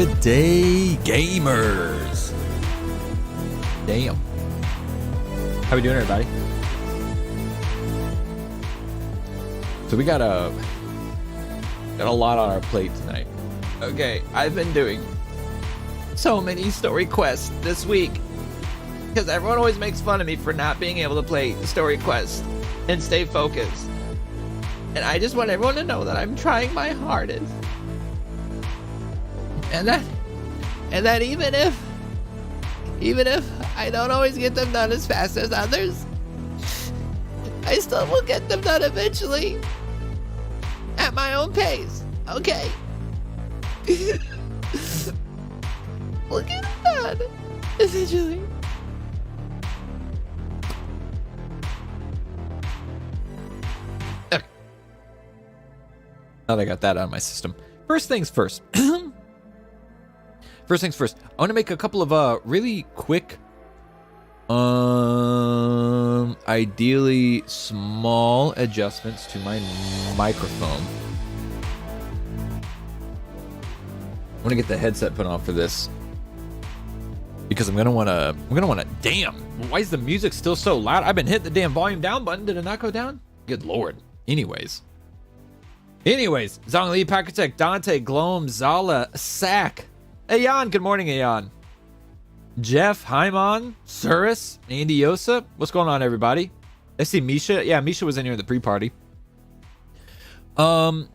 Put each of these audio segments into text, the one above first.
Good day, gamers. Damn. How we doing, everybody? So we got a lot on our plate tonight. Okay, I've been doing so many story quests this week because everyone always makes fun of me for not being able to play story quests and stay focused. And I just want everyone to know that I'm trying my hardest. And that even if I don't always get them done as fast as others, I still will get them done eventually at my own pace. Okay. We'll get it done eventually. Okay. Now that I got that out of my system. First things first. First things first, I want to make a couple of really quick, ideally small adjustments to my microphone. I want to get the headset put on for this because I'm gonna wanna damn, why is the music still so loud? I've been hitting the damn volume down button. Did it not go down? Good lord. Anyways, Zhongli, Pakutek, Dante, Glom, Zala, Sack. Ayan, good morning, Ayan. Jeff, Hyman, Surus, Andy Yosa. What's going on, everybody? I see Misha. Yeah, Misha was in here at the pre-party. Hang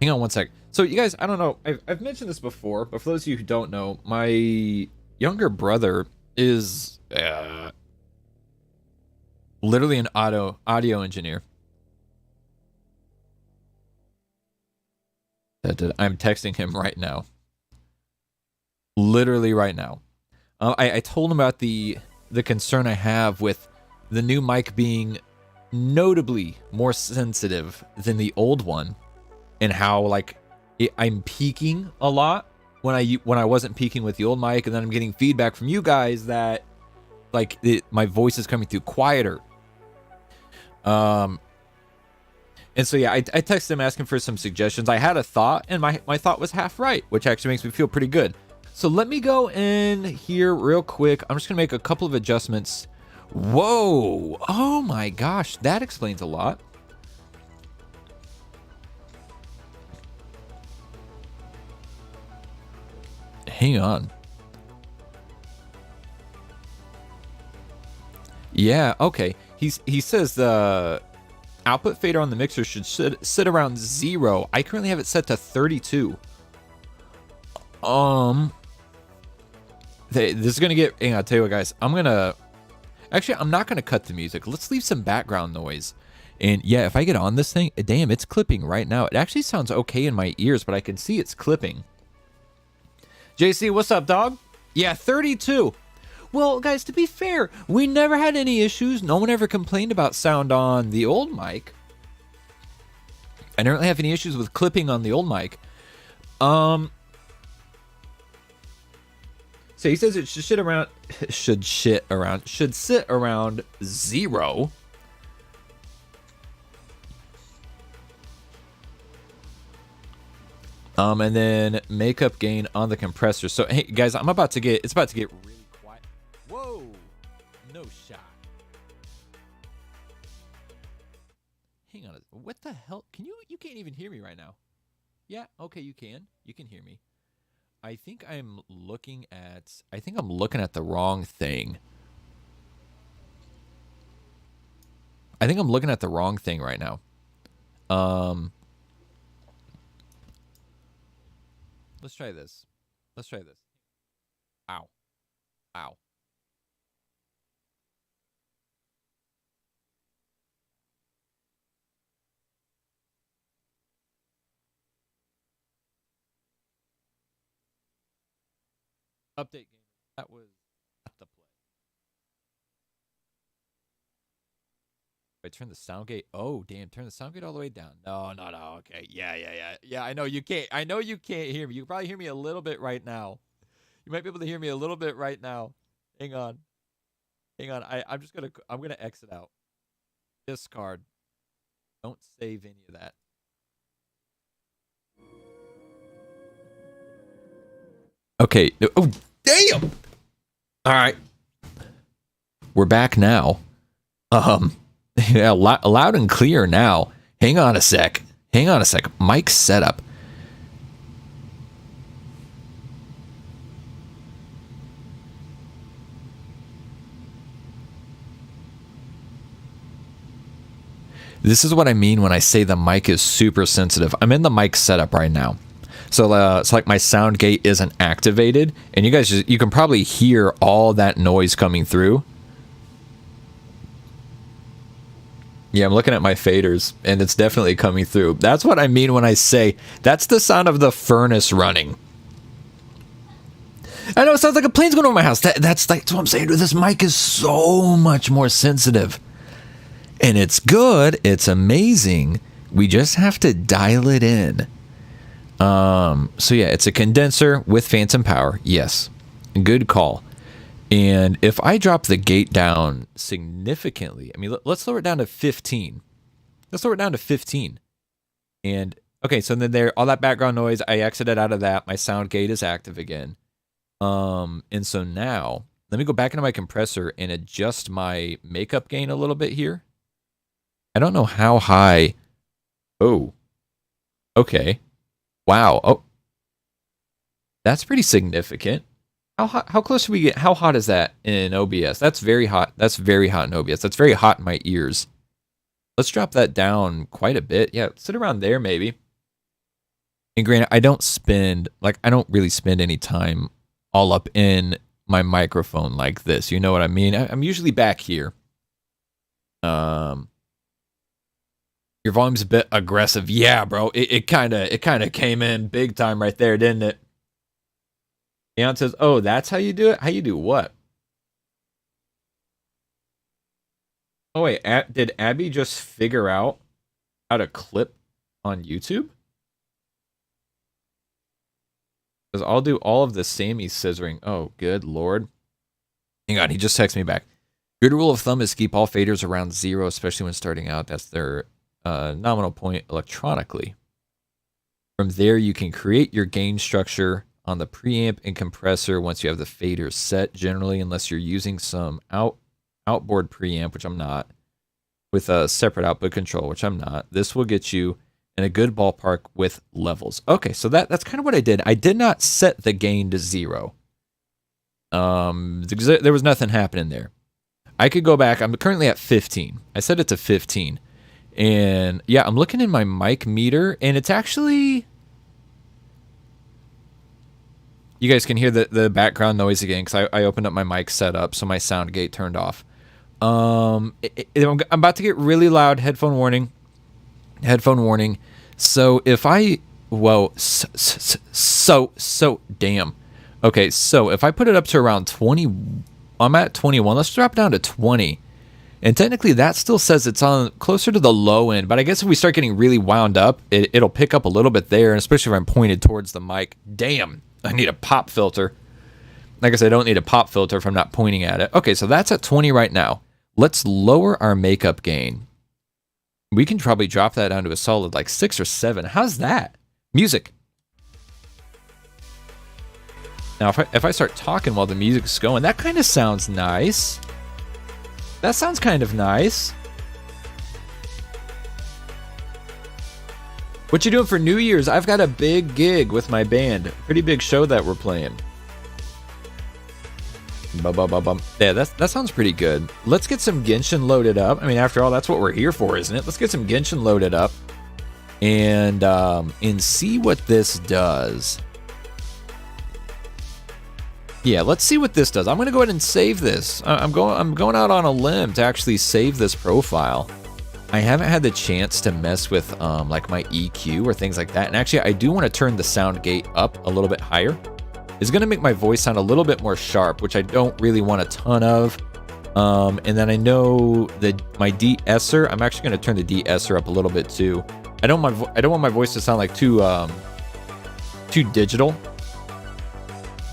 on one sec. So, you guys, I don't know. I've mentioned this before, but for those of you who don't know, my younger brother is literally an audio engineer. I'm texting him right now. Literally right now. I told him about the concern I have with the new mic being notably more sensitive than the old one, and how I'm peaking a lot when I wasn't peaking with the old mic, and then I'm getting feedback from you guys that my voice is coming through quieter. And so, yeah, I texted him asking for some suggestions. I had a thought, and my thought was half right, which actually makes me feel pretty good. So let me go in here real quick. I'm just going to make a couple of adjustments. Whoa. Oh, my gosh. That explains a lot. Hang on. Yeah, okay. He says the output fader on the mixer should sit around 0. I currently have it set to 32. This is gonna get. Hang on, I'll tell you what, guys. I'm not gonna cut the music. Let's leave some background noise. And yeah, if I get on this thing, damn, it's clipping right now. It actually sounds okay in my ears, but I can see it's clipping. JC, what's up, dog? Yeah, 32. Well, guys, to be fair, we never had any issues. No one ever complained about sound on the old mic. I don't really have any issues with clipping on the old mic. So he says it should sit around 0. And then makeup gain on the compressor. So hey guys, it's about to get really quiet. Whoa, no shot. Hang on, what the hell? You can't even hear me right now. Yeah, okay, you can hear me. I think I'm looking at the wrong thing. I think I'm looking at the wrong thing right now. Let's try this. Ow. Update game. That was not the play. I turn the sound gate. Oh, damn. Turn the sound gate all the way down. No. Okay. Yeah, I know you can't hear me. You can probably hear me a little bit right now. You might be able to hear me a little bit right now. Hang on. I'm gonna exit out. Discard. Don't save any of that. Okay. Oh, damn. All right. We're back now. Yeah, loud and clear now. Hang on a sec. Mic setup. This is what I mean when I say the mic is super sensitive. I'm in the mic setup right now. So it's like my sound gate isn't activated, and you can probably hear all that noise coming through. Yeah, I'm looking at my faders, and it's definitely coming through. That's what I mean when I say that's the sound of the furnace running. I know it sounds like a plane's going over my house. That's what I'm saying. This mic is so much more sensitive. And it's good. It's amazing. We just have to dial it in. So yeah, it's a condenser with phantom power. Yes. Good call. And if I drop the gate down significantly, I mean, let's lower it down to 15. Let's lower it down to 15. And okay, so then there, all that background noise, I exited out of that. My sound gate is active again. And so now let me go back into my compressor and adjust my makeup gain a little bit here. I don't know how high. Oh, okay. Wow. Oh, that's pretty significant. How close do we get? How hot is that in OBS? That's very hot. That's very hot in OBS. That's very hot in my ears. Let's drop that down quite a bit. Yeah, sit around there maybe. And granted, I don't really spend any time all up in my microphone like this. You know what I mean? I'm usually back here. Your volume's a bit aggressive. Yeah, bro. It kind of came in big time right there, didn't it? Leon says, "Oh, that's how you do it? How you do what?" Oh wait, did Abby just figure out how to clip on YouTube? Because I'll do all of the Sammy scissoring. Oh, good lord. Hang on, he just texted me back. Good rule of thumb is keep all faders around 0, especially when starting out. That's their nominal point electronically. From there, you can create your gain structure on the preamp and compressor once you have the faders set, generally, unless you're using some outboard preamp, which I'm not, with a separate output control, which I'm not. This will get you in a good ballpark with levels. Okay, so that's kind of what I did. I did not set the gain to 0. There was nothing happening there. I could go back. I'm currently at 15. I set it to 15. And yeah, I'm looking in my mic meter, and it's actually... You guys can hear the background noise again because I opened up my mic setup, so my sound gate turned off. I'm about to get really loud. Headphone warning. So if I... Whoa. So damn. Okay, so if I put it up to around 20... I'm at 21. Let's drop down to 20. And technically that still says it's on closer to the low end, but I guess if we start getting really wound up, it'll pick up a little bit there, and especially if I'm pointed towards the mic. Damn, I need a pop filter. Like I said, I don't need a pop filter if I'm not pointing at it. Okay, so that's at 20 right now. Let's lower our makeup gain. We can probably drop that down to a solid like 6 or 7. How's that? Music. Now, if I start talking while the music's going, that kind of sounds nice. That sounds kind of nice. What you doing for New Year's? I've got a big gig with my band. Pretty big show that we're playing. Yeah, that sounds pretty good. Let's get some Genshin loaded up. I mean, after all, that's what we're here for, isn't it? Let's get some Genshin loaded up and see what this does. Yeah, let's see what this does. I'm going to go ahead and save this. I'm going out on a limb to actually save this profile. I haven't had the chance to mess with like my EQ or things like that. And actually, I do want to turn the sound gate up a little bit higher. It's going to make my voice sound a little bit more sharp, which I don't really want a ton of. And then I know that my de-esser, I'm actually going to turn the de-esser up a little bit too. I don't want my voice to sound like too digital.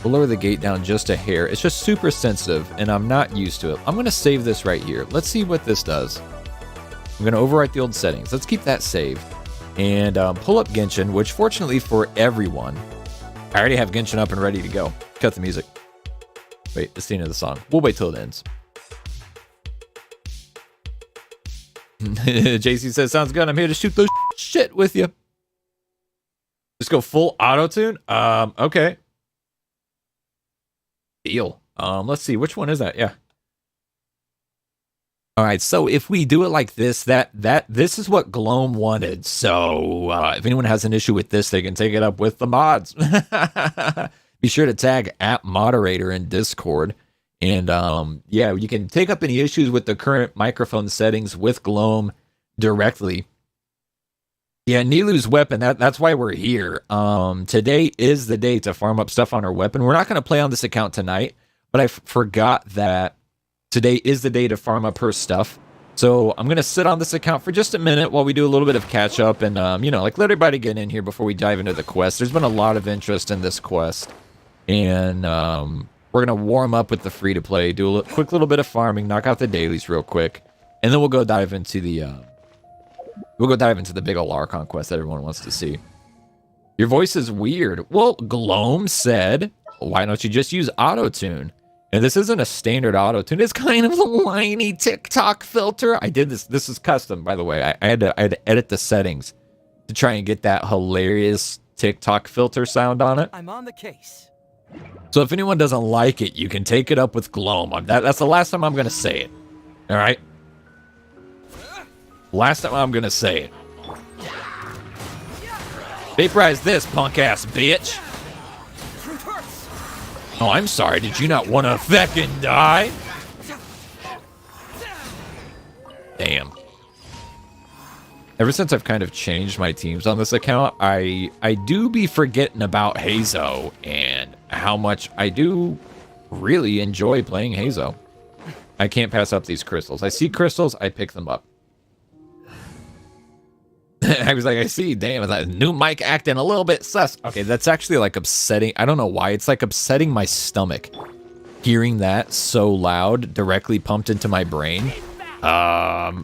We'll lower the gate down just a hair. It's just super sensitive, and I'm not used to it. I'm going to save this right here. Let's see what this does. I'm going to overwrite the old settings. Let's keep that saved. And pull up Genshin, which fortunately for everyone, I already have Genshin up and ready to go. Cut the music. Wait, it's the end of the song. We'll wait till it ends. JC says, sounds good. I'm here to shoot the shit with you. Just go full auto-tune? Okay. Deal. Let's see. Which one is that? Yeah. All right, so if we do it like this, this is what Gloam wanted. So if anyone has an issue with this, they can take it up with the mods. Be sure to tag @moderator in Discord. And yeah, you can take up any issues with the current microphone settings with Gloam directly. Yeah, Nilu's weapon, that's why we're here. Today is the day to farm up stuff on our weapon. We're not going to play on this account tonight, but I forgot that today is the day to farm up her stuff. So I'm going to sit on this account for just a minute while we do a little bit of catch up and, you know, like let everybody get in here before we dive into the quest. There's been a lot of interest in this quest. And we're going to warm up with the free-to-play, do a quick little bit of farming, knock out the dailies real quick. And then we'll go dive into the, big ol' Archon quest that everyone wants to see. Your voice is weird. Well, Gloam said, why don't you just use auto-tune? And this isn't a standard auto-tune. It's kind of a whiny TikTok filter. I did this. This is custom, by the way. I had to edit the settings to try and get that hilarious TikTok filter sound on it. I'm on the case. So if anyone doesn't like it, you can take it up with Gloam. That's the last time I'm going to say it. All right? Last time I'm going to say it. Vaporize this, punk-ass bitch. Oh, I'm sorry. Did you not want to fucking die? Damn. Ever since I've kind of changed my teams on this account, I do be forgetting about Hazo and how much I do really enjoy playing Hazo. I can't pass up these crystals. I see crystals, I pick them up. I was like, I see, damn, that new mic acting a little bit sus. Okay, that's actually like upsetting. I don't know why. It's like upsetting my stomach. Hearing that so loud directly pumped into my brain.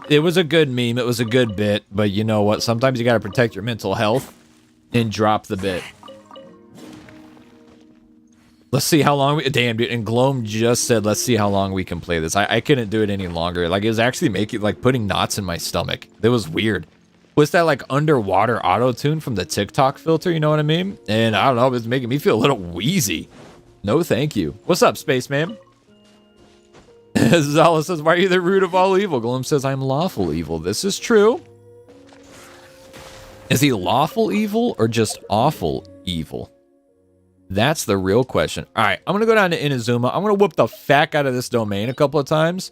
It was a good meme. It was a good bit. But you know what? Sometimes you got to protect your mental health and drop the bit. Let's see how long we... Damn, dude. And Gloam just said, let's see how long we can play this. I couldn't do it any longer. Like, it was actually making... Like, putting knots in my stomach. It was weird. Was that like underwater auto-tune from the TikTok filter, you know what I mean? And I don't know, it's making me feel a little wheezy. No thank you. What's up, spaceman? Zala says, why are you the root of all evil? Gloam says, I'm lawful evil. This is true. Is he lawful evil or just awful evil? That's the real question. All right, I'm going to go down to Inazuma. I'm going to whoop the fuck out of this domain a couple of times.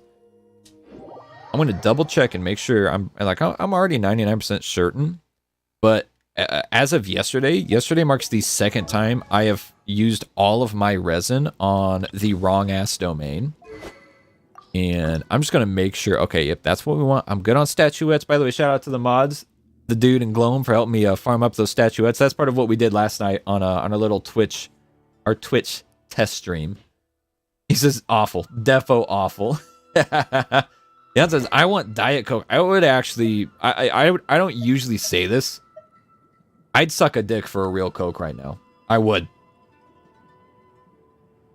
I'm going to double check and make sure I'm already 99% certain, but as of yesterday marks the second time I have used all of my resin on the wrong ass domain. And I'm just going to make sure, okay, if that's what we want, I'm good on statuettes. By the way, shout out to the mods, the dude and Gloam for helping me farm up those statuettes. That's part of what we did last night on our little Twitch test stream. He says awful, defo awful. Yeah, says I want Diet Coke. I would actually, I don't usually say this. I'd suck a dick for a real Coke right now. I would.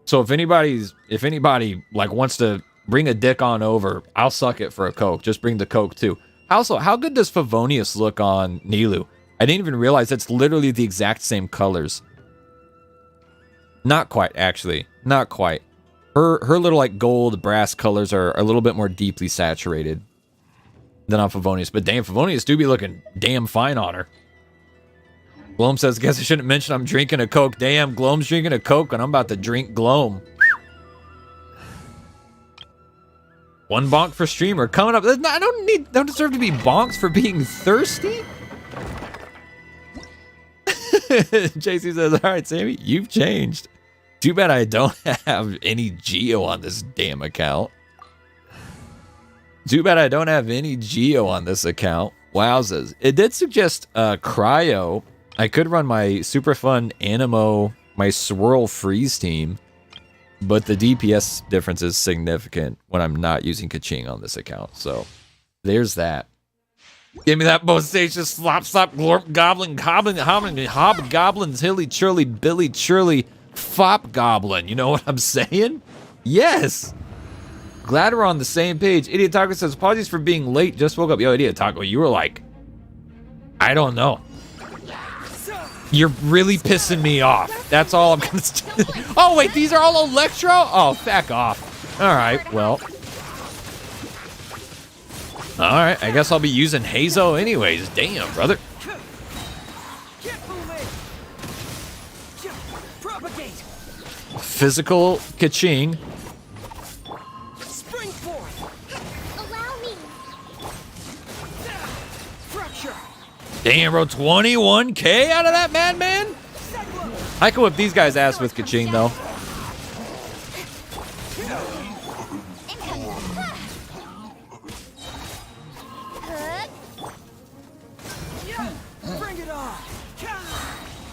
So if anybody like wants to bring a dick on over, I'll suck it for a Coke. Just bring the Coke too. Also, how good does Favonius look on Nilu? I didn't even realize it's literally the exact same colors. Not quite, actually. Not quite. Her little like gold brass colors are a little bit more deeply saturated than on Favonius. But damn, Favonius do be looking damn fine on her. Gloam says, guess I shouldn't mention I'm drinking a Coke. Damn, Gloam's drinking a Coke and I'm about to drink Gloam. One bonk for streamer coming up. I don't deserve to be bonks for being thirsty. JC says, all right, Sammy, you've changed. Too bad I don't have any Geo on this damn account. Too bad I don't have any Geo on this account. Wowzers. It did suggest Cryo. I could run my super fun Anemo, my Swirl Freeze team, but the DPS difference is significant when I'm not using Kaching on this account. So there's that. Give me that bostacious slop, slop, glorp, goblin, hobgoblins, hilly, churly, billy, churly, fop goblin. You know what I'm saying? Yes. Glad we're on the same page. Idiot Taco says, apologies for being late. Just woke up. Yo, Idiot Taco, you were like, I don't know. You're really pissing me off. That's all I'm gonna say. Oh, wait, these are all Electro? Oh, back off. All right, well. All right, I guess I'll be using Hazo anyways. Damn, brother. Physical ka-ching. Spring forth. Allow me. Fracture. Damn, bro, 21K out of that madman? I can whip these guys' ass with ka-ching, though.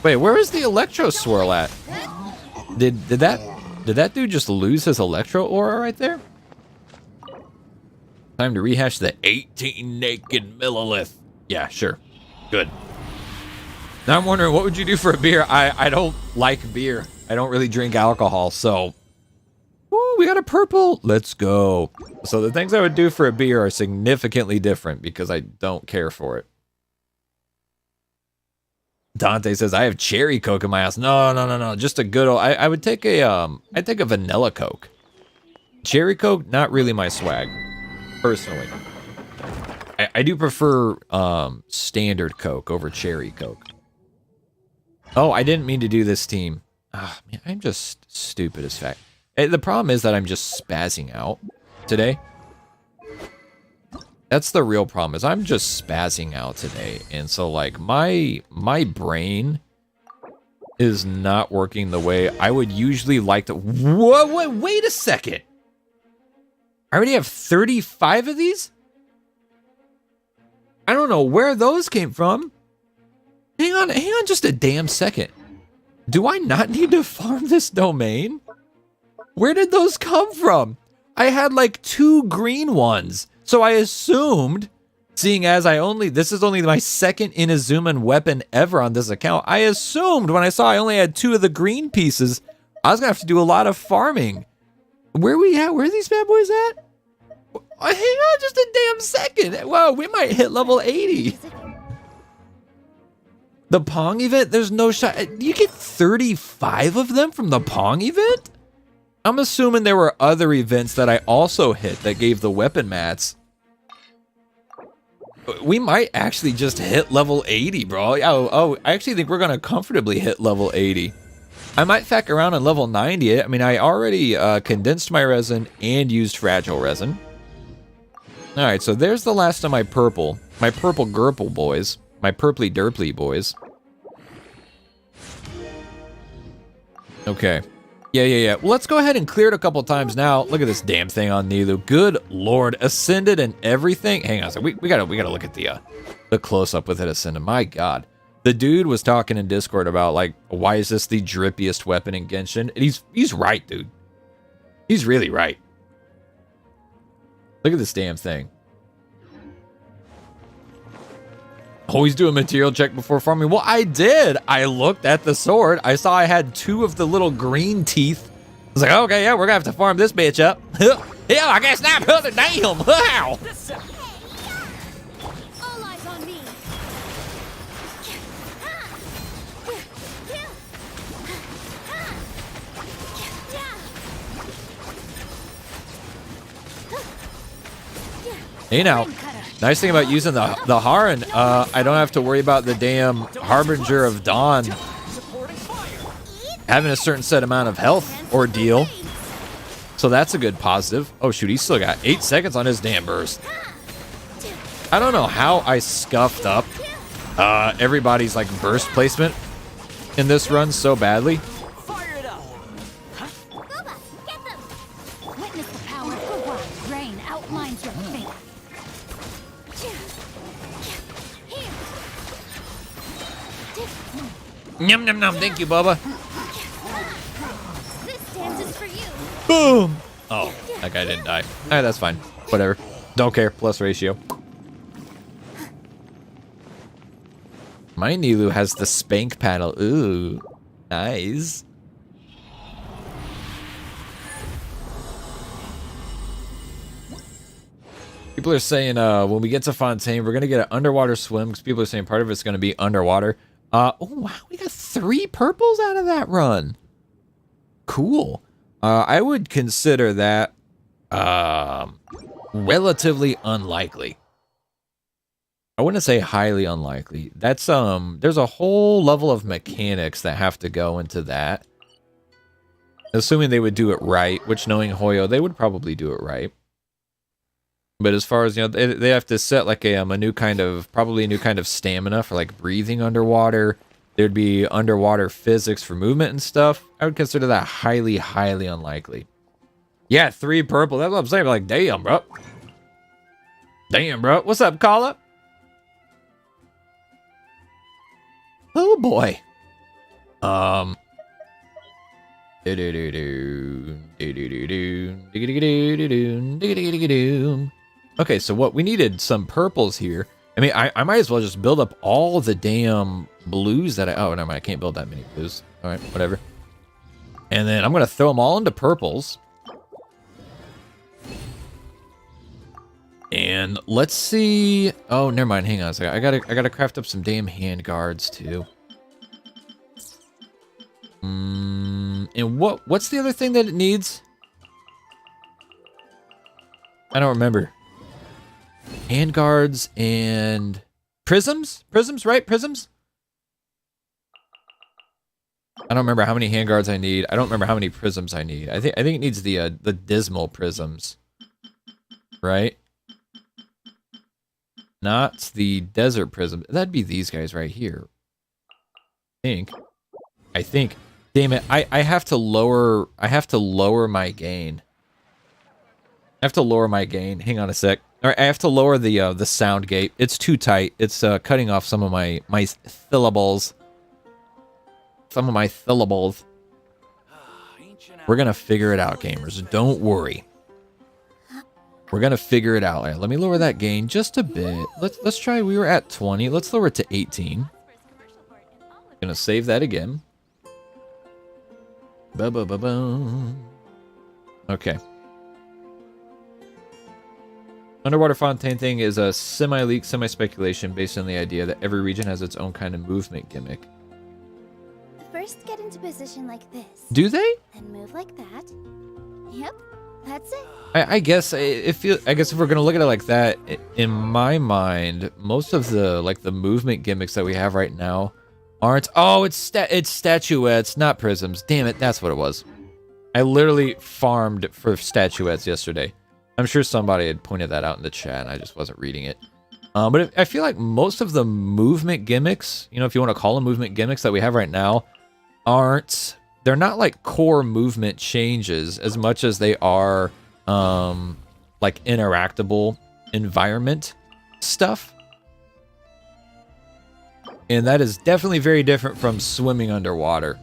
Wait, where is the Electro Swirl at? Did that dude just lose his Electro Aura right there? Time to rehash the 18 naked millilith. Yeah, sure. Good. Now I'm wondering, what would you do for a beer? I don't like beer. I don't really drink alcohol, so... Ooh, we got a purple. Let's go. So the things I would do for a beer are significantly different because I don't care for it. Dante says, I have cherry Coke in my house. No. Just a good old... I would take a, I'd take a vanilla Coke. Cherry Coke, not really my swag, personally. I do prefer, standard Coke over cherry Coke. Oh, I didn't mean to do this team. Ah, man, I'm just stupid as fuck. The problem is that I'm just spazzing out today. That's the real problem, is I'm just spazzing out today. And so, like, my brain is not working the way I would usually like to... Whoa, wait a second! I already have 35 of these? I don't know where those came from. Hang on just a damn second. Do I not need to farm this domain? Where did those come from? I had like 2 green ones. So I assumed, seeing as this is only my second Inazuman weapon ever on this account, I assumed when I saw I only had 2 of the green pieces, I was gonna have to do a lot of farming. Where are these bad boys at? Hang on just a damn second. Whoa, we might hit level 80. The Pong event, there's no shot. You get 35 of them from the Pong event? I'm assuming there were other events that I also hit that gave the weapon mats. We might actually just hit level 80, bro. Oh, I actually think we're going to comfortably hit level 80. I might feck around on level 90. I mean, I already condensed my resin and used fragile resin. All right, so there's the last of my purple Gurple boys. My purply derply boys. Okay. Yeah. Well, let's go ahead and clear it a couple times now. Look at this damn thing on Nilu. Good lord. Ascended and everything. Hang on a second. We gotta look at the close-up with it ascended. My god. The dude was talking in Discord about, like, why is this the drippiest weapon in Genshin? And he's right, dude. He's really right. Look at this damn thing. Always do a material check before farming. Well, I did. I looked at the sword. I saw I had 2 of the little green teeth. I was like, okay, yeah, we're gonna have to farm this bitch up. Yeah, I guess not. Damn. Wow. All eyes on me. Hey now. Nice thing about using the Harn, I don't have to worry about the damn Harbinger of Dawn having a certain set amount of health ordeal. So that's a good positive. Oh shoot, he's still got 8 seconds on his damn burst. I don't know how I scuffed up everybody's like burst placement in this run so badly. Yum, yum, yum. Thank you, Bubba. This dance is for you. Boom. Oh, that guy didn't die. All right, that's fine. Whatever. Don't care. Plus ratio. My Nilu has the spank paddle. Ooh, nice. People are saying when we get to Fontaine, we're going to get an underwater swim because people are saying part of it's going to be underwater. Oh, wow. We got 3 purples out of that run. Cool. I would consider that relatively unlikely. I wouldn't say highly unlikely. That's there's a whole level of mechanics that have to go into that. Assuming they would do it right, which knowing Hoyo, they would probably do it right. But as far as, you know, they have to set like a new kind of, probably a new kind of stamina for like breathing underwater. There'd be underwater physics for movement and stuff. I would consider that highly, highly unlikely. Yeah, 3 purple. That's what I'm saying. Like, damn, bro. Damn, bro. What's up, Kala? Oh boy. Okay, so what we needed some purples here. I mean, I might as well just build up all the damn blues that oh, never mind, I can't build that many blues. All right, whatever. And then I'm gonna throw them all into purples. And let's see. Oh, never mind. Hang on a second. I gotta craft up some damn hand guards too. And what's the other thing that it needs? I don't remember. Hand guards and prisms? Prisms, right? Prisms? I don't remember how many hand guards I need. I don't remember how many prisms I need. I think it needs the dismal prisms. Right? Not the desert prism. That'd be these guys right here. I think. Damn it, I have to lower my gain. I have to lower my gain. Hang on a sec. All right, I have to lower the sound gate. It's too tight. It's cutting off some of my syllables. Some of my syllables. We're gonna figure it out, gamers. Don't worry. We're gonna figure it out. Right, let me lower that gain just a bit. Let's try. We were at 20. Let's lower it to 18. Gonna save that again. Okay. Underwater fontaine thing is a semi-leak, semi-speculation based on the idea that every region has its own kind of movement gimmick. First get into position like this. Do they? And move like that. Yep, that's it. I guess if we're gonna look at it like that, in my mind, most of the movement gimmicks that we have right now aren't. Oh, it's statuettes, not prisms. Damn it, that's what it was. I literally farmed for statuettes yesterday. I'm sure somebody had pointed that out in the chat, and I just wasn't reading it. But I feel like most of the movement gimmicks, you know, if you want to call them movement gimmicks that we have right now, they're not like core movement changes as much as they are like interactable environment stuff. And that is definitely very different from swimming underwater.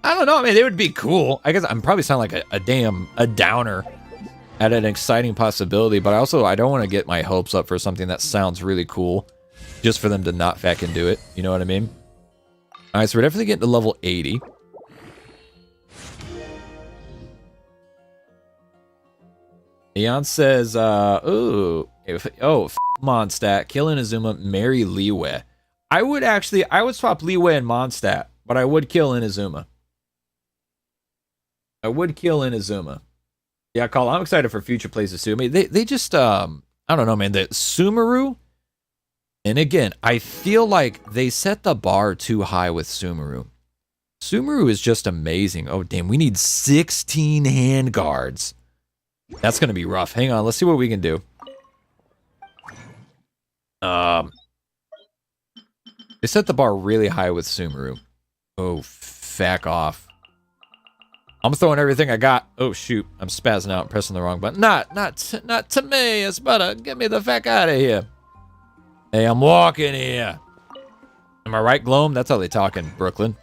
I don't know. I mean, they would be cool. I guess I'm probably sound like a downer at an exciting possibility, but I don't want to get my hopes up for something that sounds really cool just for them to not fucking do it. You know what I mean? All right, so we're definitely getting to level 80. Eon says, Mondstadt, kill Inazuma, marry Liyue. I would swap Liyue and Mondstadt, but I would kill Inazuma. Yeah, Call, I'm excited for future plays too. I mean, they just, I don't know, man, the Sumeru, and again, I feel like they set the bar too high with Sumeru. Sumeru is just amazing. Oh, damn, we need 16 hand guards. That's going to be rough. Hang on, let's see what we can do. They set the bar really high with Sumeru. Oh, feck off. I'm throwing everything I got. Oh, shoot. I'm spazzing out and pressing the wrong button. Not to me. It's better. Get me the feck out of here. Hey, I'm walking here. Am I right, Gloam? That's how they talk in Brooklyn.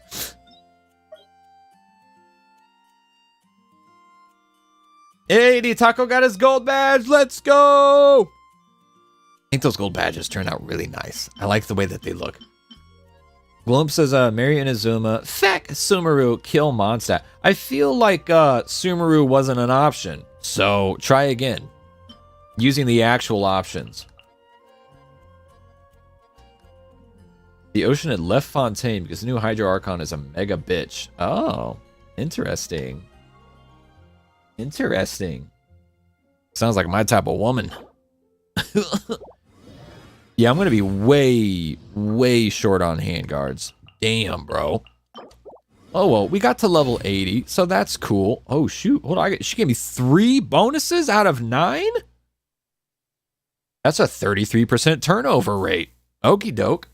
Hey, D Taco got his gold badge. Let's go. I think those gold badges turn out really nice. I like the way that they look. Gloom says, Mary Inazuma, feck Sumeru, kill Mondstadt. I feel like Sumeru wasn't an option, so try again. Using the actual options. The ocean had left Fontaine because the new Hydro Archon is a mega bitch. Oh, interesting. Interesting. Sounds like my type of woman. Yeah, I'm going to be way short on handguards. Damn, bro. Oh, well, we got to level 80, so that's cool. Oh, shoot. Hold on. She gave me 3 bonuses out of 9? That's a 33% turnover rate. Okie doke.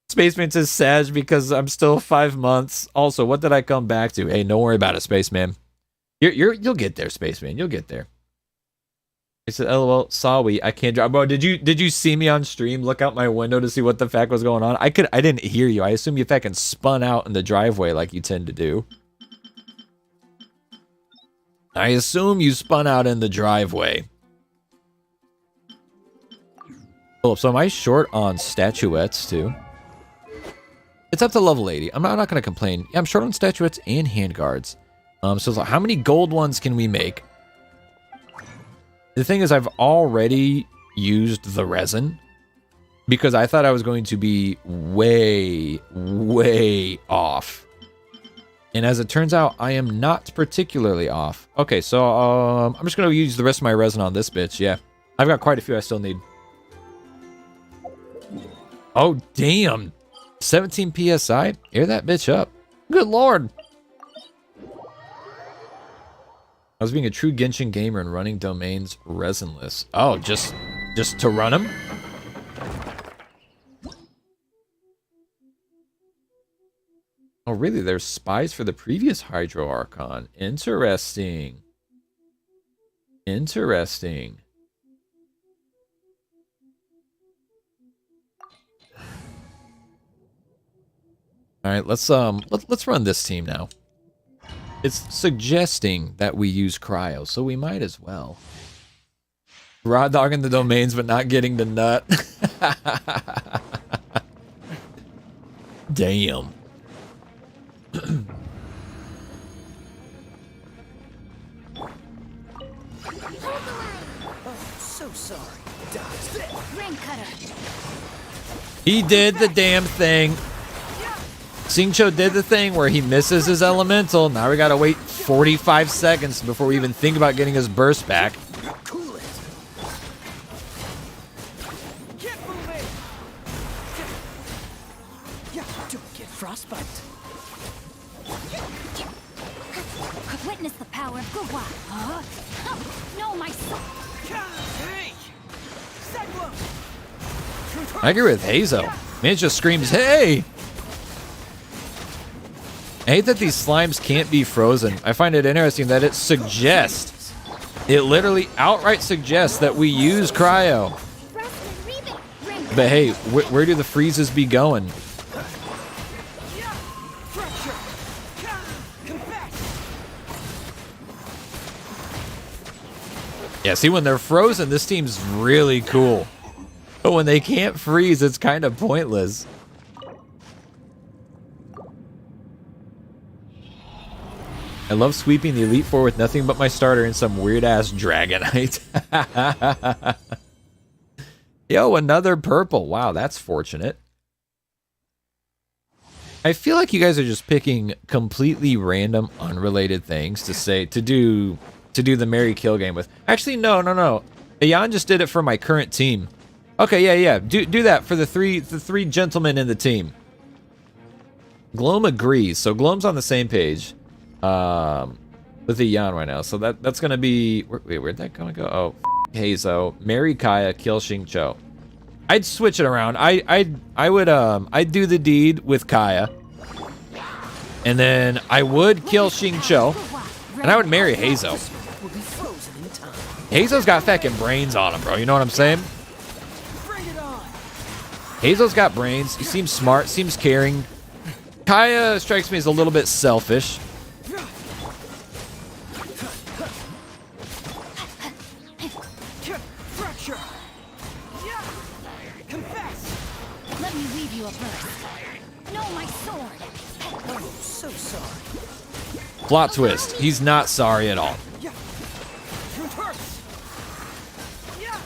Spaceman says Sag because I'm still 5 months. Also, what did I come back to? Hey, don't worry about it, Spaceman. You'll get there, Spaceman. You'll get there. I said, LOL, sorry, I can't drive. Bro, did you see me on stream? Look out my window to see what the fuck was going on. I didn't hear you. I assume you fucking spun out in the driveway like you tend to do. I assume you spun out in the driveway. Oh, so am I short on statuettes too? It's up to level 80. I'm not going to complain. Yeah, I'm short on statuettes and handguards. So how many gold ones can we make? The thing is, I've already used the resin because I thought I was going to be way off. And as it turns out, I am not particularly off. Okay, so I'm just going to use the rest of my resin on this bitch. Yeah, I've got quite a few I still need. Oh, damn. 17 PSI? Air that bitch up. Good lord. I was being a true Genshin gamer and running domains resinless. Oh, just to run them? Oh, really? There's spies for the previous Hydro Archon. Interesting. Interesting. All right, let's run this team now. It's suggesting that we use cryo, so we might as well. Raw dogging the domains, but not getting the nut. Damn. So sorry. Ring cutter. He did the damn thing. Xingqiu did the thing where he misses his elemental. Now we gotta wait 45 seconds before we even think about getting his burst back. Cool it. Get moving. Yeah, don't get frostbite. Witness the power of Guwa. Huh? No, my soul. Hey. I agree with Hazo. Man, it just screams, hey! I hate that these slimes can't be frozen. I find it interesting that it suggests, it literally outright suggests that we use cryo. But hey, where do the freezes be going? Yeah, see, when they're frozen, this team's really cool. But when they can't freeze, it's kind of pointless. I love sweeping the Elite Four with nothing but my starter and some weird-ass Dragonite. Yo, another purple. Wow, that's fortunate. I feel like you guys are just picking completely random, unrelated things to do the Mary Kill game with. Actually, no. Ayan just did it for my current team. Okay, yeah. Do that for the three gentlemen in the team. Gloam agrees. So Gloam's on the same page. With Ayan right now. So that's gonna be wait, where'd that gonna go? Oh, Hazo, Mary Kaya, kill Xingqiu. I'd switch it around. I'd do the deed with Kaya. And then I would kill Xingqiu. And I would marry Hazo. Hazo's got fucking brains on him, bro. You know what I'm saying? Hazo's got brains. He seems smart, seems caring. Kaya strikes me as a little bit selfish. you a burst. No, my sword. Oh, so sorry. Plot twist. He's not sorry at all. Yeah. Truth hurts. Yeah.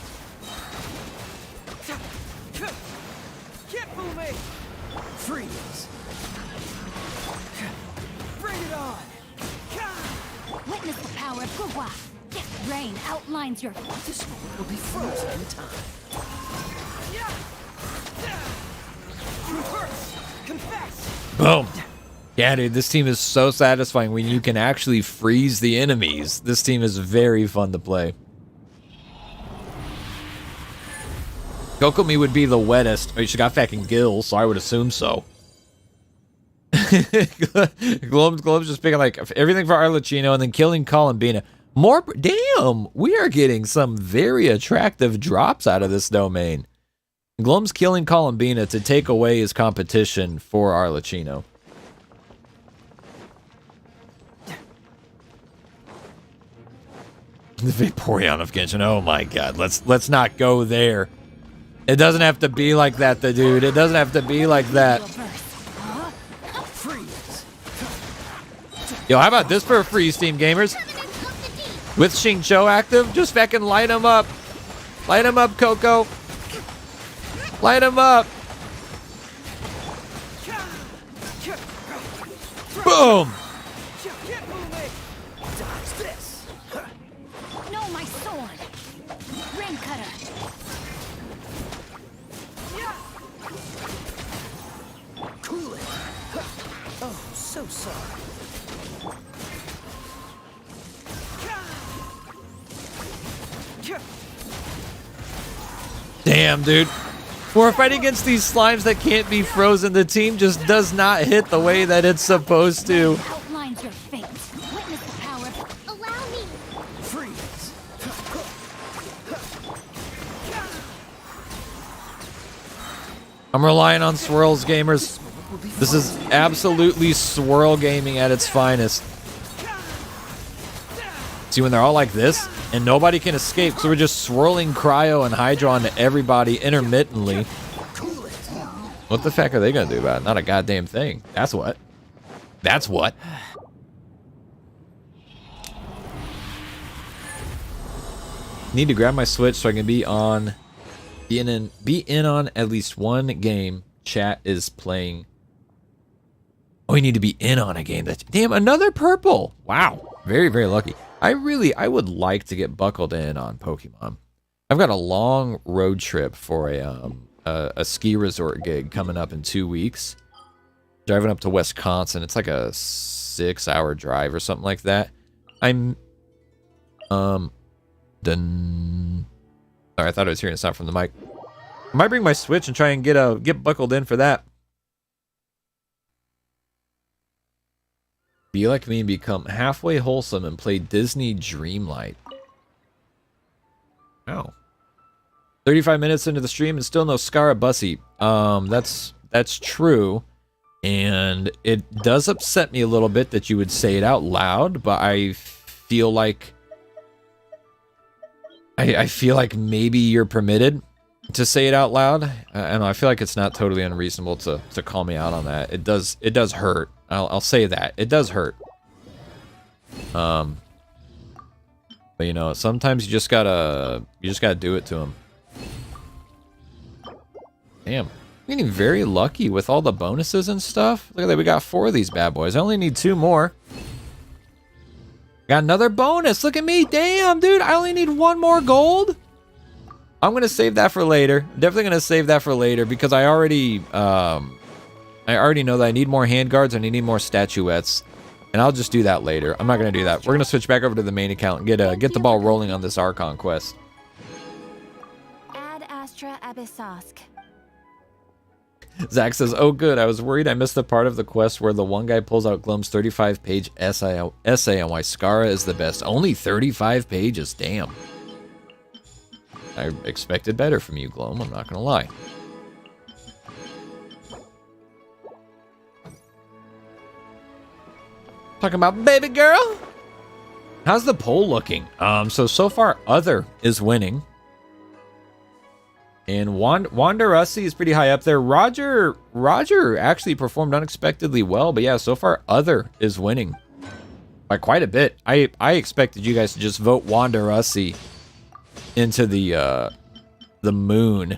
Can't fool me. Freeze. Bring it on. Witness the power of Gugwa. Rain outlines your... This one will be frozen in time. Yeah. Truth hurts. Confess. Boom. Yeah, dude, this team is so satisfying when you can actually freeze the enemies. This team is very fun to play. Kokomi would be the wettest. Oh, she got fucking gills, so I would assume so. Globe's just picking like everything for Arlecchino and then killing Columbina. More, damn, we are getting some very attractive drops out of this domain. Glum's killing Columbina to take away his competition for Arlecchino. The Vaporeon of Genshin. Oh my god, let's not go there. It doesn't have to be like that, dude. It doesn't have to be like that. Yo, how about this for a freeze team, gamers? With Xingqiu active, just fucking light him up. Light him up, Coco. Light him up. Boom. No, my sword. Ring cutter. Cool it. Oh, so sorry. Damn, dude. We're fighting against these slimes that can't be frozen. The team just does not hit the way that it's supposed to. Outlines your fate. Witness the power. Allow me. Freeze. I'm relying on swirls, gamers. This is absolutely swirl gaming at its finest. See, when they're all like this, and nobody can escape, so we're just swirling Cryo and Hydra onto everybody intermittently. What the fuck are they gonna do about it? Not a goddamn thing. That's what. That's what. Need to grab my Switch so I can be in on at least one game chat is playing. Oh, you need to be in on a game. That's damn, another purple. Wow. Very, very lucky. I would like to get buckled in on Pokemon. I've got a long road trip for a ski resort gig coming up in 2 weeks. Driving up to Wisconsin. It's like a 6-hour drive or something like that. I'm done. Sorry, I thought I was hearing a sound from the mic. I might bring my Switch and try and get buckled in for that. Be like me and become halfway wholesome and play Disney Dreamlight. Wow. 35 minutes into the stream and still no Scarabussy. That's true. And it does upset me a little bit that you would say it out loud, but I feel like I feel like maybe you're permitted to say it out loud. And I feel like it's not totally unreasonable to call me out on that. It does hurt. I'll say that. It does hurt. But you know, sometimes you just gotta do it to him. Damn. We're getting very lucky with all the bonuses and stuff. Look at that, we got 4 of these bad boys. I only need 2 more. Got another bonus. Look at me. Damn, dude. I only need 1 more gold. I'm gonna save that for later. Definitely gonna save that for later because I already know that I need more handguards and I need more statuettes. And I'll just do that later. I'm not gonna do that. We're gonna switch back over to the main account and get the ball rolling on this Archon quest. Ad Astra Abyssosk. Zach says, oh good, I was worried I missed the part of the quest where the one guy pulls out Glum's 35-page essay on why Scara is the best. Only 35 pages, damn. I expected better from you, Glum, I'm not gonna lie. Talking about baby girl. How's the poll looking? So far, Other is winning. And Wanderussi is pretty high up there. Roger actually performed unexpectedly well, but yeah, so far Other is winning by quite a bit. I expected you guys to just vote Wanderussi into the moon,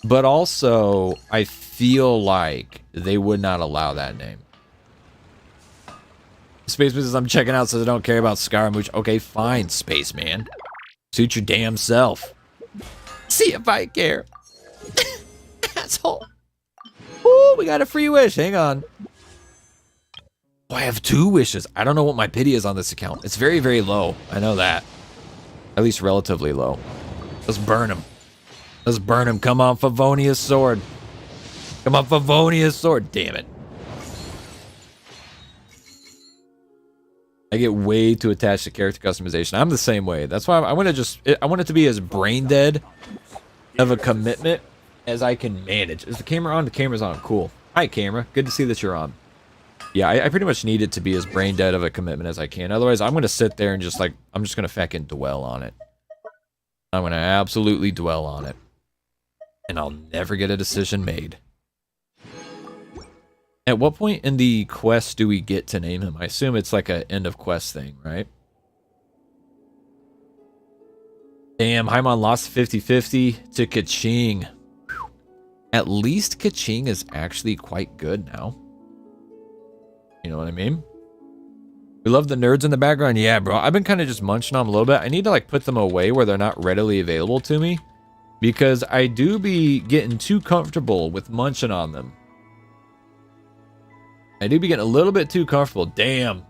but also I feel like they would not allow that name. Spaceman says I'm checking out, says I don't care about Scaramouche. Okay, fine, Spaceman. Suit your damn self. See if I care. Asshole. Ooh, we got a free wish. Hang on. Oh, I have 2 wishes. I don't know what my pity is on this account. It's very, very low. I know that. At least relatively low. Let's burn him. Let's burn him. Come on, Favonia's sword. Come on, Favonia's sword. Damn it. I get way too attached to character customization. I'm the same way. That's why I want it to be as brain dead of a commitment as I can manage. Is the camera on? The camera's on. Cool. Hi, camera. Good to see that you're on. Yeah, I pretty much need it to be as brain dead of a commitment as I can. Otherwise, I'm going to sit there and just like, I'm just going to fucking dwell on it. I'm going to absolutely dwell on it. And I'll never get a decision made. At what point in the quest do we get to name him? I assume it's like an end of quest thing, right? Damn, Haimon lost 50-50 to Kaching. At least Kaching is actually quite good now. You know what I mean? We love the nerds in the background. Yeah, bro. I've been kind of just munching on them a little bit. I need to like put them away where they're not readily available to me. Because I do be getting too comfortable with munching on them. I do be getting a little bit too comfortable. Damn.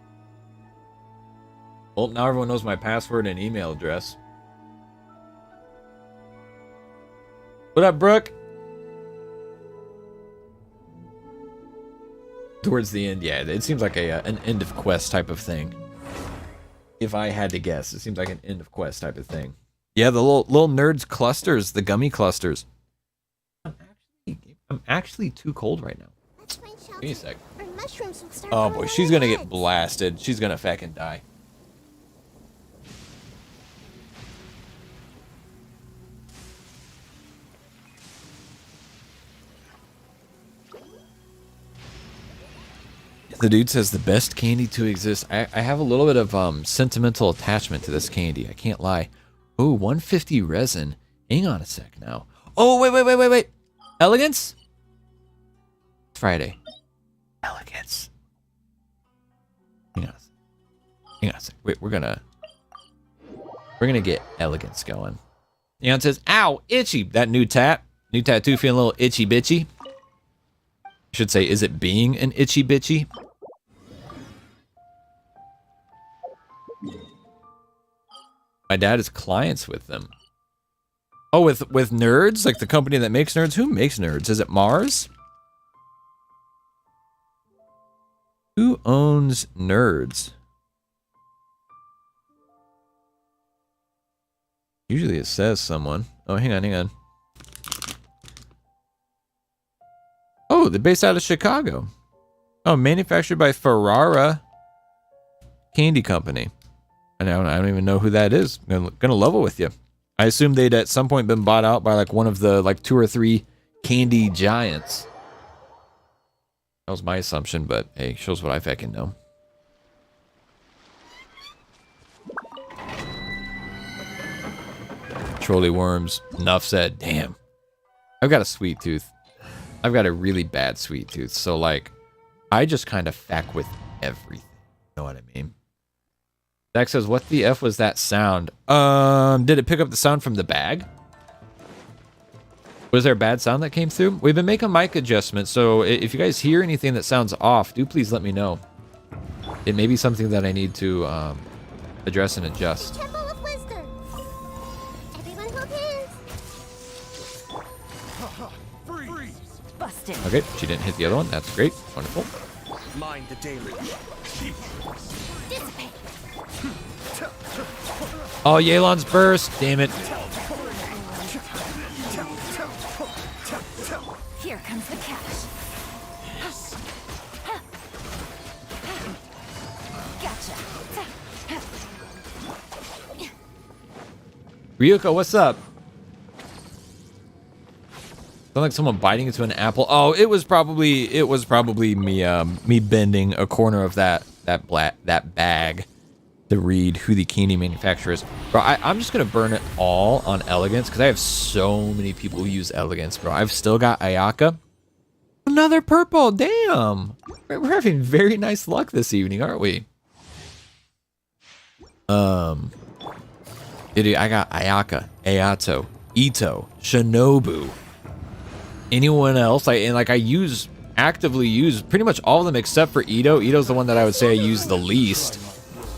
Well, now everyone knows my password and email address. What up, Brooke? Towards the end, yeah, it seems like an end of quest type of thing. If I had to guess, it seems like an end of quest type of thing. Yeah, the little nerds clusters, the gummy clusters. I'm actually too cold right now. Give me a sec. Oh boy, she's gonna get blasted. She's gonna fucking die. The dude says the best candy to exist. I have a little bit of sentimental attachment to this candy. I can't lie. Ooh, 150 resin. Hang on a sec now. Oh, wait. Elegance? Friday. Elegance. Hang on a sec. Wait, we're gonna get elegance going. Neon says, ow, itchy. That new tattoo feeling a little itchy bitchy. I should say, is it being an itchy bitchy? My dad is clients with them. Oh, with nerds? Like the company that makes nerds? Who makes nerds? Is it Mars? Who owns nerds? Usually it says someone. Oh, hang on. Oh, they're based out of Chicago. Oh, manufactured by Ferrara Candy Company. I don't even know who that is. I'm gonna level with you. I assume they'd at some point been bought out by like one of the like 2 or 3 candy giants. That was my assumption, but hey, shows what I fucking know. Trolley worms. Enough said. Damn. I've got a sweet tooth. I've got a really bad sweet tooth. So like, I just kind of feck with everything. You know what I mean? Zach says, what the F was that sound? Did it pick up the sound from the bag? Was there a bad sound that came through? We've been making mic adjustments, so if you guys hear anything that sounds off, do please let me know. It may be something that I need to address and adjust. Okay, she didn't hit the other one. That's great. Wonderful. Mind the deluge. Oh, Yelan's burst. Damn it. Here comes the catch. Gotcha. Ryuko, what's up? Sound like someone biting into an apple. Oh, it was probably me me bending a corner of that bag to read who the candy manufacturer is. Bro, I'm just gonna burn it all on elegance because I have so many people who use elegance, bro. I've still got Ayaka. Another purple, damn. We're having very nice luck this evening, aren't we? Dude, I got Ayaka, Ayato, Ito, Shinobu. Anyone else? I actively use pretty much all of them except for Ito. Ito's the one that I would say I use the least.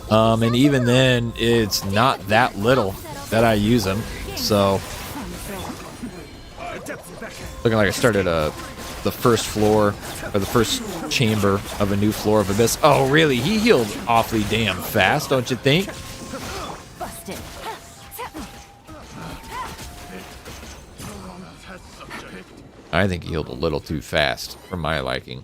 And even then, it's not that little that I use him. So, looking like I started the first floor or the first chamber of a new floor of Abyss. Oh, really? He healed awfully damn fast, don't you think? Busted. I think he healed a little too fast for my liking.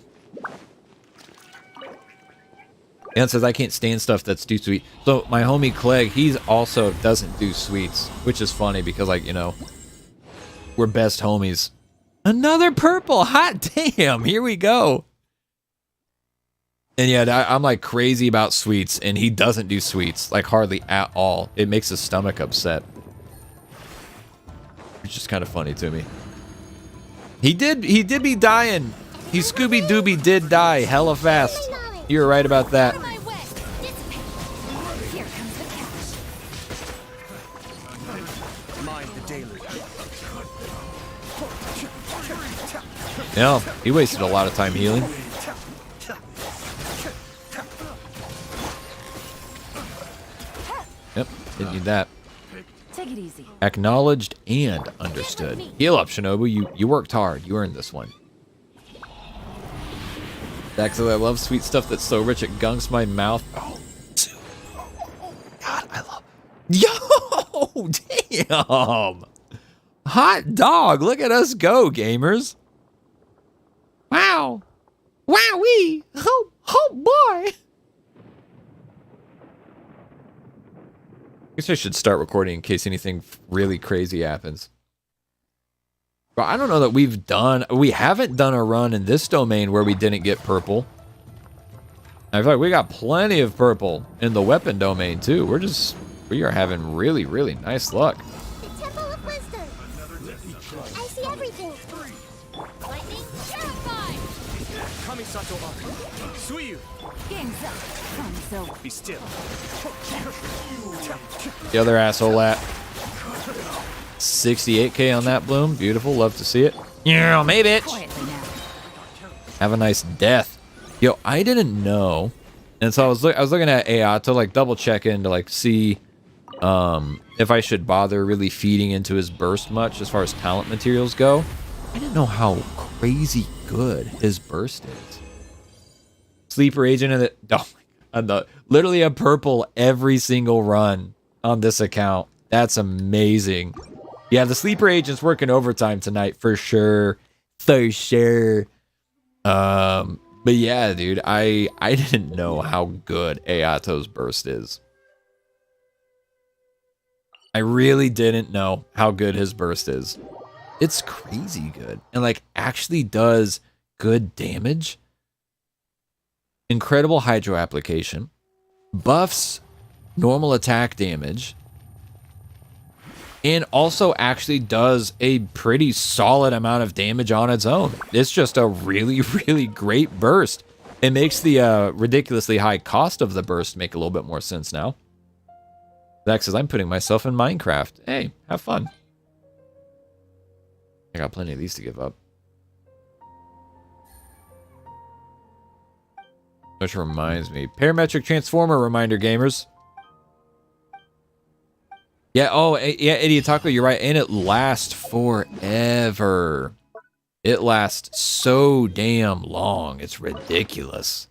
And says I can't stand stuff that's too sweet. So my homie Clegg, he's also doesn't do sweets, which is funny because, like, you know, we're best homies. Another purple, hot damn, here we go. And yeah, I'm like crazy about sweets, and he doesn't do sweets, like hardly at all. It makes his stomach upset. It's just kind of funny to me. He did be dying. He Scooby Dooby did die hella fast. You were right about that. Yeah, he wasted a lot of time healing. Yep, didn't need that. Take it easy. Acknowledged and understood. Heal up, Shinobu. You worked hard. You earned this one. Actually, I love sweet stuff that's so rich it gunks my mouth. Oh, dude. God, I love. Yo, damn. Hot dog. Look at us go, gamers. Wow. Wowee. Oh boy. I guess I should start recording in case anything really crazy happens. But I don't know that we haven't done a run in this domain where we didn't get purple. I feel like we got plenty of purple in the weapon domain too. We are having really, really nice luck. The Temple of Wisdom. I see everything. Lightning, terrified. Kamisato up. Suiyu. Game's up. Be still. The other asshole at 68k on that bloom. Beautiful. Love to see it. Yeah, maybe bitch. Quietly now. Have a nice death. Yo, I didn't know. And so I was looking at Ayato, like double checking to like see if I should bother really feeding into his burst much as far as talent materials go. I didn't know how crazy good his burst is. Sleeper agent and literally a purple every single run on this account. That's amazing. Yeah, the sleeper agent's working overtime tonight for sure. For sure. But yeah, dude, I didn't know how good Ayato's burst is. I really didn't know how good his burst is. It's crazy good. And like actually does good damage. Incredible hydro application. Buffs normal attack damage. And also actually does a pretty solid amount of damage on its own. It's just a really, really great burst. It makes the ridiculously high cost of the burst make a little bit more sense now. That says I'm putting myself in Minecraft. Hey, have fun. I got plenty of these to give up. Which reminds me, parametric transformer reminder, gamers. Yeah, oh, yeah, Idiot Taco, you're right. And it lasts forever. It lasts so damn long. It's ridiculous.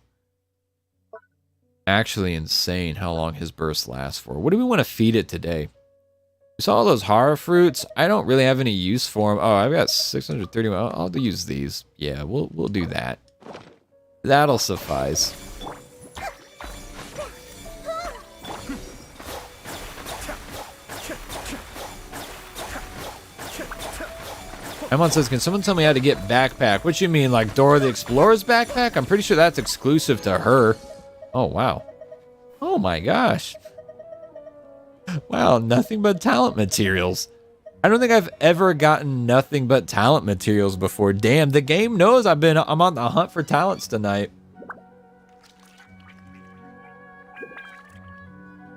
Actually insane how long his burst lasts for. What do we want to feed it today? We saw all those horror fruits. I don't really have any use for them. Oh, I've got 631. I'll use these. Yeah, we'll do that. That'll suffice. Emon says, can someone tell me how to get backpack? What you mean, like Dora the Explorer's backpack? I'm pretty sure that's exclusive to her. Oh, wow. Oh my gosh. Wow, nothing but talent materials. I don't think I've ever gotten nothing but talent materials before. Damn, the game knows I'm on the hunt for talents tonight.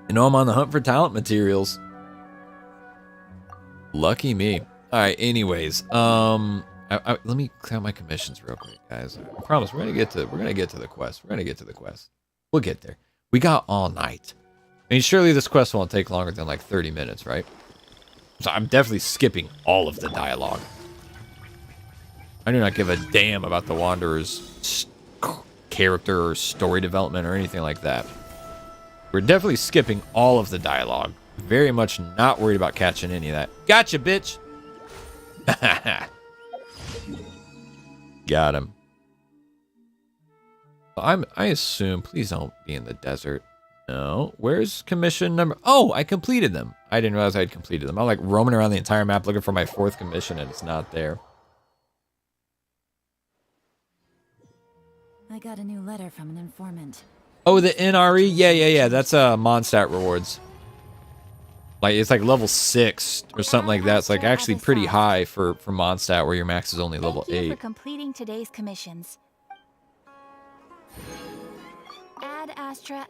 You know I'm on the hunt for talent materials. Lucky me. All right, anyways, let me clear my commissions real quick, guys. I promise we're gonna get to the quest. We're gonna get to the quest. We'll get there. We got all night. I mean, surely this quest won't take longer than like 30 minutes, right? So I'm definitely skipping all of the dialogue. I do not give a damn about the Wanderer's character or story development or anything like that. We're definitely skipping all of the dialogue. Very much not worried about catching any of that. Gotcha, bitch! Got him. I assume, please don't be in the desert. No. Where's commission number? Oh, I completed them. I didn't realize I had completed them. I'm like roaming around the entire map looking for my 4th commission and it's not there. I got a new letter from an informant. Oh, the NRE? Yeah. That's Mondstadt rewards. Like it's like level 6 or something like that. It's like actually pretty high for Mondstadt where your max is only level 8. Thank you for completing today's commissions. Ad Astra.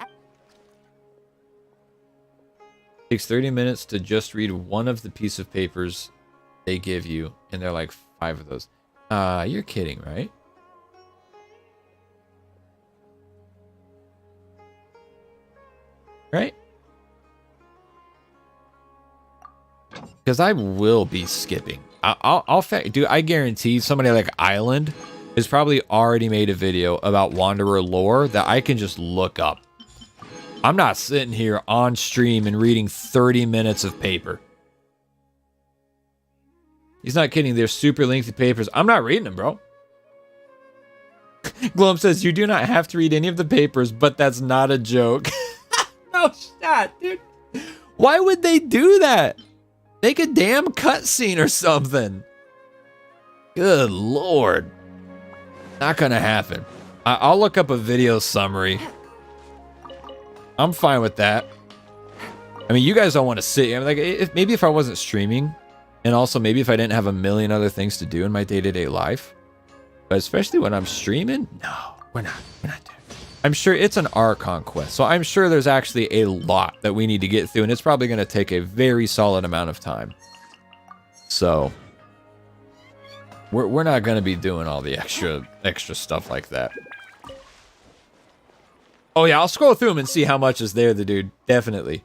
Takes 30 minutes to just read one of the piece of papers they give you, and they're like 5 of those. You're kidding, right? Right? Because I will be skipping. Dude, I guarantee somebody like Island has probably already made a video about Wanderer lore that I can just look up. I'm not sitting here on stream and reading 30 minutes of paper. He's not kidding. They're super lengthy papers. I'm not reading them, bro. Glum says, you do not have to read any of the papers, but that's not a joke. No shot, dude. Why would they do that? Make a damn cutscene or something. Good lord. Not gonna happen. I'll look up a video summary. I'm fine with that. I mean, you guys don't want to sit. I mean, like, maybe if I wasn't streaming, and also maybe if I didn't have a million other things to do in my day-to-day life, but especially when I'm streaming, no, we're not doing it. I'm sure it's an Archon quest, so I'm sure there's actually a lot that we need to get through, and it's probably going to take a very solid amount of time. So we're not going to be doing all the extra stuff like that. Oh yeah, I'll scroll through them and see how much is there, the dude. Definitely.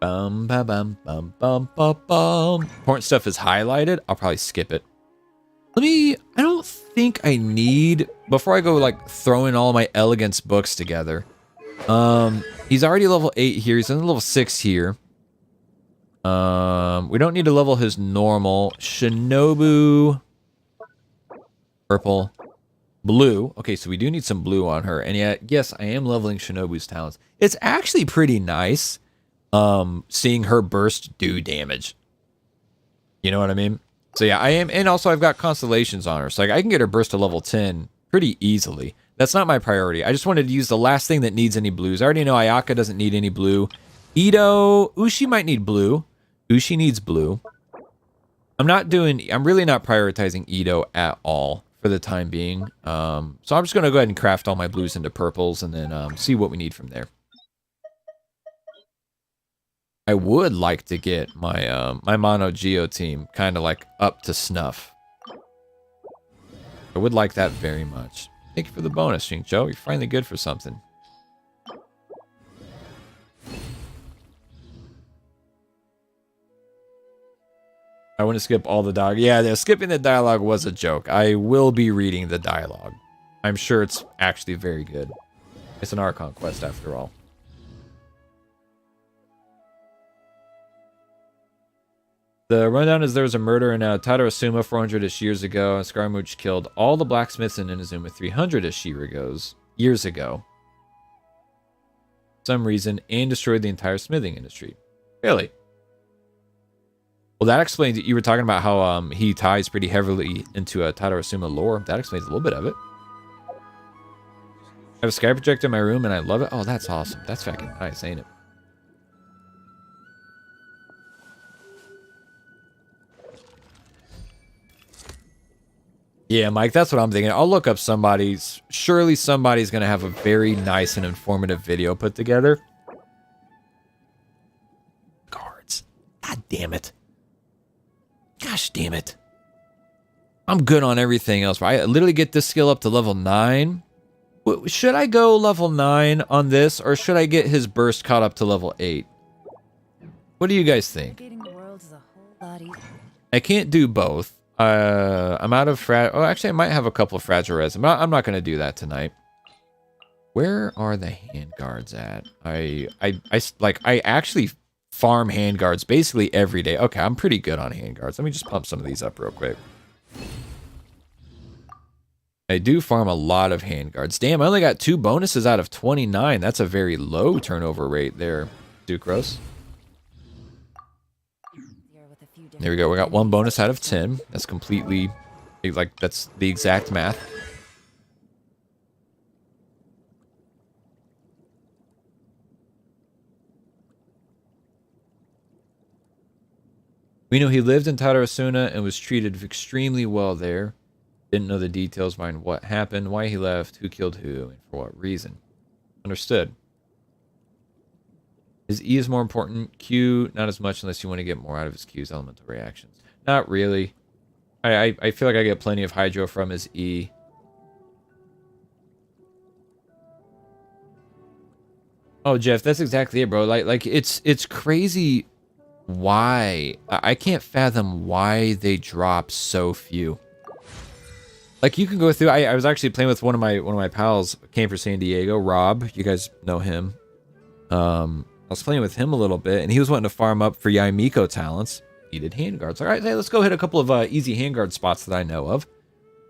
Bum ba bum bum bum bum bum. Important stuff is highlighted. I'll probably skip it. I don't think I need, before I go like throwing all my elegance books together. He's already level 8 here. He's on level 6 here. We don't need to level his normal. Shinobu. Purple. Blue. Okay, so we do need some blue on her. And yet, yes, I am leveling Shinobu's talents. It's actually pretty nice seeing her burst do damage. You know what I mean? So yeah, I am. And also I've got constellations on her. So like, I can get her burst to level 10 pretty easily. That's not my priority. I just wanted to use the last thing that needs any blues. I already know Ayaka doesn't need any blue. Ushi might need blue. Ushi needs blue. I'm really not prioritizing Ito at all for the time being. So I'm just going to go ahead and craft all my blues into purples and then see what we need from there. I would like to get my my Mono Geo team kind of like up to snuff. I would like that very much. Thank you for the bonus, Shincho. You're finally good for something. I want to skip all the dialogue. Yeah, skipping the dialogue was a joke. I will be reading the dialogue. I'm sure it's actually very good. It's an Archon quest after all. The rundown is there was a murder in Tatarasuna 400-ish years ago, and Scaramouche killed all the blacksmiths in Inazuma 300-ish years ago. some reason and destroyed the entire smithing industry. Really? Well, that explains it. You were talking about how he ties pretty heavily into Tatarasuna lore. That explains a little bit of it. I have a sky projector in my room and I love it. Oh, that's awesome. That's fucking nice, ain't it? Yeah, Mike, that's what I'm thinking. I'll look up somebody's. Surely somebody's going to have a very nice and informative video put together. Guards. God damn it. Gosh damn it. I'm good on everything else. Right? I literally get this skill up to level 9. Should I go level 9 on this, or should I get his burst caught up to level 8? What do you guys think? I can't do both. I'm out of oh, actually, I might have a couple of fragile res. I'm not going to do that tonight. Where are the handguards at? I actually farm handguards basically every day. Okay, I'm pretty good on handguards. Let me just pump some of these up real quick. I do farm a lot of handguards. Damn, I only got 2 bonuses out of 29. That's a very low turnover rate there, Ducros. There we go. We got 1 bonus out of 10. That's completely, like, that's the exact math. We know he lived in Tatarasuna and was treated extremely well there. Didn't know the details behind what happened, why he left, who killed who, and for what reason. Understood. His E is more important. Q, not as much unless you want to get more out of his Q's elemental reactions. Not really. I feel like I get plenty of Hydro from his E. Oh, Jeff, that's exactly it, bro. Like it's crazy why. I can't fathom why they drop so few. Like, you can go through. I was actually playing with one of my pals, came from San Diego, Rob. You guys know him. I was playing with him a little bit, and he was wanting to farm up for Yaimiko talents. Needed handguards. All right, hey, let's go hit a couple of easy handguard spots that I know of.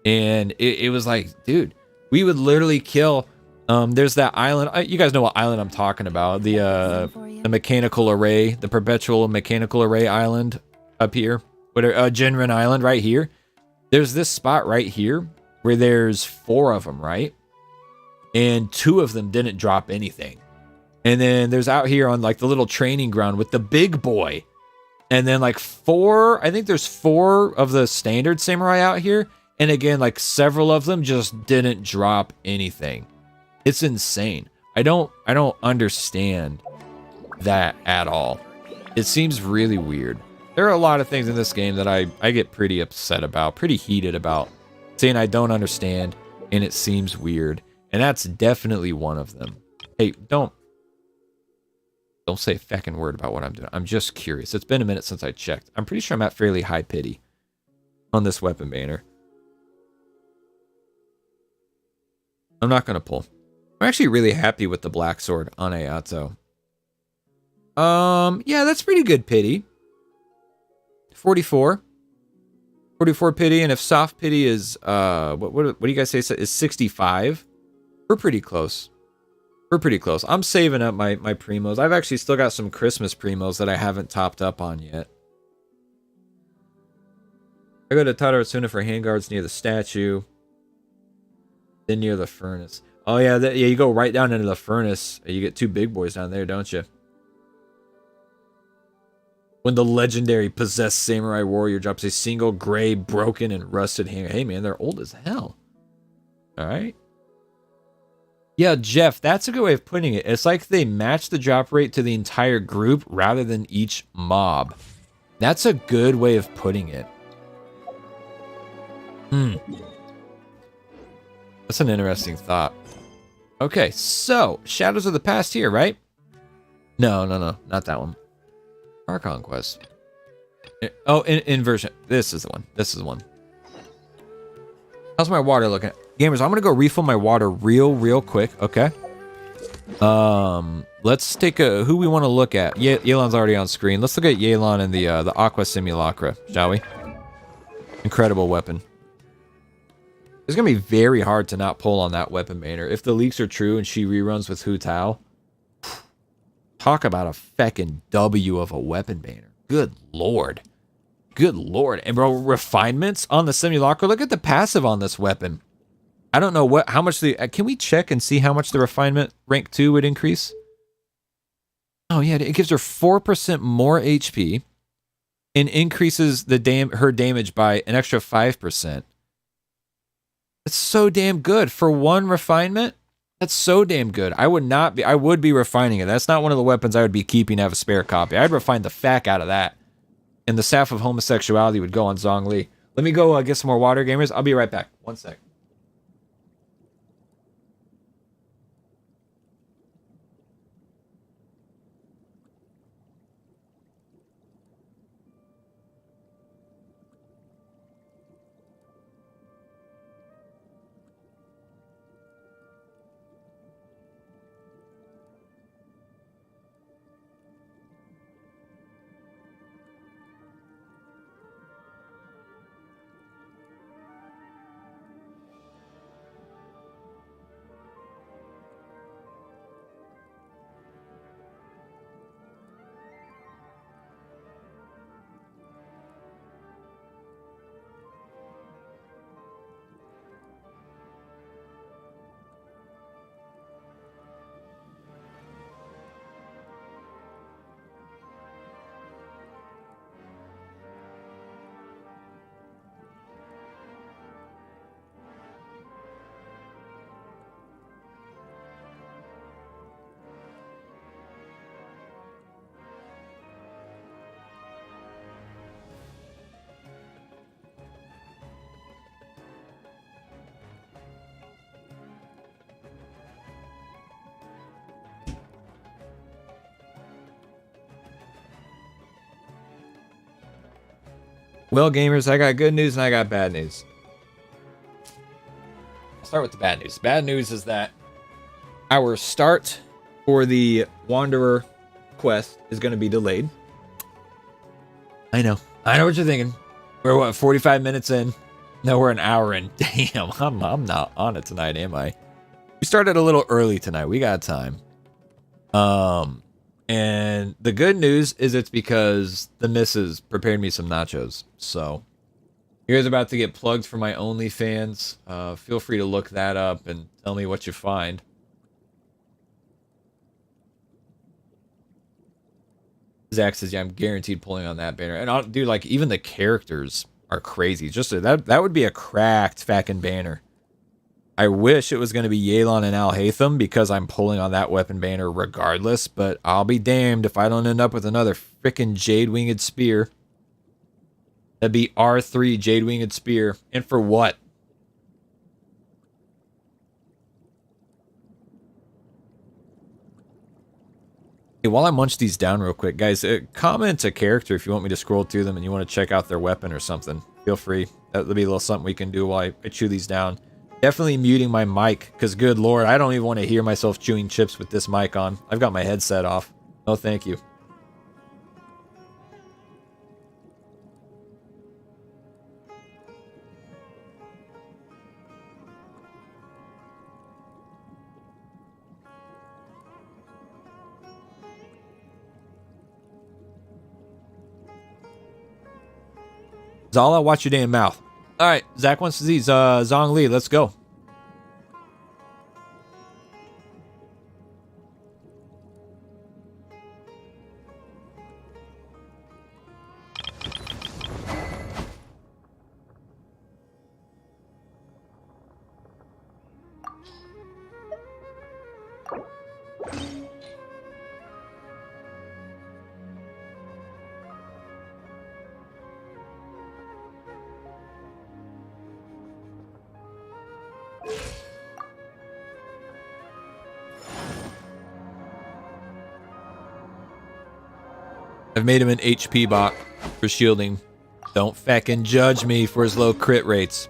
And it was like, dude, we would literally kill. There's that island. You guys know what island I'm talking about. The mechanical array, the perpetual mechanical array island up here. Genrin Island right here. There's this spot right here where there's 4 of them, right? And 2 of them didn't drop anything. And then there's out here on like the little training ground with the big boy. And then like 4, I think there's 4 of the standard samurai out here. And again, like several of them just didn't drop anything. It's insane. I don't understand that at all. It seems really weird. There are a lot of things in this game that I get pretty upset about, pretty heated about, saying I don't understand and it seems weird. And that's definitely one of them. Hey, don't say a fucking word about what I'm doing. I'm just curious. It's been a minute since I checked. I'm pretty sure I'm at fairly high pity on this weapon banner. I'm not going to pull. I'm actually really happy with the black sword on Ayato. Yeah, that's pretty good pity. 44 pity, and if soft pity is what do you guys say is 65? We're pretty close. I'm saving up my primos. I've actually still got some Christmas primos that I haven't topped up on yet. I go to Tatarasuna for handguards near the statue, then near the furnace. Oh yeah, yeah, you go right down into the furnace. You get 2 big boys down there, don't you? When the legendary possessed samurai warrior drops a single gray, broken, and rusted hand. Hey man, they're old as hell. Alright. Yeah, Jeff, that's a good way of putting it. It's like they match the drop rate to the entire group rather than each mob. That's a good way of putting it. That's an interesting thought. Okay, so, Shadows of the Past here, right? No, not that one. Archon quest. Oh, inversion. This is the one. How's my water looking? Gamers, I'm gonna go refill my water real quick. Okay. Let's take who we want to look at. Yelan's already on screen. Let's look at Yelan and the Aqua Simulacra, shall we? Incredible weapon. It's gonna be very hard to not pull on that weapon banner if the leaks are true and she reruns with Hu Tao. Talk about a feckin' W of a weapon banner. Good lord. Good lord. And bro, refinements on the simulacra. Look at the passive on this weapon. I don't know how much the... can we check and see how much the refinement rank 2 would increase? Oh yeah, it gives her 4% more HP and increases the her damage by an extra 5%. That's so damn good for one refinement. That's so damn good. I would be refining it. That's not one of the weapons I would be keeping to have a spare copy. I'd refine the fuck out of that. And the staff of homosexuality would go on Zhongli. Let me go get some more water, gamers. I'll be right back. 1 sec. Well, gamers, I got good news and I got bad news. I'll start with the bad news. Bad news is that our start for the Wanderer quest is going to be delayed. I know what you're thinking. We're what, 45 minutes in? No, we're an hour in. Damn, I'm not on it tonight, am I? We started a little early tonight. We got time. And the good news is it's because the missus prepared me some nachos. So, you guys are about to get plugged for my OnlyFans. Feel free to look that up and tell me what you find. Zach says, yeah, I'm guaranteed pulling on that banner. And dude, like, even the characters are crazy. Just that would be a cracked fucking banner. I wish it was going to be Yelan and Al Hatham because I'm pulling on that weapon banner regardless, but I'll be damned if I don't end up with another freaking Jade Winged Spear. That'd be R3 Jade Winged Spear. And for what? Hey, while I munch these down real quick, guys, comment a character if you want me to scroll through them and you want to check out their weapon or something. Feel free. That'll be a little something we can do while I chew these down. Definitely muting my mic, because good lord, I don't even want to hear myself chewing chips with this mic on. I've got my headset off. No, thank you. Zala, watch your damn mouth. All right, Zach wants to see Zhongli. Let's go. I've made him an HP bot for shielding. Don't feckin' judge me for his low crit rates.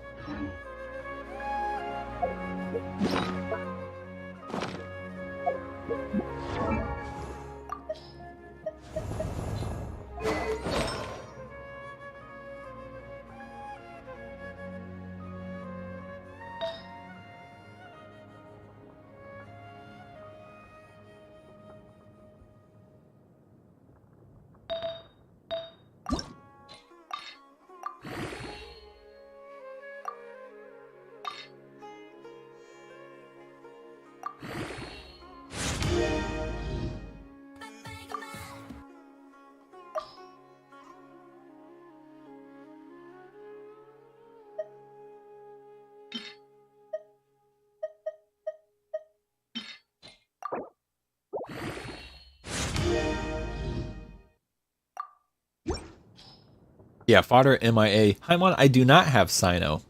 Yeah, fodder MIA. Haimon, I do not have Sino.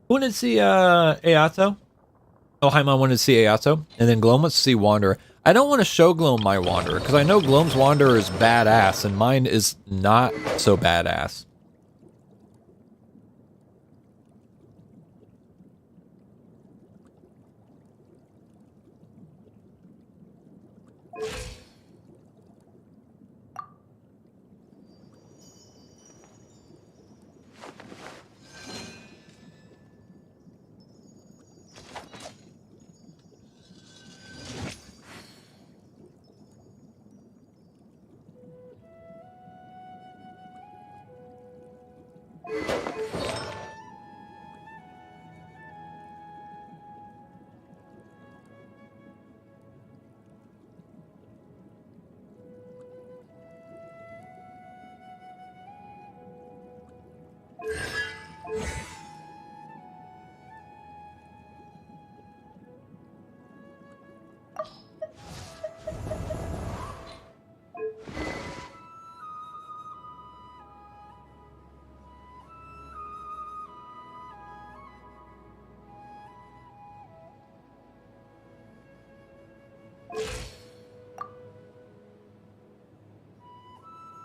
Who wanted to see Ayato? Oh, Haimon wanted to see Ayato. And then Gloam wants to see Wanderer. I don't want to show Gloam my Wanderer, because I know Gloam's Wanderer is badass, and mine is not so badass.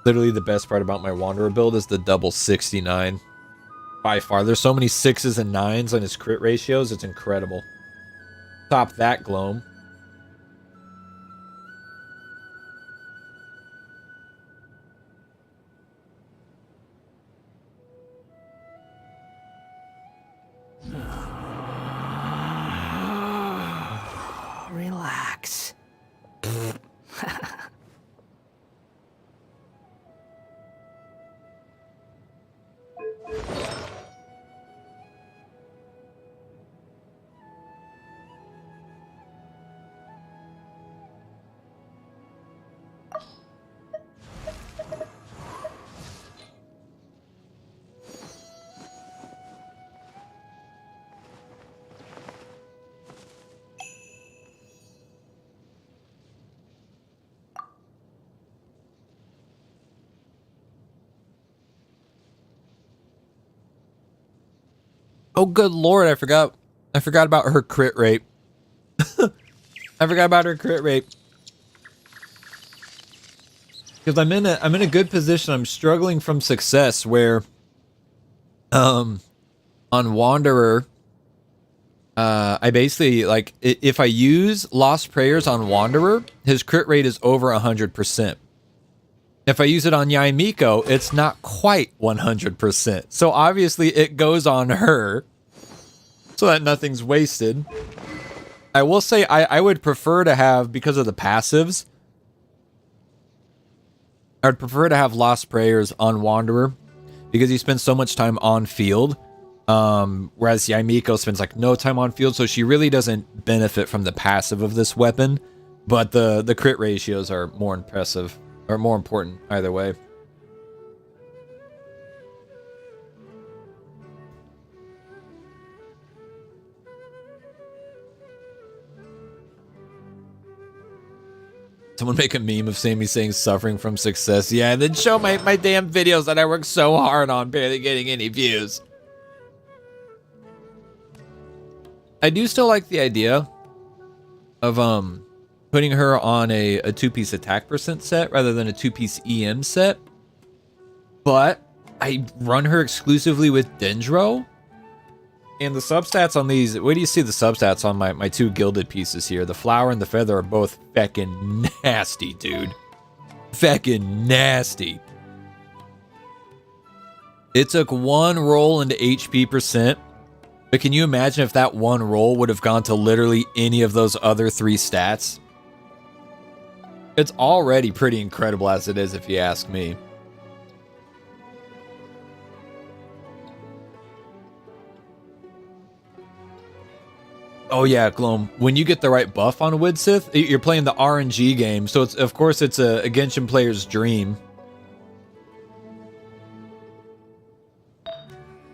Literally the best part about my Wanderer build is the double 69. By far. There's so many 6s and 9s on his crit ratios. It's incredible. Top that, Gloam. Relax. Oh, good lord, I forgot about her crit rate. I forgot about her crit rate. Because I'm in a good position. I'm struggling from success where on Wanderer, I basically, like, if I use Lost Prayers on Wanderer, his crit rate is over 100%. If I use it on Yaimiko, it's not quite 100%. So obviously it goes on her so that nothing's wasted. I will say I would prefer to have, because of the passives, I would prefer to have Lost Prayers on Wanderer because he spends so much time on field. Whereas Yaimiko spends like no time on field, so she really doesn't benefit from the passive of this weapon. But the crit ratios are more impressive. Or more important, either way. Someone make a meme of Sammy saying suffering from success. Yeah, and then show my damn videos that I worked so hard on, barely getting any views. I do still like the idea of putting her on a 2-piece attack percent set rather than a 2-piece EM set. But I run her exclusively with Dendro. And the substats on these, where do you see the substats on my 2 gilded pieces here? The flower and the feather are both feckin' nasty, dude. Feckin' nasty. It took 1 roll into HP percent. But can you imagine if that 1 roll would have gone to literally any of those other 3 stats? It's already pretty incredible as it is, if you ask me. Oh yeah, Gloam. When you get the right buff on Widsith, you're playing the RNG game, so it's of course it's a Genshin player's dream.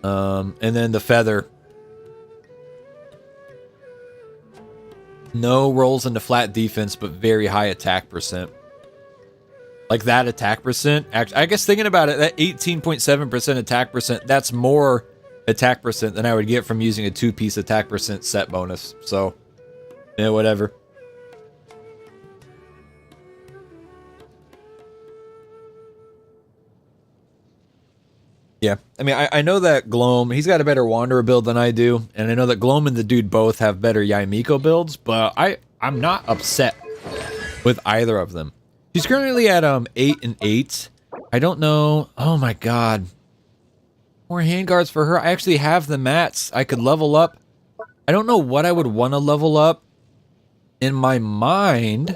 And then the feather. No rolls into flat defense, but very high attack percent. Like that attack percent. Actually, I guess thinking about it, that 18.7% attack percent, that's more attack percent than I would get from using a 2-piece attack percent set bonus. So, yeah, whatever. Yeah, I mean, I know that Gloam, he's got a better Wanderer build than I do, and I know that Gloam and the dude both have better Yaimiko builds, but I'm not upset with either of them. She's currently at 8 and 8. I don't know. Oh my god. More handguards for her. I actually have the mats. I could level up. I don't know what I would want to level up in my mind,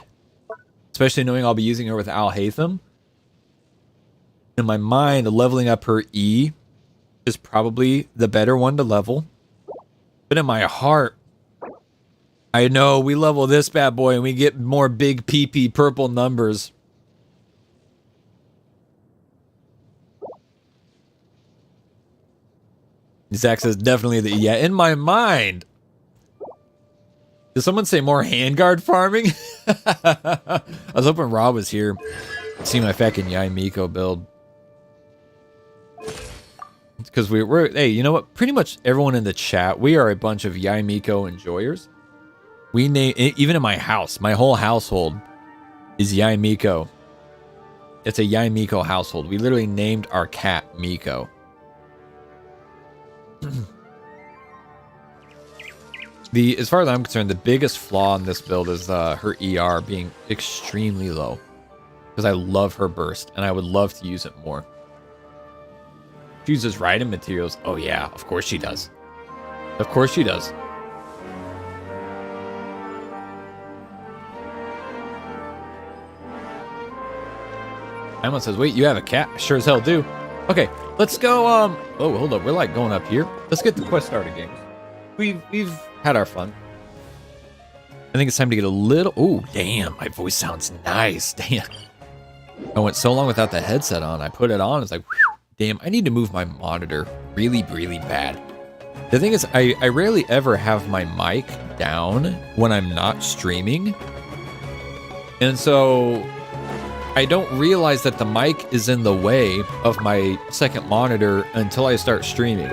especially knowing I'll be using her with Al Hatham. In my mind, leveling up her E is probably the better one to level. But in my heart, I know we level this bad boy and we get more big PP purple numbers. Zach says definitely the E. Yeah, in my mind. Did someone say more handguard farming? I was hoping Rob was here. See my fucking Yaimiko build. Because we're hey, you know what? Pretty much everyone in the chat, we are a bunch of Yaimiko enjoyers. We name, even in my house, my whole household is Yaimiko. It's a Yaimiko household. We literally named our cat Miko. As far as I'm concerned, the biggest flaw in this build is her ER being extremely low. Because I love her burst, and I would love to use it more. She uses writing materials. Oh yeah, of course she does. Of course she does. Emma says, wait, you have a cat? I sure as hell do. Okay, let's go, oh, hold up. We're like going up here. Let's get the quest started, games. We've had our fun. I think it's time to get a little, oh, damn, my voice sounds nice. Damn. I went so long without the headset on. I put it on, it's like, whew, damn, I need to move my monitor really, really bad. The thing is, I rarely ever have my mic down when I'm not streaming. And so I don't realize that the mic is in the way of my second monitor until I start streaming.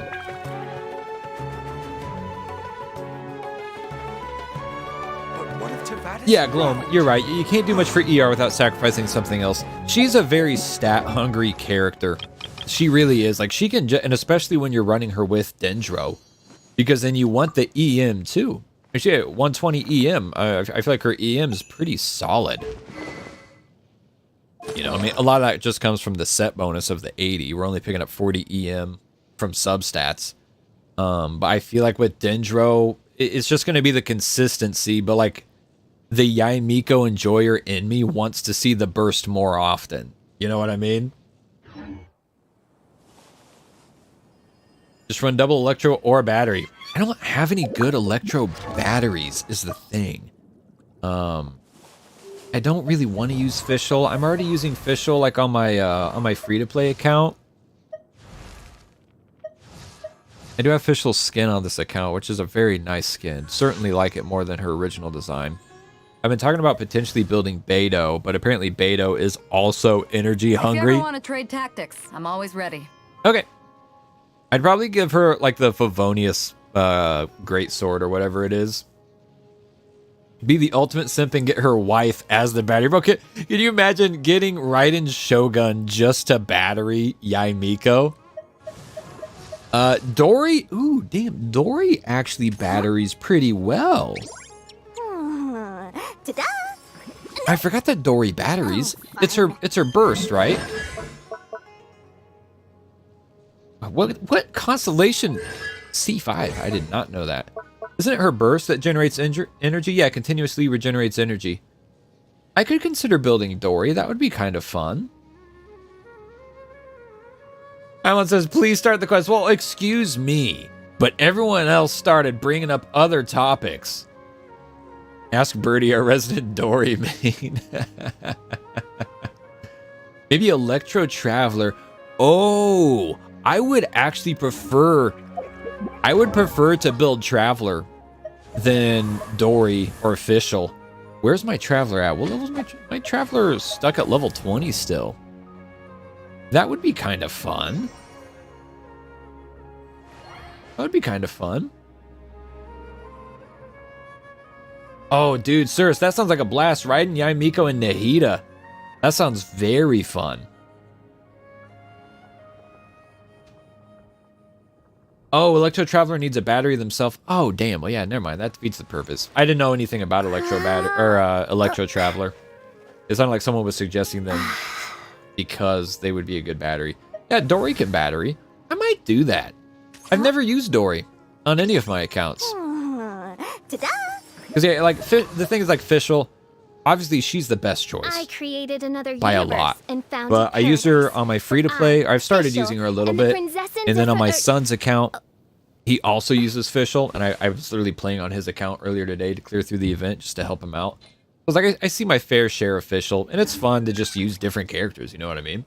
Yeah, Gloam, you're right. You can't do much for ER without sacrificing something else. She's a very stat-hungry character. She really is. Like, she can, and especially when you're running her with Dendro, because then you want the EM too. Actually, 120 EM. I feel like her EM is pretty solid. You know, I mean, a lot of that just comes from the set bonus of the 80. We're only picking up 40 EM from substats. But I feel like with Dendro, it's just going to be the consistency. But like, the Yaimiko enjoyer in me wants to see the burst more often. You know what I mean? Just run double electro or battery. I don't have any good electro batteries is the thing. I don't really want to use Fischl. I'm already using Fischl like on my free-to-play account. I do have Fischl's skin on this account, which is a very nice skin. Certainly like it more than her original design. I've been talking about potentially building Beidou, but apparently Beidou is also energy hungry. If you ever want to trade tactics, I'm always ready. Okay. I'd probably give her like the Favonius greatsword or whatever it is. Be the ultimate simp and get her wife as the battery. Bro, can you imagine getting Raiden's Shogun just to battery Yaimiko? Dory? Ooh, damn. Dory actually batteries pretty well. Ta-da! I forgot that Dory batteries. It's her burst, right? What constellation? C5. I did not know that. Isn't it her burst that generates energy? Yeah, continuously regenerates energy. I could consider building Dory. That would be kind of fun. Alan says, please start the quest. Well, excuse me, but everyone else started bringing up other topics. Ask Birdie, our resident Dory main. Maybe Electro Traveler. Oh, I would actually prefer... I would prefer to build Traveler than Dory or Fischl. Where's my traveler at? What level's my traveler stuck at level 20 still? That would be kind of fun. That would be kind of fun. Oh, dude, Cirrus, that sounds like a blast. Riding Yaimiko and Nahida. That sounds very fun. Oh, Electro Traveler needs a battery themselves. Oh, damn. Well, yeah, never mind. That defeats the purpose. I didn't know anything about Electro Traveler. It sounded like someone was suggesting them because they would be a good battery. Yeah, Dory can battery. I might do that. I've never used Dory on any of my accounts. Ta-da! Because yeah, like the thing is like Fischl, obviously she's the best choice I created another by a universe lot. and found But I used her on my free to play. I've started Fischl, using her a little and the bit, princess and then on my different- son's account, he also uses Fischl, and I was literally playing on his account earlier today to clear through the event just to help him out. I was like, I see my fair share of Fischl, and it's fun to just use different characters. You know what I mean?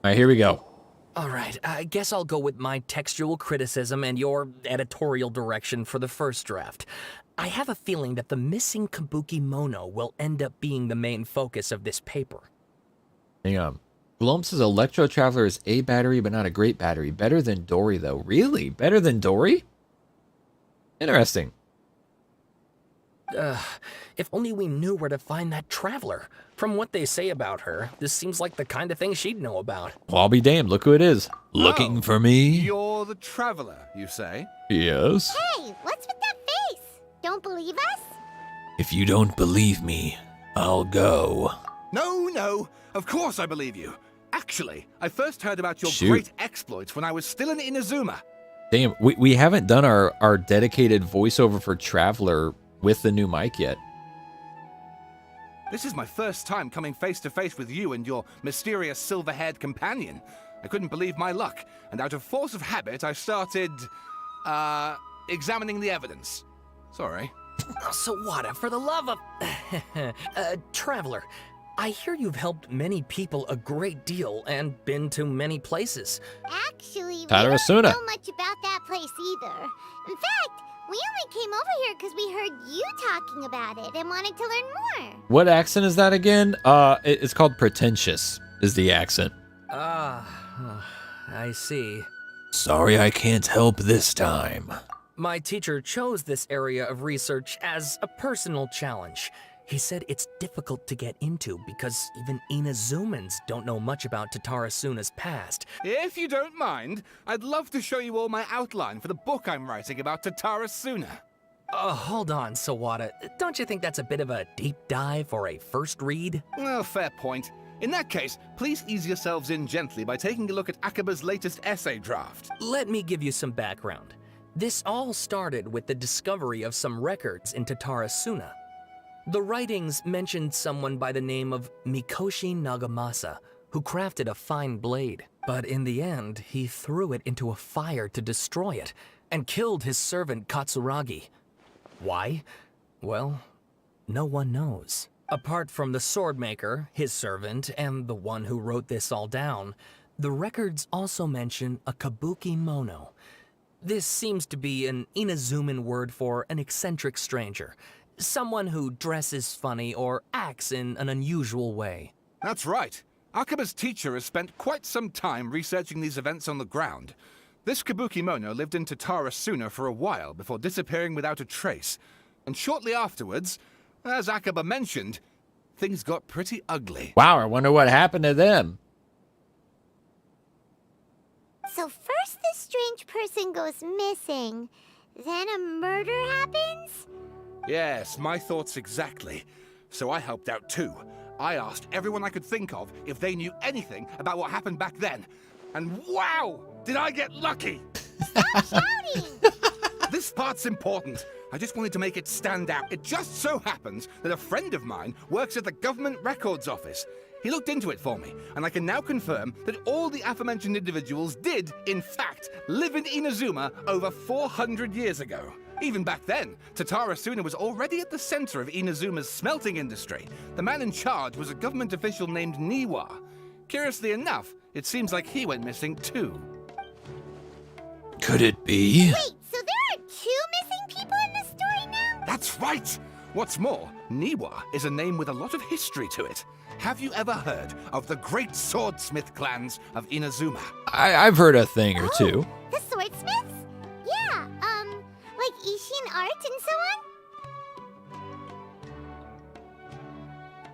All right, here we go. All right, I guess I'll go with my textual criticism and your editorial direction for the first draft. I have a feeling that the missing Kabuki Mono will end up being the main focus of this paper. Hang on. Gloam says Electro Traveler is a battery, but not a great battery. Better than Dory, though. Really? Better than Dory? Interesting. If only we knew where to find that traveler. From what they say about her, this seems like the kind of thing she'd know about. Well, I'll be damned. Look who it is. Looking for me? You're the traveler, you say? Yes. Hey, what's with that face? Don't believe us? If you don't believe me, I'll go. No, of course I believe you. Actually, I first heard about your Shoot. great exploits when I was still in Inazuma. Damn, we haven't done our dedicated voiceover for Traveler with the new mic yet. This is my first time coming face to face with you and your mysterious silver-haired companion. I couldn't believe my luck, and out of force of habit, I started, examining the evidence. Sorry. Sawada, for the love of... traveler, I hear you've helped many people a great deal and been to many places. Actually, we Tatarasuna. don't know much about that place either. In fact, we only came over here because we heard you talking about it and wanted to learn more. What accent is that again? It's called pretentious, is the accent. I see. Sorry I can't help this time. My teacher chose this area of research as a personal challenge. He said it's difficult to get into because even Inazumans don't know much about Tatarasuna's past. If you don't mind, I'd love to show you all my outline for the book I'm writing about Tatarasuna. Hold on, Sawada. Don't you think that's a bit of a deep dive or a first read? Well, fair point. In that case, please ease yourselves in gently by taking a look at Akaba's latest essay draft. Let me give you some background. This all started with the discovery of some records in Tatarasuna. The writings mentioned someone by the name of Mikoshi Nagamasa, who crafted a fine blade. But in the end, he threw it into a fire to destroy it, and killed his servant Katsuragi. Why? Well, no one knows. Apart from the swordmaker, his servant, and the one who wrote this all down, the records also mention a Kabuki Mono. This seems to be an Inazuman word for an eccentric stranger. Someone who dresses funny or acts in an unusual way. That's right. Akaba's teacher has spent quite some time researching these events on the ground. This Kabuki Mono lived in Tatarasuna for a while before disappearing without a trace. And shortly afterwards, as Akaba mentioned, things got pretty ugly. Wow, I wonder what happened to them. So first this strange person goes missing, then a murder happens? Yes, my thoughts exactly. So I helped out too. I asked everyone I could think of if they knew anything about what happened back then. And wow, did I get lucky! Shouting! This part's important. I just wanted to make it stand out. It just so happens that a friend of mine works at the government records office. He looked into it for me, and I can now confirm that all the aforementioned individuals did, in fact, live in Inazuma over 400 years ago. Even back then, Tatarasuna was already at the center of Inazuma's smelting industry. The man in charge was a government official named Niwa. Curiously enough, it seems like he went missing too. Could it be? Wait, so there are two missing people in this story now? That's right! What's more, Niwa is a name with a lot of history to it. Have you ever heard of the great swordsmith clans of Inazuma? I've heard a thing or two. The swordsmiths? Yeah, like Ishin art and so on?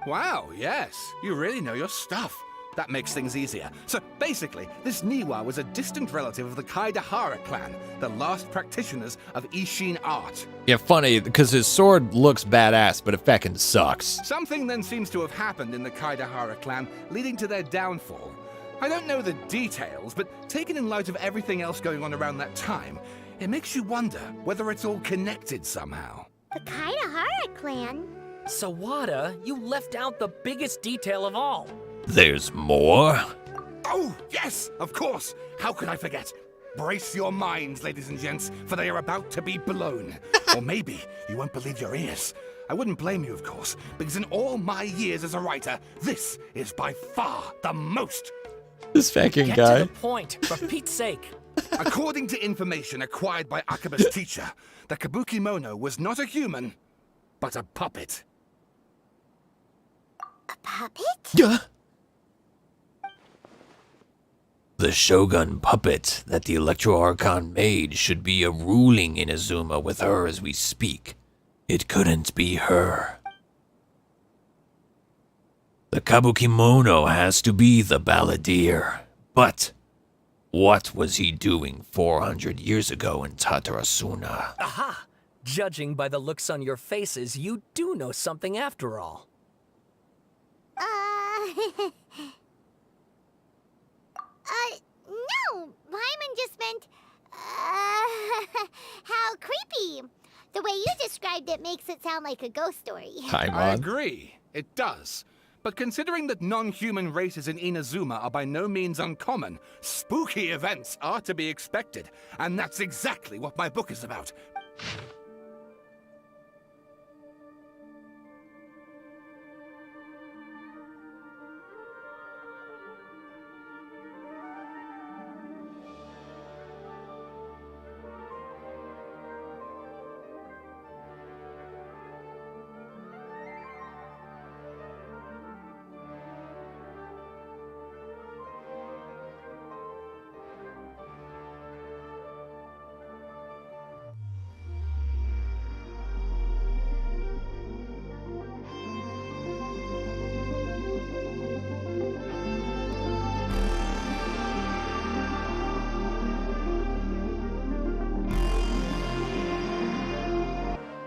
Wow, yes. You really know your stuff. That makes things easier. So basically, this Niwa was a distant relative of the Kaidahara clan, the last practitioners of Ishin art. Yeah, funny, because his sword looks badass, but it feckin' sucks. Something then seems to have happened in the Kaidahara clan, leading to their downfall. I don't know the details, but taken in light of everything else going on around that time, it makes you wonder whether it's all connected somehow. The Kaidahara clan? Sawada, you left out the biggest detail of all. There's more? Oh, yes, of course. How could I forget? Brace your minds, ladies and gents, for they are about to be blown. Or maybe you won't believe your ears. I wouldn't blame you, of course, because in all my years as a writer, this is by far the most. This fucking Get guy. to the point, for Pete's sake. According to information acquired by Akaba's teacher, the Kabukimono was not a human, but a puppet. A puppet? Yeah. The Shogun puppet that the Electro Archon made should be a ruling Inazuma with her as we speak. It couldn't be her. The Kabukimono has to be the balladeer. But what was he doing 400 years ago in Tatarasuna? Aha! Judging by the looks on your faces, you do know something after all. No, Hyman just meant, how creepy. The way you described it makes it sound like a ghost story. I agree, it does. But considering that non-human races in Inazuma are by no means uncommon, spooky events are to be expected. And that's exactly what my book is about.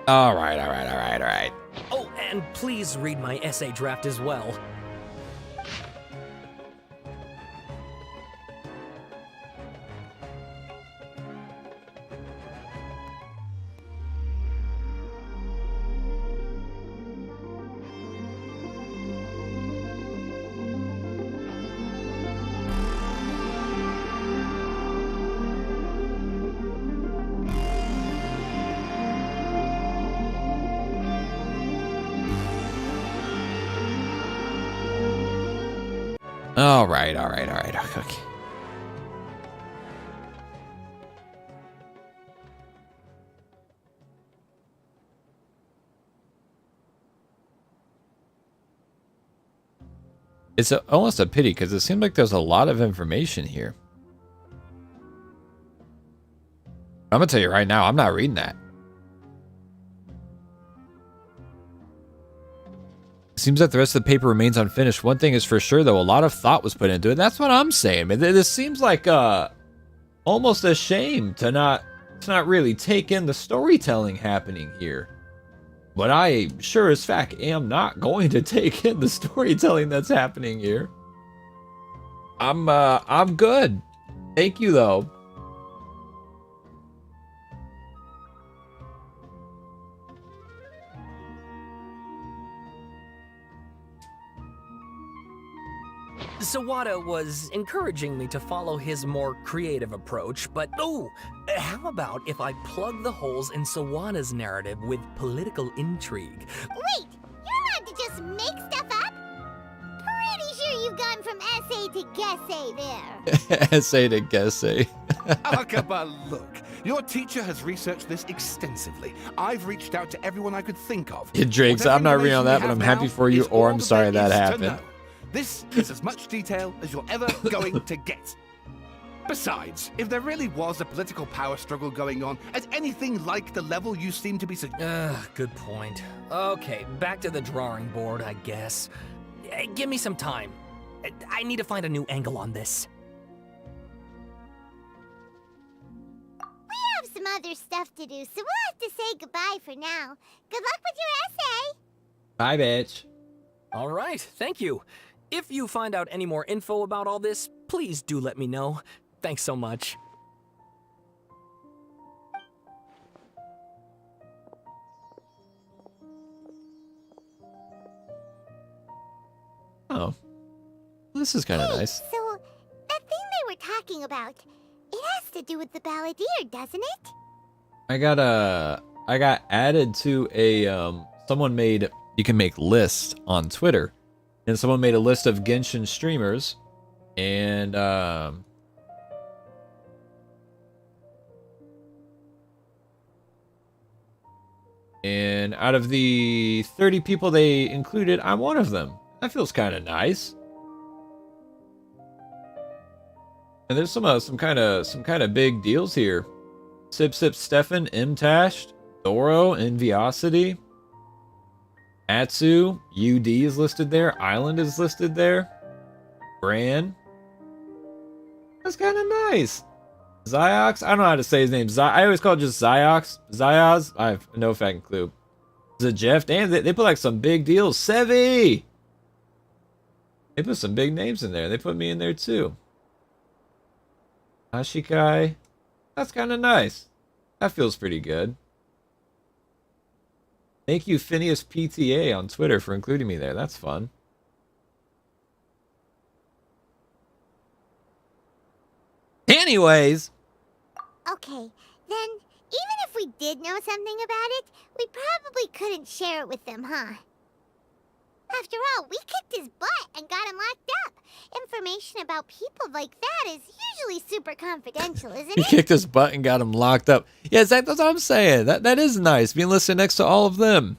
All right. Oh, and please read my essay draft as well. All right. Okay. It's almost a pity because it seems like there's a lot of information here. I'm gonna tell you right now, I'm not reading that. Seems like the rest of the paper remains unfinished. One thing is for sure, though, a lot of thought was put into it. That's what I'm saying, man. This seems like almost a shame to not really take in the storytelling happening here. But I sure as fact am not going to take in the storytelling that's happening here. I'm good. Thank you, though. Sawada was encouraging me to follow his more creative approach, but how about if I plug the holes in Sawada's narrative with political intrigue? Wait, you're allowed to just make stuff up? Pretty sure you've gone from essay to guessay there. Essay to guessay. Akaba, look, Your teacher has researched this extensively. I've reached out to everyone I could think of. Yeah, Drake, so I'm not reading on that, but I'm happy for you, or I'm sorry that happened. This is as much detail as you're ever going to get. Besides, if there really was a political power struggle going on at anything like the level you seem to be Good point. Okay, back to the drawing board, I guess. Give me some time. I need to find a new angle on this. We have some other stuff to do, so we'll have to say goodbye for now. Good luck with your essay. Bye, bitch. All right, thank you. If you find out any more info about all this, please do let me know. Thanks so much. Oh. This is kind of nice. So, that thing they were talking about, it has to do with the balladeer, doesn't it? I got added to a someone made, you can make lists on Twitter, and someone made a list of Genshin streamers, and out of the 30 people they included, I'm one of them. That feels kind of nice. And there's some kind of big deals here. Sip Stefan, Imtashed, Doro, Enviosity, Atsu, UD is listed there, Island is listed there, Bran. That's kind of nice. Ziox, I don't know how to say his name. I always call it just Ziox. Zioz, I have no fucking clue. Is it Jeff? Damn, they put like some big deals. Sevi! They put some big names in there. They put me in there too. Ashikai. That's kind of nice. That feels pretty good. Thank you, Phineas PTA on Twitter for including me there. That's fun. Anyways. Okay, then, even if we did know something about it, we probably couldn't share it with them, huh? After all, we kicked his butt and got him locked up. Information about people like that is usually super confidential, isn't He it? kicked his butt and got him locked up. Yeah, Zach, that's what I'm saying. That is nice, being listed next to all of them.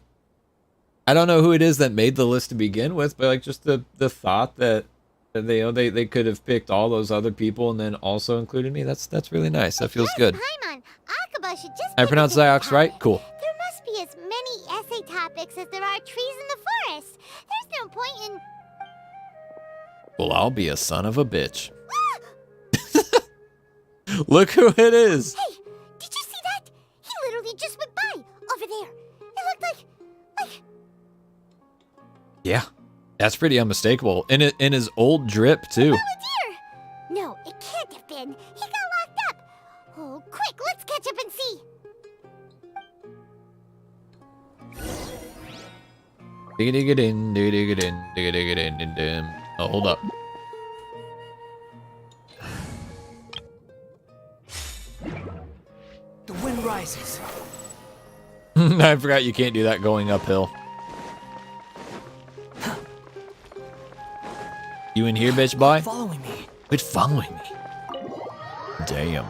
I don't know who it is that made the list to begin with, but like just the thought that they could have picked all those other people and then also included me. That's really nice. That feels good. Paimon, Akaba should just I pick a pronounced different Ziox right? topic. Cool. There must be as many essay topics as there are trees in the forest. There's no point in... Well, I'll be a son of a bitch. Look who it is. Hey, did you see that? He literally just went by over there. It looked like... Yeah, that's pretty unmistakable. In his old drip too. Balladeer! No, it can't have been. He got locked up. Oh, quick, let's catch up and see. Dig-a-dig-a-din, dig-a-dig-a-din, dig-a-dig-a-din, din-din. Oh, hold up. The wind rises. I forgot you can't do that going uphill. You in here, bitch boy? Following me. Quit following me. Damn.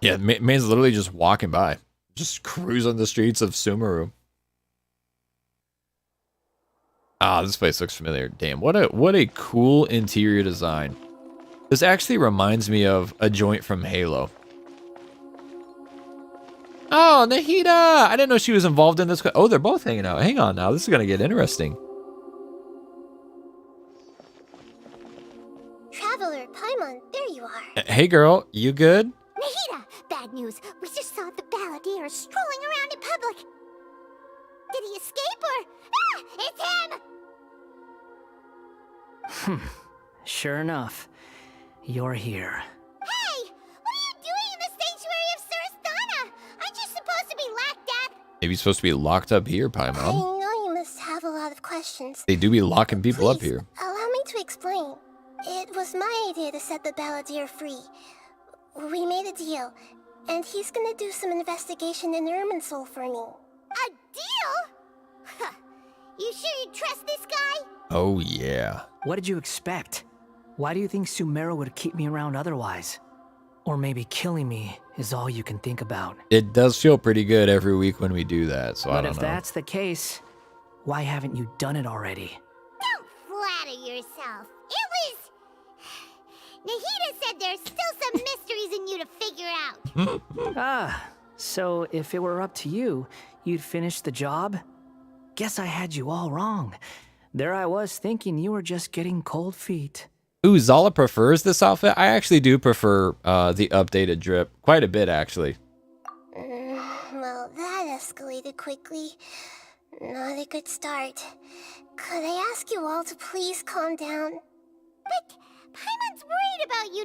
Yeah, man's literally just walking by. Just cruising the streets of Sumeru. Ah, this place looks familiar. Damn, what a cool interior design. This actually reminds me of a joint from Halo. Oh, Nahida! I didn't know she was involved in this. Oh, they're both hanging out. Hang on now. This is going to get interesting. Traveler, Paimon, there you are. Hey, girl. You good? Nahida, bad news. We just saw the balladeer strolling around in public. Did he escape or... Ah, it's him! Sure enough, you're here. Hey, what are you doing in the sanctuary of Sarasthana? Aren't you supposed to be locked up? Maybe he's supposed to be locked up here, I Paimon. know you must have a lot of questions. They do be locking people up Please, here. allow me to explain. It was my idea to set the balladeer free. We made a deal, and he's gonna do some investigation in Irminsul for me. A deal? Huh. You sure you trust this guy? Oh, yeah. What did you expect? Why do you think Sumeru would keep me around otherwise? Or maybe killing me is all you can think about. It does feel pretty good every week when we do that, so I But don't if know. that's the case, why haven't you done it already? Don't flatter yourself. It was... Nahida said there's still some mysteries in you to figure out. Ah, so if it were up to you, you'd finish the job? Guess I had you all wrong. There I was thinking you were just getting cold feet. Ooh, Zala prefers this outfit. I actually do prefer the updated drip quite a bit, actually. Well, that escalated quickly. Not a good start. Could I ask you all to please calm down? But Paimon's worried about you,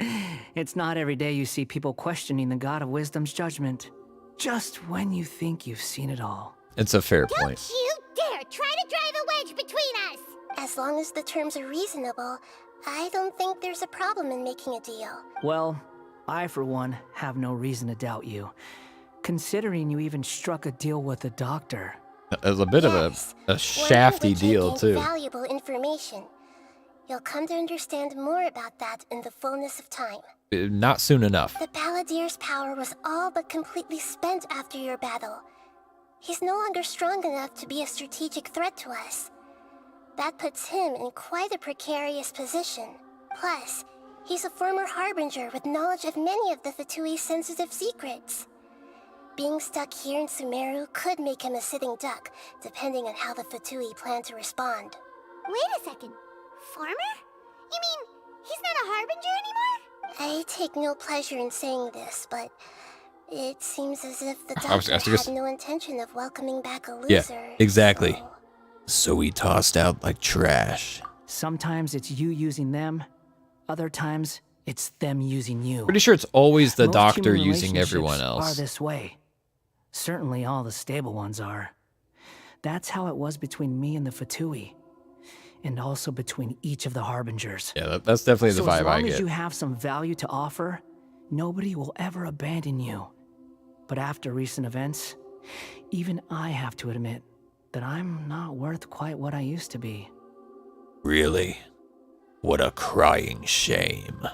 Nahida. It's not every day you see people questioning the God of Wisdom's judgment. Just when you think you've seen it all. It's a fair Don't point. you dare try to drive a wedge between us! As long as the terms are reasonable, I don't think there's a problem in making a deal. Well, I, for one, have no reason to doubt you. Considering you even struck a deal with the doctor. It's a bit of a shafty deal, too. Valuable information. You'll come to understand more about that in the fullness of time. Not soon enough. The Balladeer's power was all but completely spent after your battle. He's no longer strong enough to be a strategic threat to us. That puts him in quite a precarious position. Plus, he's a former Harbinger with knowledge of many of the Fatui's sensitive secrets. Being stuck here in Sumeru could make him a sitting duck, depending on how the Fatui plan to respond. Wait a second. Former? You mean he's not a Harbinger anymore? I take no pleasure in saying this, but it seems as if the doctor had no intention of welcoming back a loser. Yeah, exactly. So... So he tossed out like trash. Sometimes it's you using them, other times it's them using you. Pretty sure it's always the Most doctor human using everyone relationships else. Are this way. Certainly all the stable ones are. That's how it was between me and the Fatui. And also between each of the Harbingers. Yeah, that's definitely the So vibe as I long as get. you have some value to offer, nobody will ever abandon you. But after recent events, even I have to admit that I'm not worth quite what I used to be. Really? What a crying shame.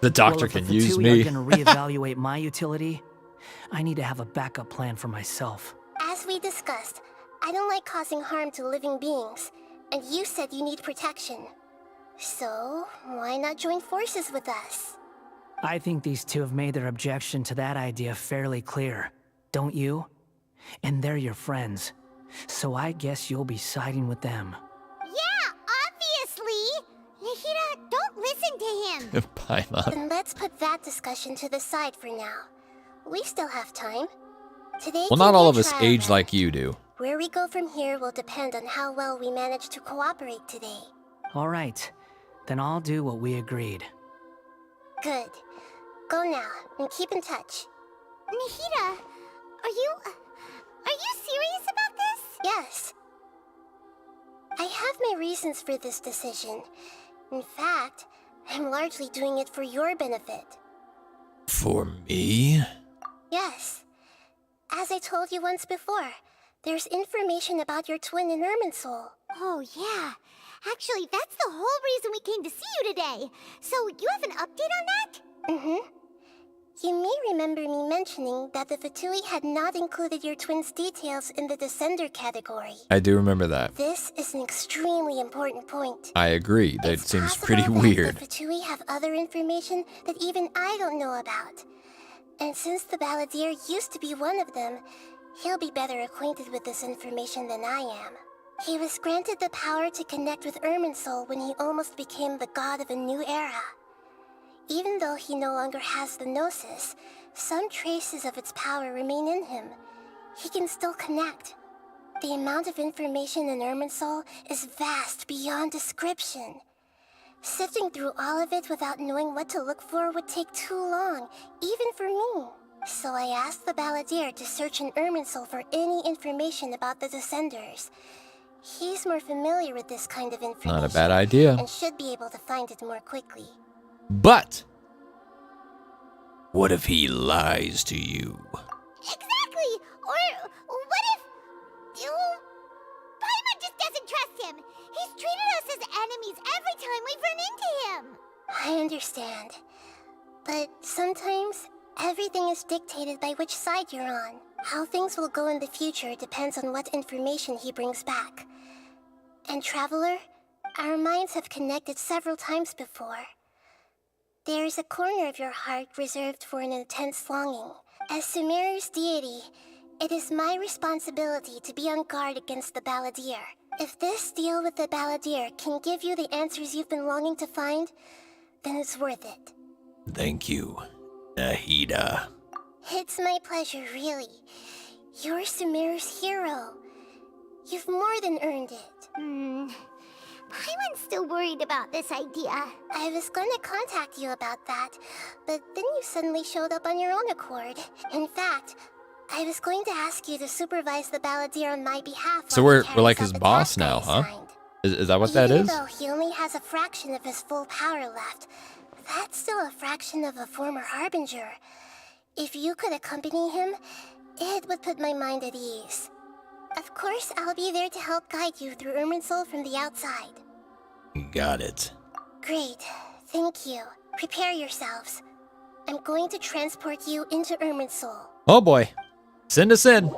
The doctor can use me. If the Fatui are going to reevaluate my utility, I need to have a backup plan for myself. As we discussed, I don't like causing harm to living beings, and you said you need protection. So, why not join forces with us? I think these two have made their objection to that idea fairly clear, don't you? And they're your friends, so I guess you'll be siding with them. Yeah, obviously! Nahida, don't listen to him! Paimon. Then let's put that discussion to the side for now. We still have time. Today Well, can not be all a of us trial age run. like you do. Where we go from here will depend on how well we manage to cooperate today. All right, then I'll do what we agreed. Good. Go now, and keep in touch. Nahida, are you serious about this? Yes. I have my reasons for this decision. In fact, I'm largely doing it for your benefit. For me? Yes. As I told you once before, there's information about your twin in Irminsul. Oh, yeah. Actually, that's the whole reason we came to see you today. So, you have an update on that? Mm-hmm. You may remember me mentioning that the Fatui had not included your twin's details in the Descender category. I do remember that. This is an extremely important point. I agree. That It's seems possible pretty that weird. The Fatui have other information that even I don't know about. And since the Balladeer used to be one of them, he'll be better acquainted with this information than I am. He was granted the power to connect with Irminsul when he almost became the god of a new era. Even though he no longer has the Gnosis, some traces of its power remain in him. He can still connect. The amount of information in Irminsul is vast beyond description. Sifting through all of it without knowing what to look for would take too long, even for me. So I asked the Balladeer to search in Irminsul for any information about the Descenders. He's more familiar with this kind of information. Not a bad idea. And should be able to find it more quickly. But what if he lies to you? Exactly! Or what if... Paimon just doesn't trust him. He's treated us as enemies every time we've run into him. I understand. But Sometimes, everything is dictated by which side you're on. How things will go in the future depends on what information he brings back. And Traveler, our minds have connected several times before. There is a corner of your heart reserved for an intense longing. As Sumeru's deity, it is my responsibility to be on guard against the Balladeer. If this deal with the Balladeer can give you the answers you've been longing to find, then it's worth it. Thank you, Nahida. It's my pleasure, really. You're Sumeru's hero. You've more than earned it. Paimon's still worried about this idea. I was going to contact you about that, but then you suddenly showed up on your own accord. In fact, I was going to ask you to supervise the Balladeer on my behalf. So we're like his boss now, huh? Is that what that is? Even though he only has a fraction of his full power left, that's still a fraction of a former Harbinger. If you could accompany him, it would put my mind at ease. Of course, I'll be there to help guide you through Irminsul from the outside. Got it. Great. Thank you. Prepare yourselves. I'm going to transport you into Irminsul. Oh boy. Send us in.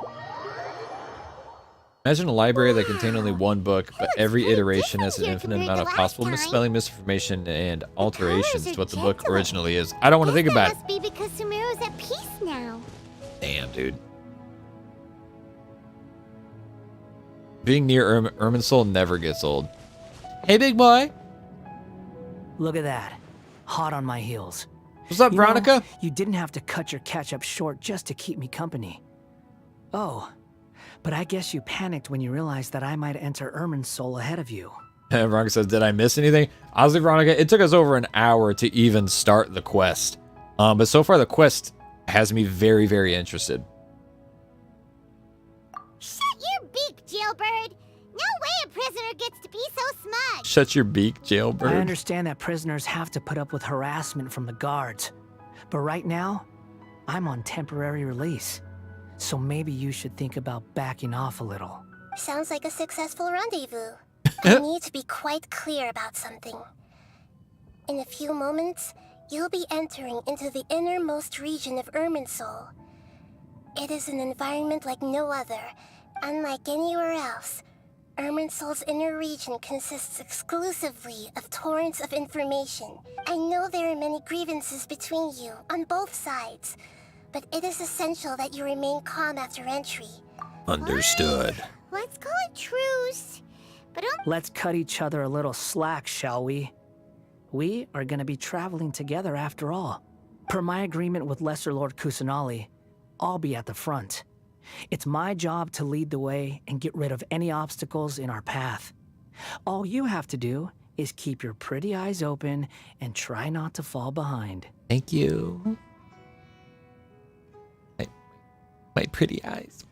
Imagine a library that contained only one book, but every iteration has an infinite amount of possible misspelling, misinformation, and alterations to what the book originally is. I don't want to think about it. Must be because Sumeru's at peace now. Damn, dude. Being near Irminsul never gets old. Hey, big boy. Look at that. Hot on my heels. What's up, You know, Veronica? you didn't have to cut your catch-up short just to keep me company. Oh, but I guess you panicked when you realized that I might enter Irminsul ahead of you. Veronica says, did I miss anything? Honestly, Veronica, it took us over an hour to even start the quest. But so far, the quest has me very, very interested. Shut your beak, jailbird. No way a prisoner gets to be so smug. Shut your beak, jailbird. I understand that prisoners have to put up with harassment from the guards. But right now, I'm on temporary release. So maybe you should think about backing off a little. Sounds like a successful rendezvous. I need to be quite clear about something. In a few moments, you'll be entering into the innermost region of Irminsul. It is an environment like no other. Unlike anywhere else, Irminsul's inner region consists exclusively of torrents of information. I know there are many grievances between you, on both sides, but it is essential that you remain calm after entry. Understood. Let's call it truce. But Let's cut each other a little slack, shall we? We are going to be traveling together after all. Per my agreement with Lesser Lord Kusanali, I'll be at the front. It's my job to lead the way and get rid of any obstacles in our path. All you have to do is keep your pretty eyes open and try not to fall behind. Thank you. My pretty eyes.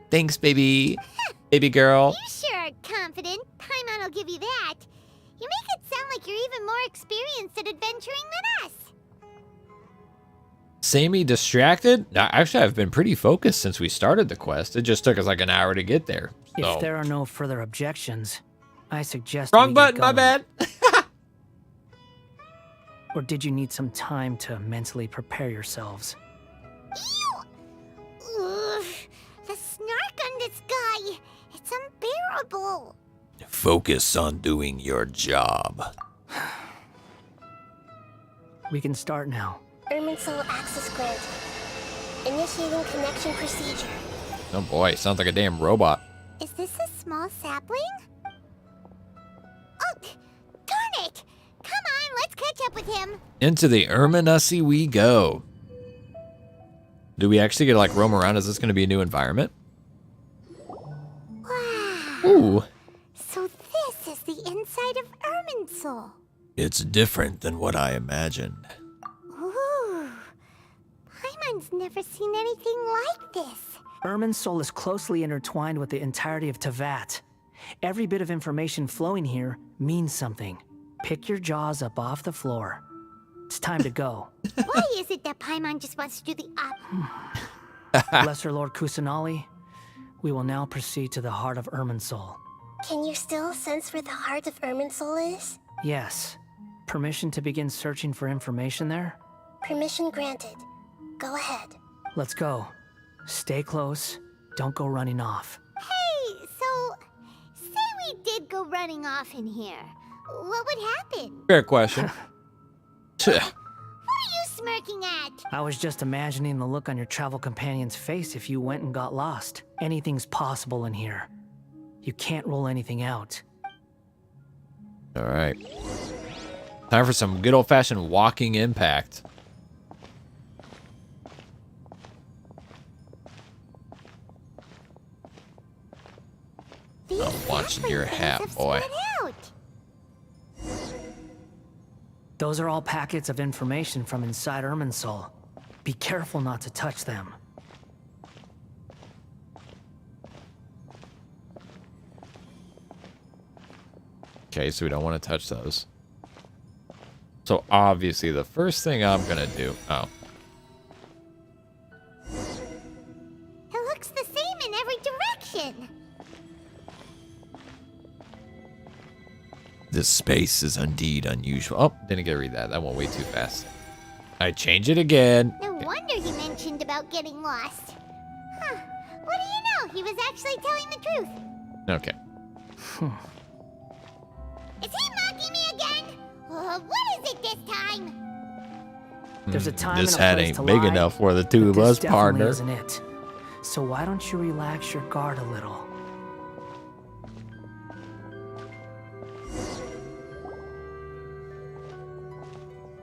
Thanks, baby. Baby girl. you sure are confident. Paimon will give you that. You make it sound like you're even more experienced at adventuring than us. Sammy distracted? Actually, I've been pretty focused since we started the quest. It just took us like an hour to get there. So. If there are no further objections, I suggest Wrong we button, get my going. bad. Or did you need some time to mentally prepare yourselves? Ew! Ugh, the snark on this guy. It's unbearable. Focus on doing your job. We can start now. Irminsul access granted. Initiating connection procedure. Oh boy, sounds like a damn robot. Is this a small sapling? Oh, darn it! Come on, let's catch up with him. Into the Irminsul we go. Do we actually get to like roam around? Is this going to be a new environment? Wow. Ooh. So this is the inside of Irminsul. It's different than what I imagined. Ooh. Paimon's never seen anything like this. Irminsul is closely intertwined with the entirety of Teyvat. Every bit of information flowing here means something. Pick your jaws up off the floor. It's time to go. Why is it that Paimon just wants to do the Lesser Lord Kusanali, we will now proceed to the heart of Irminsul. Can you still sense where the heart of Irminsul is? Yes, Permission to begin searching for information there? Permission granted. Go ahead. Let's go. Stay close. Don't go running off. Hey, so say we did go running off in here. What would happen? Fair question. What are you smirking at? I was just imagining the look on your travel companion's face if you went and got lost. Anything's possible in here. You can't rule anything out. All right. Time for some good old-fashioned walking impact. I'm watching your hat, boy. Those are all packets of information from inside Irminsul. Be careful not to touch them. Okay, so we don't want to touch those. So obviously the first thing I'm gonna do... Oh. It looks the same in every direction. This space is indeed unusual. Oh, didn't get to read that. That went way too fast. I change it again. No wonder he mentioned about getting lost. Huh. What do you know? He was actually telling the truth. Okay. Is he mocking me again? What is it this time? There's a time This and a hat place ain't to big lie, enough for the two but of this us, definitely partner. isn't it. So why don't you relax your guard a little?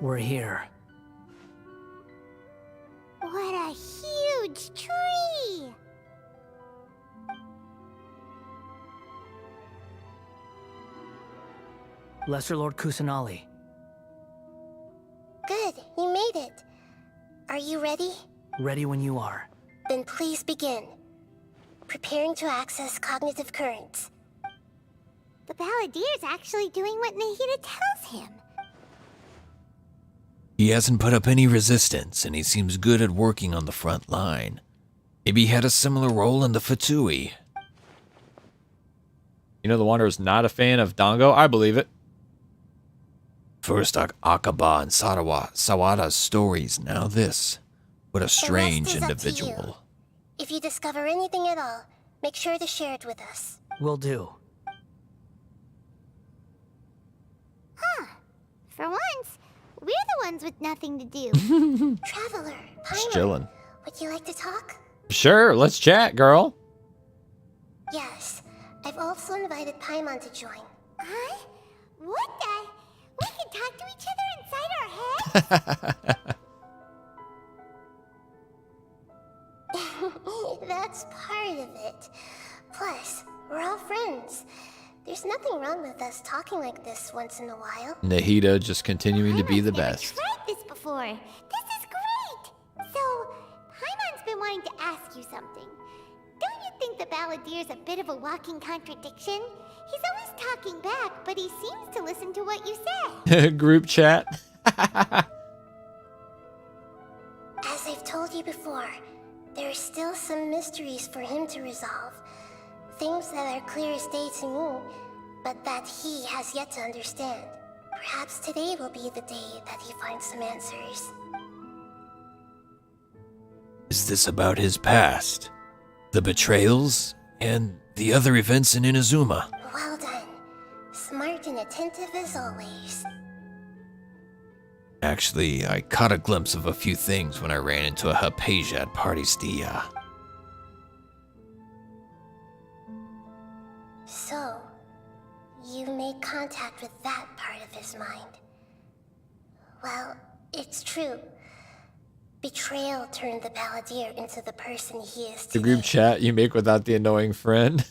We're here. What a huge tree! Lesser Lord Kusanali. Good, you made it. Are you ready? Ready when you are. Then please begin. Preparing to access cognitive currents. The Balladeer's actually doing what Nahida tells him. He hasn't put up any resistance, and he seems good at working on the front line. Maybe he had a similar role in the Fatui. You know the Wanderer's not a fan of Dango? I believe it. First Akaba and Sawada's stories, now this. What a strange is up to individual. If you discover anything at all, make sure to share it with us. Will do. For once, we're the ones with nothing to do. Traveler, Just Paimon, chilling. would you like to talk? Sure, let's chat, girl. Yes. I've also invited Paimon to join. Huh? What the? We can talk to each other inside our heads? That's part of it. Plus, we're all friends. There's nothing wrong with us talking like this once in a while. Nahida just continuing to be the Paimon's never best. tried this before. This is great. So, Paimon's been wanting to ask you something. Don't you think the Balladeer's a bit of a walking contradiction? He's always talking back, but he seems to listen to what you say. Group chat. As I've told you before, there are still some mysteries for him to resolve. Things that are clear as day to me, but that he has yet to understand. Perhaps today will be the day that he finds some answers. Is this about his past? The betrayals? And the other events in Inazuma? Well done. Smart and attentive as always. Actually, I caught a glimpse of a few things when I ran into a Hypatia at Partistia. So, you made contact with that part of his mind. Well, it's true. Betrayal turned the Balladeer into the person he is today. The group chat you make without the annoying friend.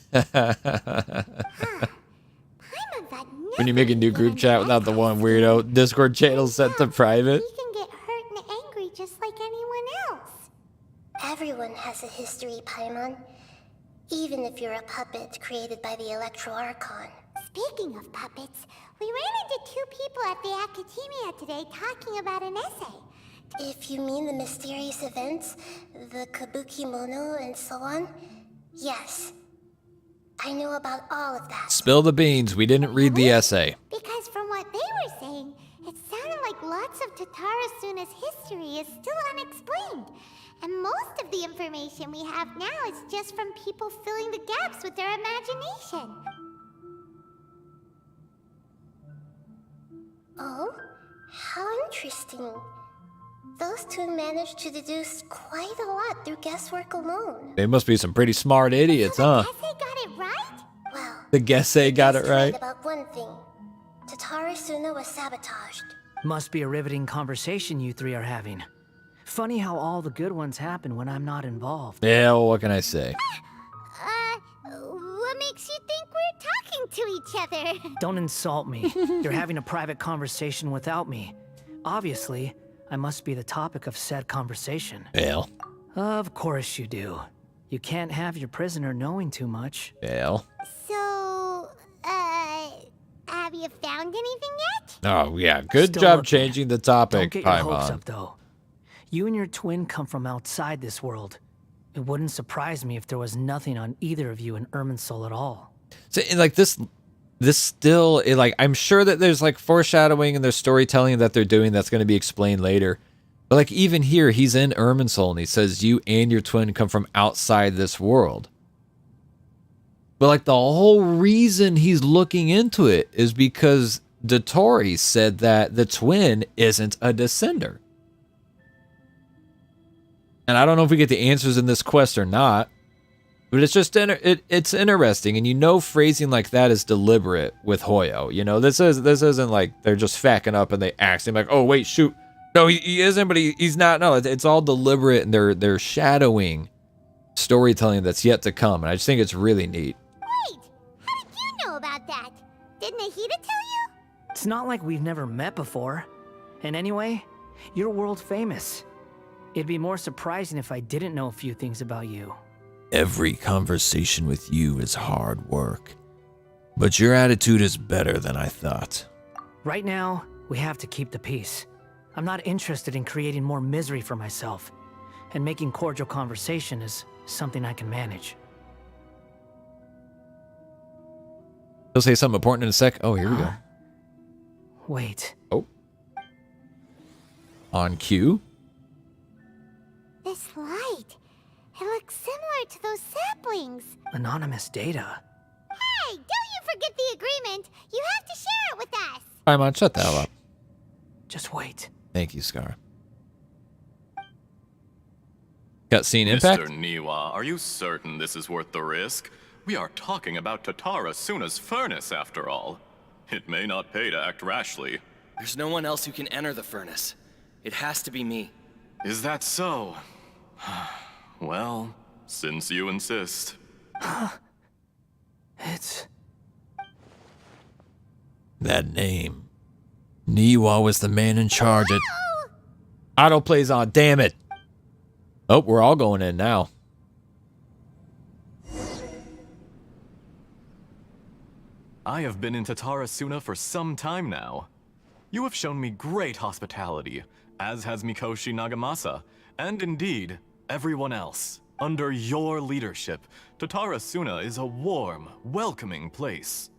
When you make a new group chat without the one weirdo Discord channel set to private. He can get hurt and angry just like anyone else. Everyone has a history, Paimon. Even if you're a puppet created by the Electro Archon. Speaking of puppets, we ran into two people at the Academia today talking about an essay. If you mean the mysterious events, the Kabuki Mono and so on, yes. I know about all of that. Spill the beans, we didn't read the essay. Because from what they were saying, It sounded like lots of Tatarasuna's history is still unexplained. And most of the information we have now is just from people filling the gaps with their imagination. Oh? How interesting. Those two managed to deduce quite a lot through guesswork alone. They must be some pretty smart idiots, huh? So the Gesse got it right? Well, The Gesse got it he's right. about one thing. Tatarasuna was sabotaged. Must be a riveting conversation you three are having. Funny how all the good ones happen when I'm not involved. Yeah, well, what can I say? What makes you think we're talking to each other? Don't insult me. You're having a private conversation without me. Obviously, I must be the topic of said conversation. Well. Of course you do. You can't have your prisoner knowing too much. Well. So, have you found anything yet? Oh, yeah. Good Still job looking. changing the topic, Don't get your hopes Paimon. up, though. You and your twin come from outside this world. It wouldn't surprise me if there was nothing on either of you in Irminsul at all. So, and, like, this still, like, I'm sure that there's, like, foreshadowing and there's storytelling that they're doing that's going to be explained later. But, like, even here, he's in Irminsul, and he says you and your twin come from outside this world. But, like, the whole reason he's looking into it is because Dotori said that the twin isn't a descender. And I don't know if we get the answers in this quest or not, but it's just it's interesting, and you know phrasing like that is deliberate with Hoyo. You know, this isn't like they're just facking up and they ask him like, oh wait, shoot, no he isn't, but he's not. No, it's all deliberate, and they're shadowing storytelling that's yet to come, and I just think it's really neat. Wait, how did you know about that? Did Nahida tell you? It's not like we've never met before. And anyway, you're world famous. It'd be more surprising if I didn't know a few things about you. Every conversation with you is hard work, but your attitude is better than I thought. Right now, we have to keep the peace. I'm not interested in creating more misery for myself, and making cordial conversation is something I can manage. He'll say something important in a sec. Oh, here we go. Wait. Oh. On cue. This light. It looks similar to those saplings. Anonymous data. Hey, don't you forget the agreement. You have to share it with us. Paimon, shut the hell up. Just wait. Thank you, Scar. Cutscene impact? Mr. Niwa, are you certain this is worth the risk? We are talking about Tatarasuna's furnace, after all. It may not pay to act rashly. There's no one else who can enter the furnace. It has to be me. Is that so? Well, since you insist. It's... That name. Niwa was the man in charge at... Autoplay's on, damn it. Oh, we're all going in now. I have been in Tatarasuna for some time now. You have shown me great hospitality, as has Mikoshi Nagamasa, and indeed, everyone else. Under your leadership, Tatarasuna is a warm, welcoming place,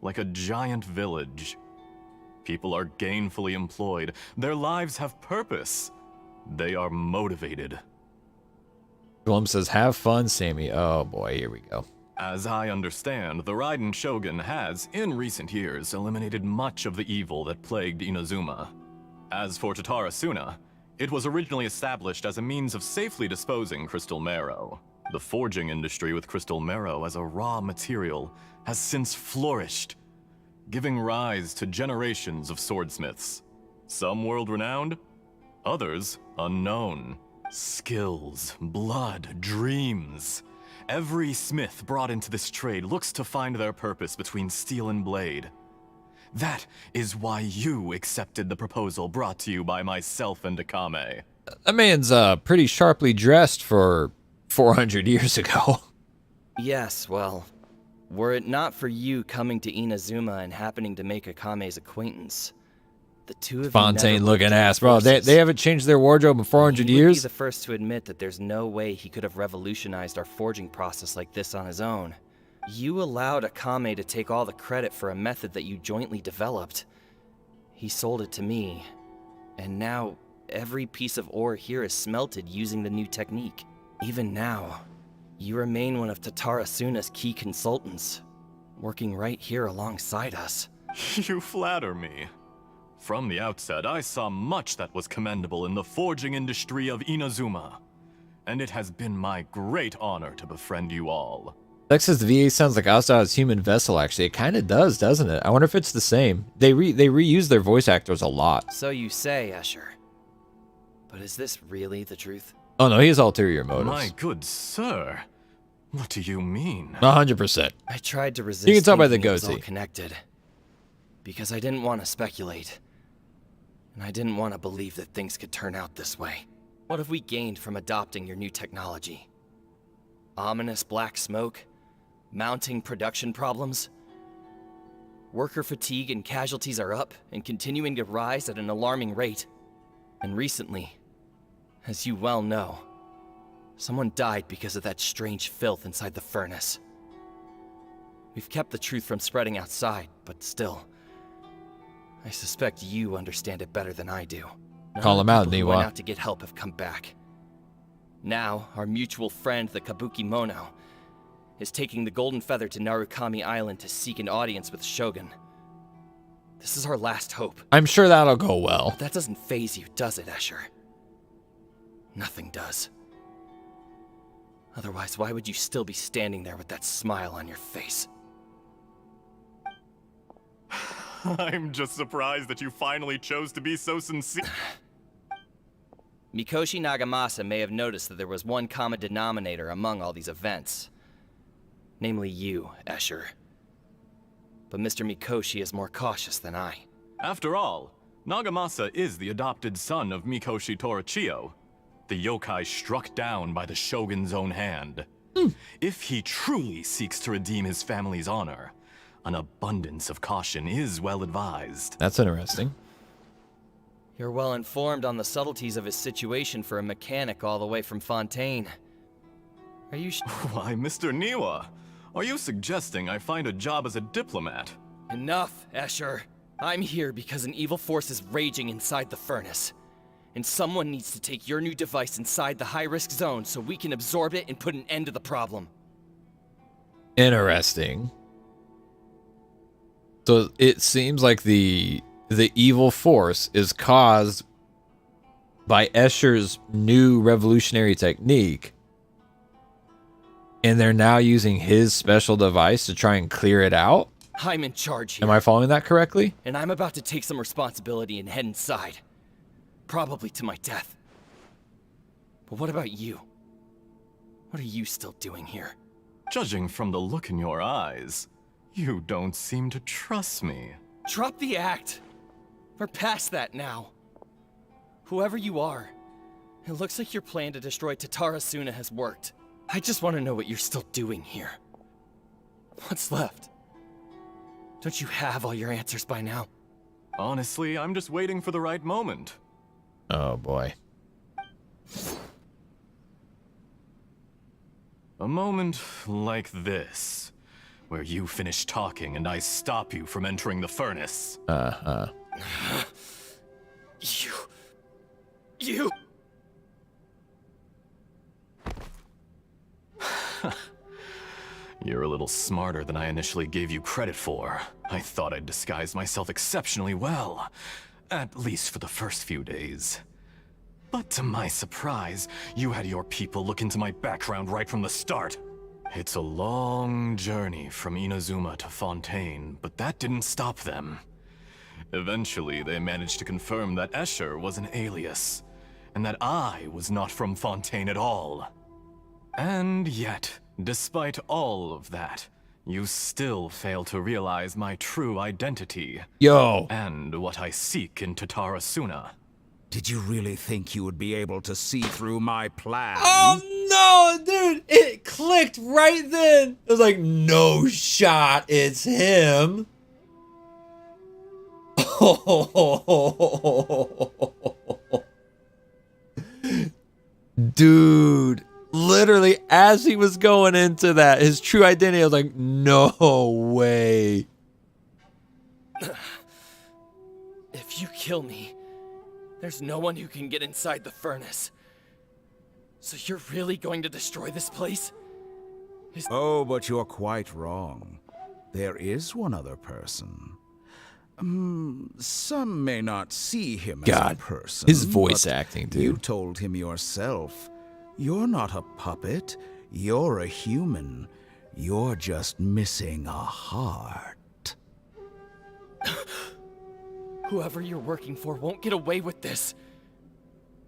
like a giant village. People are gainfully employed, their lives have purpose. They are motivated. Glum says, have fun, Sammy. Oh boy, here we go. As I understand, the Raiden Shogun has, in recent years, eliminated much of the evil that plagued Inazuma. As for Tatarasuna, it was originally established as a means of safely disposing crystal marrow. The forging industry with crystal marrow as a raw material has since flourished, giving rise to generations of swordsmiths. Some world-renowned, others unknown. Skills, blood, dreams. Every smith brought into this trade looks to find their purpose between steel and blade. That is why you accepted the proposal brought to you by myself and Akame. That man's pretty sharply dressed for 400 years ago. Yes, well, were it not for you coming to Inazuma and happening to make Akame's acquaintance, the two of you Fontaine never looking would have ass, bro. joined forces. They haven't changed their wardrobe in 400 He would years. be the first to admit that there's no way he could have revolutionized our forging process like this on his own. You allowed Akame to take all the credit for a method that you jointly developed. He sold it to me, and now every piece of ore here is smelted using the new technique. Even now, you remain one of Tatarasuna's key consultants, working right here alongside us. You flatter me. From the outset, I saw much that was commendable in the forging industry of Inazuma, and it has been my great honor to befriend you all. Texas VA sounds like Asta's human vessel, actually. It kind of does, doesn't it? I wonder if it's the same. They reuse their voice actors a lot. So you say, Escher. But is this really the truth? Oh no, he has ulterior motives. My good sir, what do you mean? 100%. I tried to resist. You can tell by the thinking it was all goatee. connected, because I didn't want to speculate, and I didn't want to believe that things could turn out this way. What have we gained from adopting your new technology? Ominous black smoke? Mounting production problems? Worker fatigue and casualties are up and continuing to rise at an alarming rate. And recently, as you well know, someone died because of that strange filth inside the furnace. We've kept the truth from spreading outside, but still, I suspect you understand it better than I do. Call him out, People who went Niwa. out to get help have come back. Now, our mutual friend, the Kabuki Mono, is taking the Golden Feather to Narukami Island to seek an audience with Shogun. This is our last hope. I'm sure that'll go well. But that doesn't faze you, does it, Escher? Nothing does. Otherwise, why would you still be standing there with that smile on your face? I'm just surprised that you finally chose to be so sincere. Mikoshi Nagamasa may have noticed that there was one common denominator among all these events. Namely you, Escher. But Mr. Mikoshi is more cautious than I. After all, Nagamasa is the adopted son of Mikoshi Torachiyo, the yokai struck down by the Shogun's own hand. If he truly seeks to redeem his family's honor, an abundance of caution is well advised. That's interesting. You're well informed on the subtleties of his situation for a mechanic all the way from Fontaine. Are you Why, Mr. Niwa, are you suggesting I find a job as a diplomat? Enough, Escher. I'm here because an evil force is raging inside the furnace. And someone needs to take your new device inside the high-risk zone so we can absorb it and put an end to the problem. Interesting. So it seems like the evil force is caused by Escher's new revolutionary technique, and they're now using his special device to try and clear it out? I'm in charge here. Am I following that correctly? And I'm about to take some responsibility and head inside. Probably to my death. But what about you? What are you still doing here? Judging from the look in your eyes, you don't seem to trust me. Drop the act! We're past that now. Whoever you are, it looks like your plan to destroy Tatarasuna has worked. I just want to know what you're still doing here. What's left? Don't you have all your answers by now? Honestly, I'm just waiting for the right moment. Oh boy. A moment like this, where you finish talking and I stop you from entering the furnace. You... You're a little smarter than I initially gave you credit for. I thought I'd disguised myself exceptionally well, at least for the first few days. But to my surprise, you had your people look into my background right from the start. It's a long journey from Inazuma to Fontaine, but that didn't stop them. Eventually, they managed to confirm that Escher was an alias, and that I was not from Fontaine at all. And yet, despite all of that, you still fail to realize my true identity. Yo. And what I seek in Tatarasuna. Did you really think you would be able to see through my plan? Oh no, dude, it clicked right then. It was like, no shot, it's him. Dude, literally as he was going into that, his true identity, I was like, no way. If If you kill me, there's no one who can get inside the furnace. So you're really going to destroy this place? Oh, but you're quite wrong. There is one other person. Some may not see him as a person. His voice but acting, dude. You told him yourself. You're not a puppet. You're a human. You're just missing a heart. Whoever you're working for won't get away with this.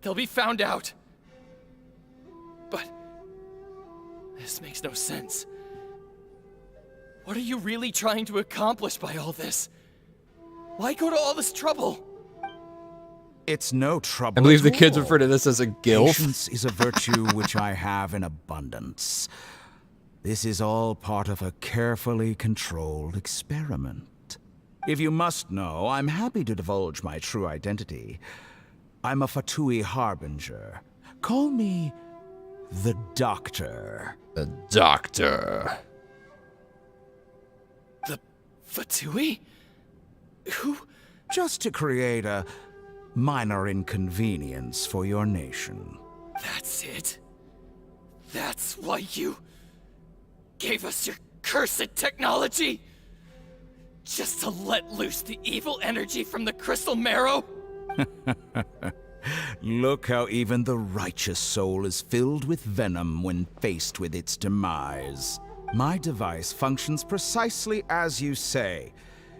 They'll be found out. But this makes no sense. What are you really trying to accomplish by all this? Why go to all this trouble? It's no trouble. I believe the at kids all. refer to this as a gilf. Patience is a virtue which I have in abundance. This is all part of a carefully controlled experiment. If you must know, I'm happy to divulge my true identity. I'm a Fatui Harbinger. Call me the Doctor. The Doctor. The Fatui? Who? Just to create a minor inconvenience for your nation. That's it? That's why you gave us your cursed technology? Just to let loose the evil energy from the crystal marrow? Look how even the righteous soul is filled with venom when faced with its demise. My device functions precisely as you say.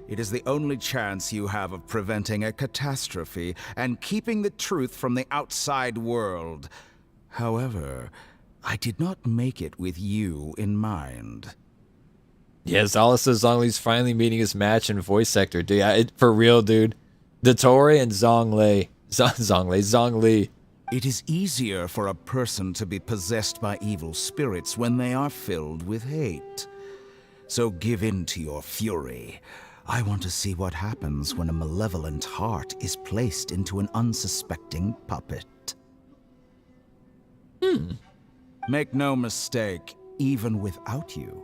It is the only chance you have of preventing a catastrophe and keeping the truth from the outside world. However, I did not make it with you in mind. Yes, Alice says Zhongli's finally meeting his match in voice sector. Dude, for real, dude. Dottore and Zhongli. Zhongli. It is easier for a person to be possessed by evil spirits when they are filled with hate. So give in to your fury. I want to see what happens when a malevolent heart is placed into an unsuspecting puppet. Make no mistake, even without you,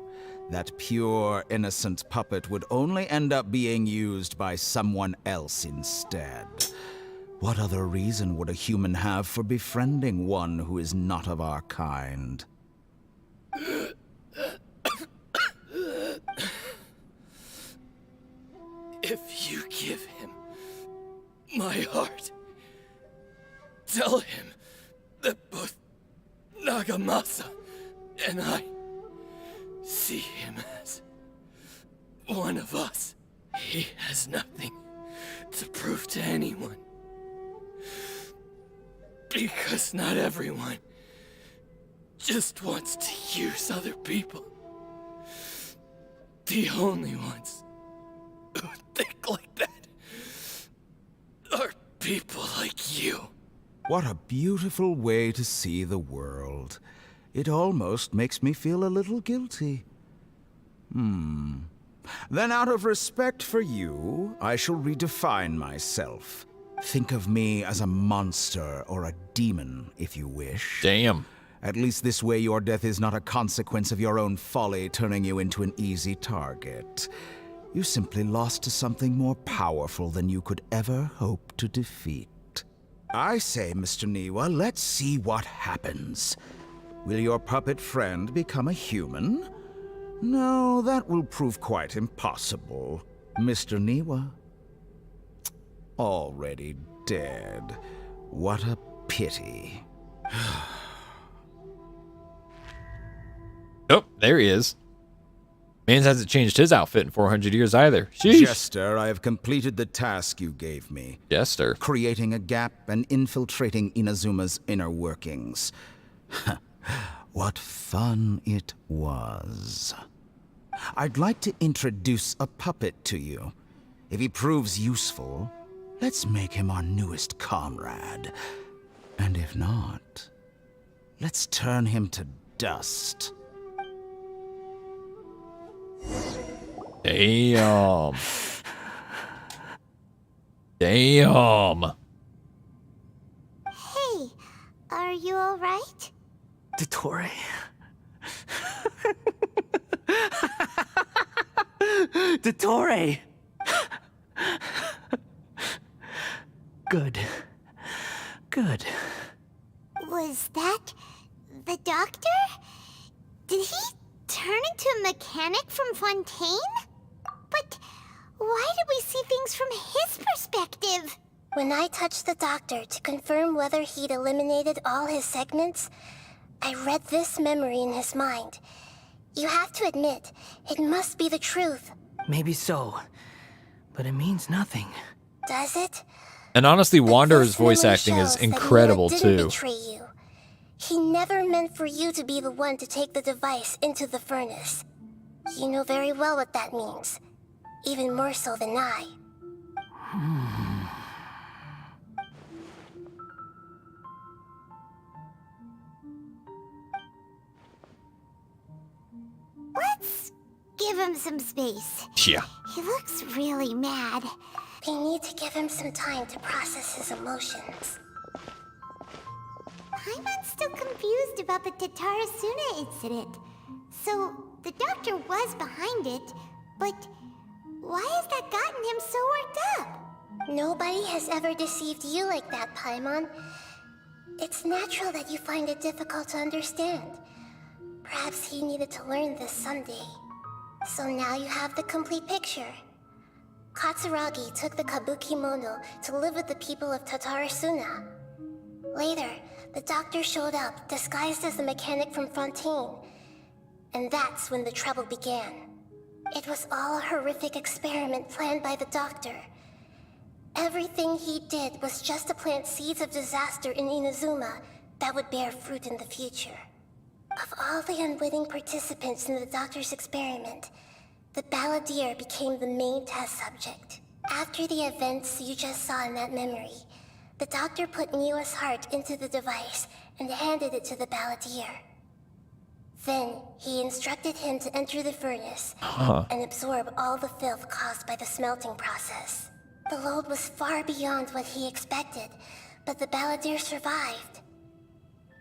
that pure, innocent puppet would only end up being used by someone else instead. What other reason would a human have for befriending one who is not of our kind? If you give him my heart, tell him that both Nagamasa and I see him as one of us. He has nothing to prove to anyone. Because not everyone just wants to use other people. The only ones who think like that are people like you. What a beautiful way to see the world. It almost makes me feel a little guilty. Then out of respect for you, I shall redefine myself. Think of me as a monster or a demon, if you wish. Damn. At least this way your death is not a consequence of your own folly turning you into an easy target. You simply lost to something more powerful than you could ever hope to defeat. I say, Mr. Niwa, let's see what happens. Will your puppet friend become a human? No, that will prove quite impossible. Mr. Niwa? Already dead. What a pity. Oh, there he is. Mans hasn't changed his outfit in 400 years either. Sheesh. Jester, I have completed the task you gave me. Jester. Creating a gap and infiltrating Inazuma's inner workings. What fun it was. I'd like to introduce a puppet to you. If he proves useful, let's make him our newest comrade. And if not, let's turn him to dust. Damn. Damn. Hey, are you alright? Dottore. Good. Good. Was that the doctor? Did he turn into a mechanic from Fontaine? But why did we see things from his perspective? When I touched the doctor to confirm whether he'd eliminated all his segments, I read this memory in his mind. You have to admit, it must be the truth. Maybe so, but it means nothing. Does it? And honestly, But Wanderer's this voice memory acting is shows that incredible Nina didn't too. betray you. He never meant for you to be the one to take the device into the furnace. You know very well what that means. Even more so than I. Let's give him some space. Yeah. He looks really mad. We need to give him some time to process his emotions. Paimon's still confused about the Tatarasuna incident. So, the doctor was behind it, but why has that gotten him so worked up? Nobody has ever deceived you like that, Paimon. It's natural that you find it difficult to understand. Perhaps he needed to learn this someday. So now you have the complete picture. Katsuragi took the kabuki mono to live with the people of Tatarasuna. Later, the doctor showed up, disguised as the mechanic from Fontaine. And that's when the trouble began. It was all a horrific experiment planned by the doctor. Everything he did was just to plant seeds of disaster in Inazuma that would bear fruit in the future. Of all the unwitting participants in the doctor's experiment, the balladeer became the main test subject. After the events you just saw in that memory, the doctor put Niwa's heart into the device and handed it to the balladeer. Then, he instructed him to enter the furnace and absorb all the filth caused by the smelting process. The load was far beyond what he expected, but the balladeer survived.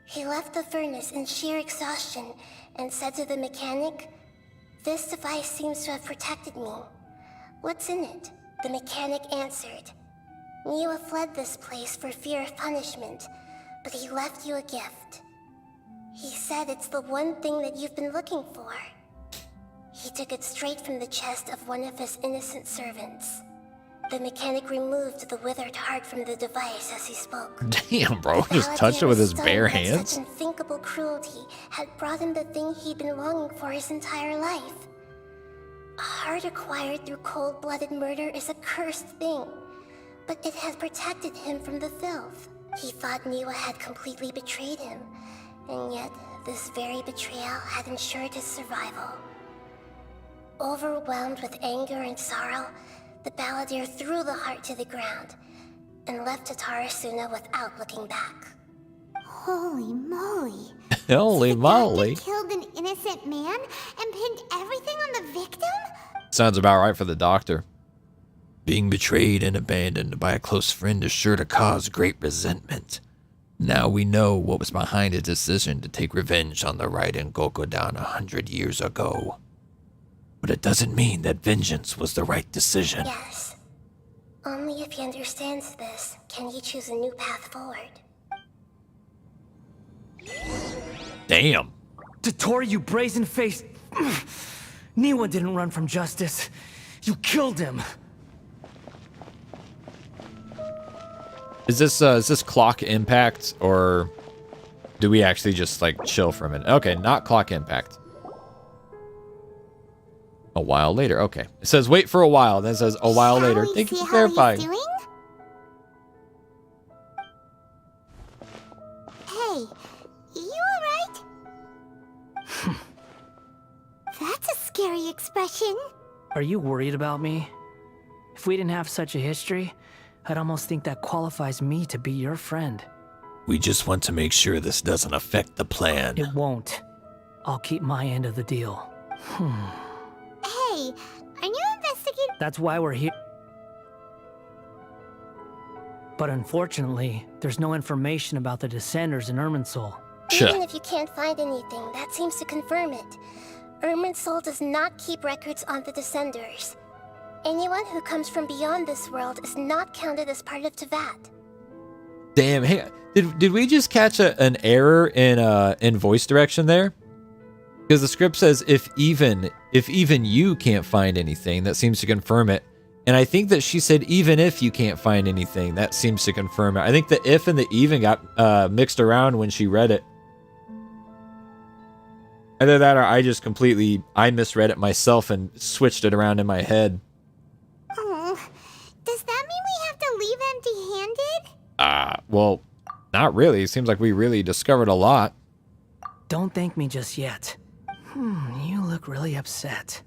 He left the furnace in sheer exhaustion and said to the mechanic, "This device seems to have protected me. What's in it?" The mechanic answered, "Niwa fled this place for fear of punishment, but he left you a gift. He said it's the one thing that you've been looking for." He took it straight from the chest of one of his innocent servants. The mechanic removed the withered heart from the device as he spoke. Damn, bro, The just touched it with his balladeer bare stunned that hands. Such unthinkable cruelty had brought him the thing he'd been longing for his entire life. A heart acquired through cold-blooded murder is a cursed thing, but it has protected him from the filth. He thought Niwa had completely betrayed him, and yet this very betrayal had ensured his survival. Overwhelmed with anger and sorrow, the balladeer threw the heart to the ground and left Tatarasuna without looking back. Holy moly. Holy The moly. doctor killed an innocent man and pinned everything on the victim? Sounds about right for the doctor. Being betrayed and abandoned by a close friend is sure to cause great resentment. Now we know what was behind his decision to take revenge on the Raiden Gokodan 100 years ago. But it doesn't mean that vengeance was the right decision. Yes. Only if he understands this can he choose a new path forward. Damn. Tottori, you brazen-faced... Niwa didn't run from justice. You killed him. Is this clock impact, or do we actually just like chill for a minute? Okay, not clock impact. A while later. Okay, it says wait for a while. Then it says a while Shall later. we Thank you see for how he's clarifying. doing? Hey, you alright? That's a scary expression. Are you worried about me? If we didn't have such a history, I'd almost think that qualifies me to be your friend. We just want to make sure this doesn't affect the plan. It won't. I'll keep my end of the deal. Hey, are you investigating? That's why we're here. But unfortunately, there's no information about the Descenders in Irminsul. Even if you can't find anything, that seems to confirm it. Irminsul does not keep records on the Descenders. Anyone who comes from beyond this world is not counted as part of Tevat. Damn, hey, did we just catch an error in voice direction there? Because the script says if even you can't find anything, that seems to confirm it. And I think that she said even if you can't find anything, that seems to confirm it. I think the if and the even got mixed around when she read it. Either that or I misread it myself and switched it around in my head. Oh, does that mean we have to leave empty-handed? Well, not really. It seems like we really discovered a lot. Don't thank me just yet. You look really upset.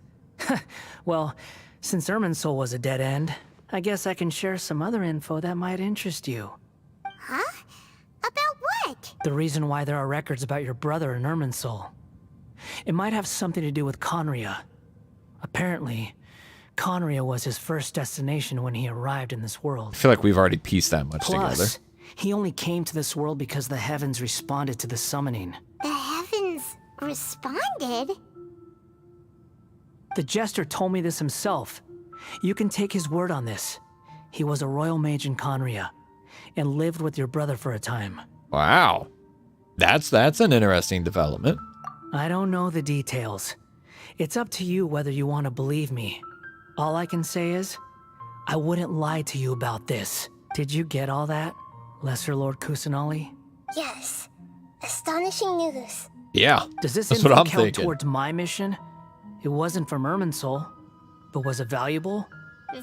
Well, since Irminsul was a dead end, I guess I can share some other info that might interest you. Huh? About what? The reason why there are records about your brother in Irminsul. It might have something to do with Conria. Apparently, Conria was his first destination when he arrived in this world. I feel like we've already pieced that much together. Plus, he only came to this world because the heavens responded to the summoning. The heavens responded? The Jester told me this himself. You can take his word on this. He was a royal mage in Conria, and lived with your brother for a time. Wow. That's an interesting development. I don't know the details. It's up to you whether you want to believe me. All I can say is, I wouldn't lie to you about this. Did you get all that, Lesser Lord Kusanali? Yes. Astonishing news. Yeah, Does this that's info what I'm count thinking. towards my mission? It wasn't from Irminsul, but was it valuable?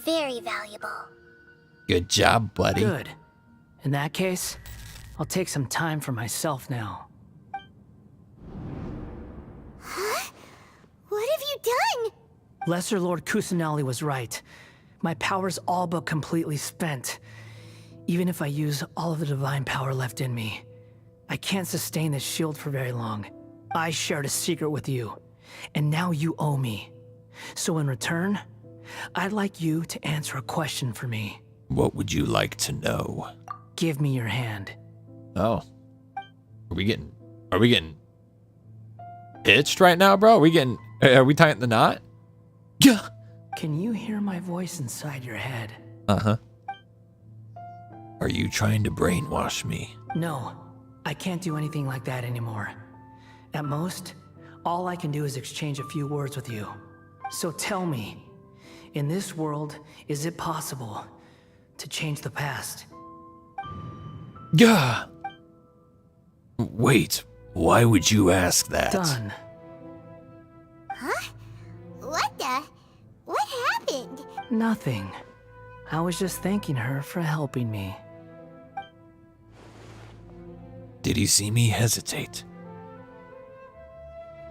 Very valuable. Good job, buddy. Good. In that case, I'll take some time for myself now. Huh? What have you done? Lesser Lord Kusanali was right. My power's all but completely spent. Even if I use all of the divine power left in me, I can't sustain this shield for very long. I shared a secret with you, and now you owe me. So in return, I'd like you to answer a question for me. What would you like to know? Give me your hand. Oh. Are we getting pitched right now, bro? Are we tying the knot? Yeah. Can you hear my voice inside your head? Uh-huh. Are you trying to brainwash me? No, I can't do anything like that anymore. At most, all I can do is exchange a few words with you. So tell me, in this world, is it possible to change the past? Gah! Wait, why would you ask that? Done. Huh? What happened? Nothing. I was just thanking her for helping me. Did he see me hesitate?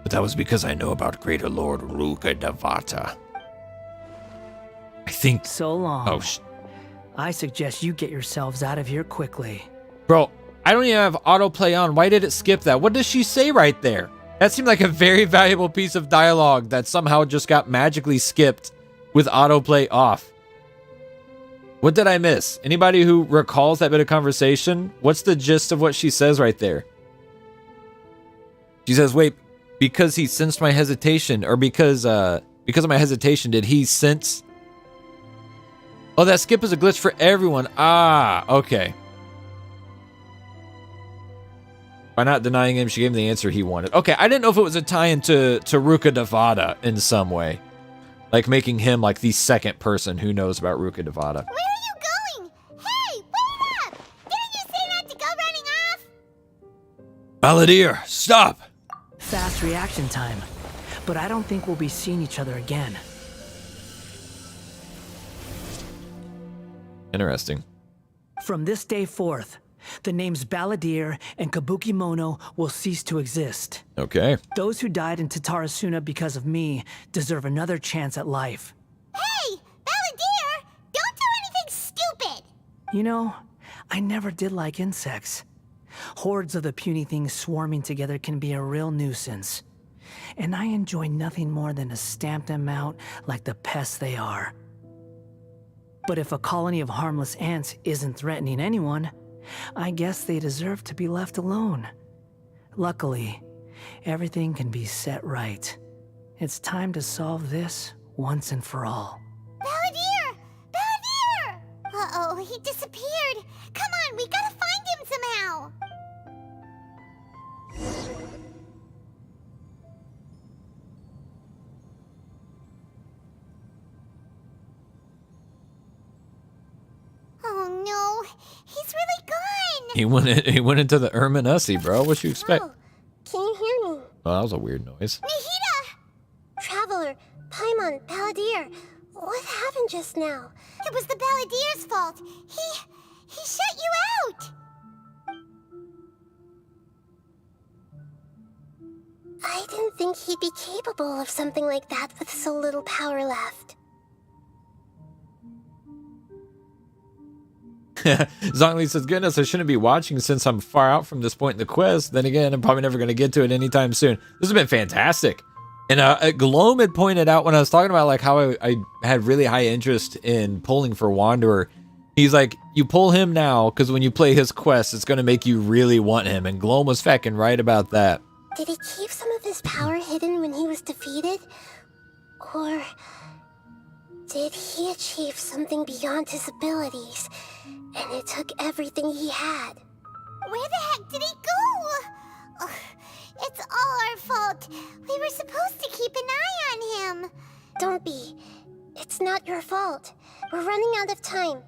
But that was because I know about Greater Lord Ruka Devata. I think... So long. Oh, I suggest you get yourselves out of here quickly. Bro, I don't even have autoplay on. Why did it skip that? What does she say right there? That seemed like a very valuable piece of dialogue that somehow just got magically skipped with autoplay off. What did I miss? Anybody who recalls that bit of conversation? What's the gist of what she says right there? She says, wait, because he sensed my hesitation, or because of my hesitation, did he sense... Oh, that skip is a glitch for everyone. Ah, okay. By not denying him, she gave him the answer he wanted. Okay, I didn't know if it was a tie-in to Ruka Devata in some way. Like making him like the second person who knows about Ruka Devata. Where are you going? Hey, wait up! Didn't you say not to go running off? Balladeer, stop! Fast reaction time. But I don't think we'll be seeing each other again. Interesting. From this day forth, the names Balladeer and Kabukimono will cease to exist. Okay. Those who died in Tatarasuna because of me deserve another chance at life. Hey, Balladeer! Don't do anything stupid! You know, I never did like insects. Hordes of the puny things swarming together can be a real nuisance. And I enjoy nothing more than to stamp them out like the pests they are. But if a colony of harmless ants isn't threatening anyone, I guess they deserve to be left alone. Luckily, everything can be set right. It's time to solve this once and for all. Balladeer! Balladeer! Uh-oh, he disappeared. Come on, we gotta find he's really gone. He went into the Irminsul, bro. What you expect? Oh, can you hear me? Oh, that was a weird noise. Nahida! Traveler, Paimon, Balladeer, what happened just now? It was the Balladeer's fault. He shut you out. I didn't think he'd be capable of something like that with so little power left. Zhongli says, goodness, I shouldn't be watching since I'm far out from this point in the quest. Then again, I'm probably never going to get to it anytime soon. This has been fantastic. And Gloam had pointed out when I was talking about like how I had really high interest in pulling for Wanderer. He's like, you pull him now because when you play his quest, it's going to make you really want him. And Gloam was feckin' right about that. Did he keep some of his power hidden when he was defeated? Or did he achieve something beyond his abilities, and it took everything he had? Where the heck did he go? Ugh, it's all our fault. We were supposed to keep an eye on him. Don't be. It's not your fault. We're running out of time.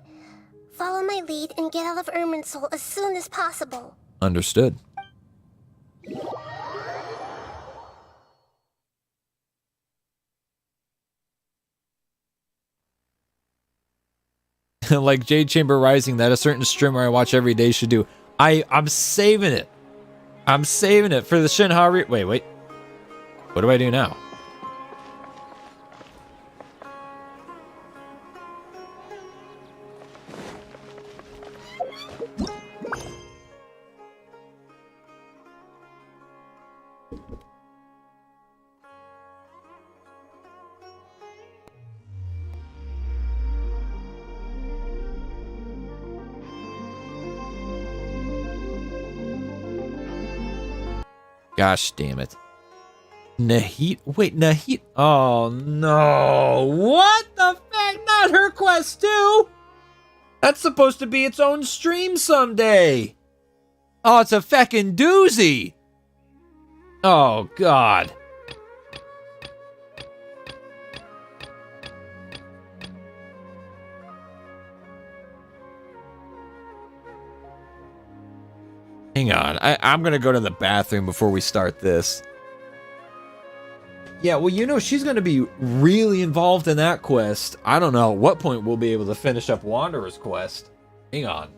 Follow my lead and get out of Irminsul as soon as possible. Understood. Like Jade Chamber Rising, that a certain streamer I watch every day should do. I'm saving it. I'm saving it for the Shinhari. Wait. What do I do now? Gosh damn it. Nahid. Wait, Nahid. Oh no. What the fuck? Not her quest too. That's supposed to be its own stream someday. Oh, it's a feckin' doozy. Oh God. Hang on, I'm gonna go to the bathroom before we start this. Yeah, well, you know, she's gonna be really involved in that quest. I don't know at what point we'll be able to finish up Wanderer's quest. Hang on.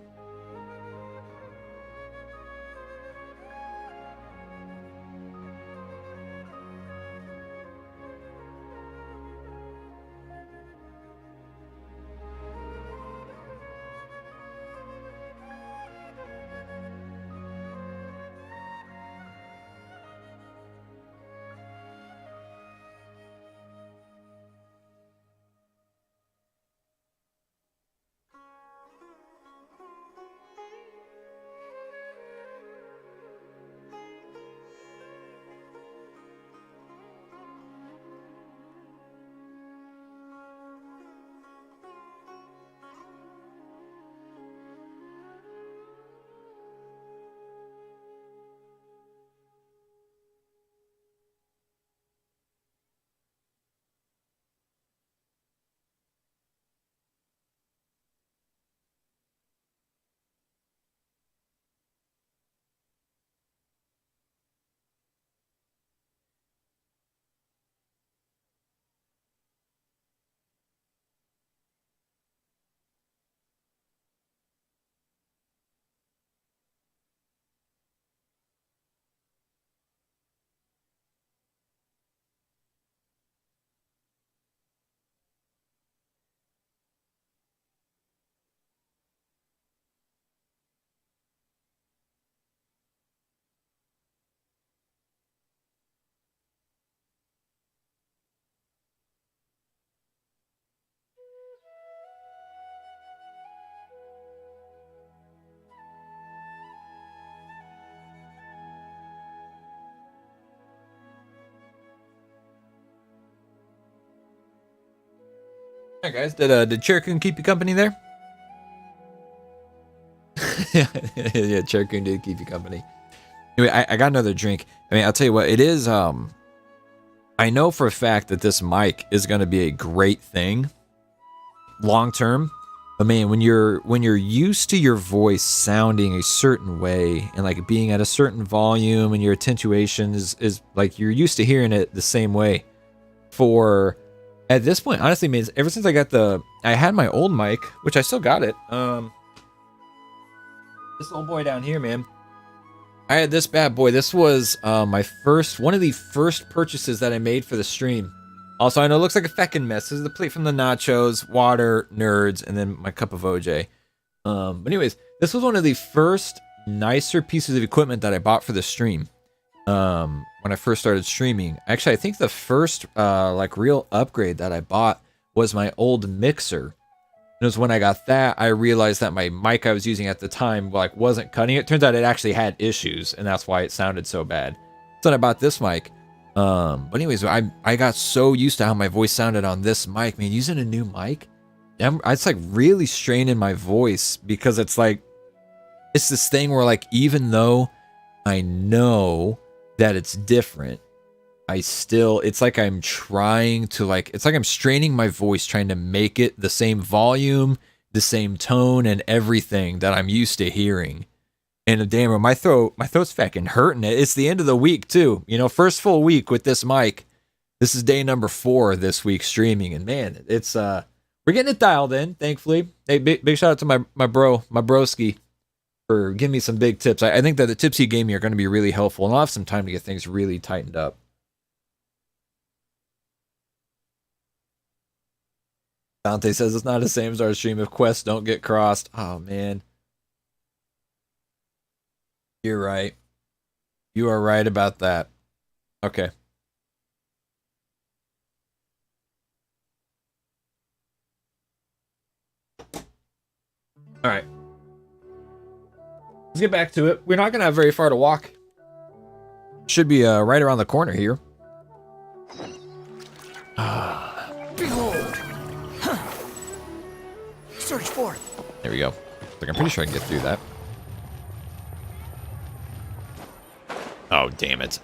All right, guys, did Cherkun keep you company there? Yeah, Cherkun did keep you company. Anyway, I got another drink. I mean, I'll tell you what, it is, I know for a fact that this mic is going to be a great thing long term. But man, when you're used to your voice sounding a certain way and like being at a certain volume and your attenuation is like you're used to hearing it the same way. For at this point, honestly, man, ever since I had my old mic, which I still got it. This old boy down here, man. I had this bad boy. This was one of the first purchases that I made for the stream. Also, I know it looks like a feckin' mess. This is the plate from the nachos, water, nerds, and then my cup of OJ. But anyways, this was one of the first nicer pieces of equipment that I bought for the stream. When I first started streaming. Actually, I think the first like real upgrade that I bought was my old mixer. It was when I got that, I realized that my mic I was using at the time like wasn't cutting it. Turns out it actually had issues, and that's why it sounded so bad. So I bought this mic. But anyways, I got so used to how my voice sounded on this mic, man. Using a new mic, it's like really straining my voice because it's like it's this thing where like even though I know that it's different, it's like I'm trying to it's like I'm straining my voice trying to make it the same volume, the same tone, and everything that I'm used to hearing. And damn, my throat's fucking hurting. It's the end of the week too. You know, first full week with this mic. This is day number 4 this week streaming, and man, it's we're getting it dialed in, thankfully. Hey, big shout out to my broski for giving me some big tips. I think that the tips he gave me are going to be really helpful, and I'll have some time to get things really tightened up. Dante says it's not a Samizard stream if quests don't get crossed. Oh man. You're right. You are right about that. Okay. All right. Let's get back to it. We're not going to have very far to walk. Should be right around the corner here. Behold! Huh. Search for it. There we go. Like, I'm pretty sure I can get through that. Oh, damn it.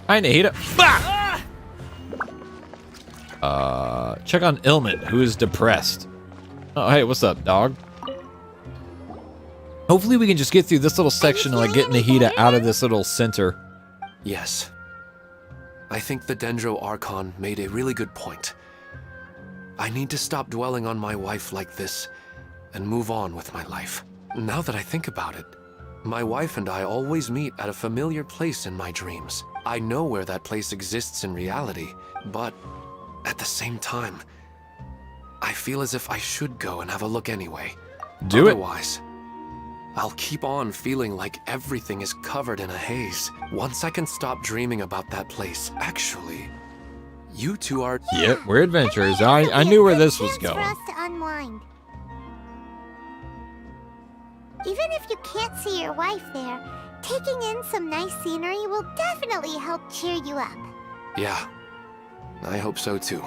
Hi, Nahida. Check on Ilman, who is depressed. Oh, hey, what's up, dog? Hopefully we can just get through this little section and like get Nahida out of this little center. Yes. I think the Dendro Archon made a really good point. I need to stop dwelling on my wife like this and move on with my life. Now that I think about it, my wife and I always meet at a familiar place in my dreams. I know where that place exists in reality, but at the same time, I feel as if I should go and have a look anyway. Do it. Otherwise, I'll keep on feeling like everything is covered in a haze. Once I can stop dreaming about that place, actually, you two are... Yep, we're adventurers. I knew where this was going. For us to unwind. Even if you can't see your wife there, taking in some nice scenery will definitely help cheer you up. Yeah, I hope so too.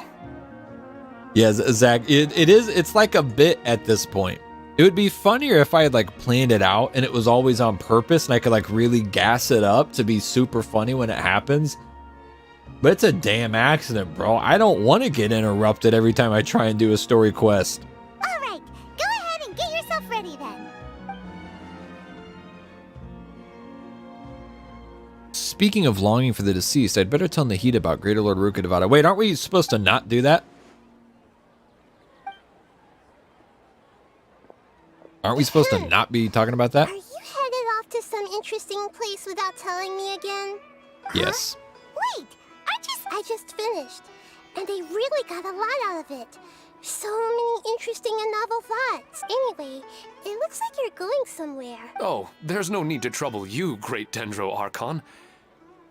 Yeah, Zach, it's like a bit at this point. It would be funnier if I had like planned it out and it was always on purpose and I could like really gas it up to be super funny when it happens. But it's a damn accident, bro. I don't want to get interrupted every time I try and do a story quest. Alright, go ahead and get yourself ready then. Speaking of longing for the deceased, I'd better tell Nahida about Greater Lord Ruka Devata. Wait, aren't we supposed to not do that? Aren't we supposed to not be talking about that? Are you headed off to some interesting place without telling me again? Yes. Wait, I just finished, and I really got a lot out of it. So many interesting and novel thoughts. Anyway, it looks like you're going somewhere. Oh, there's no need to trouble you, great Dendro Archon.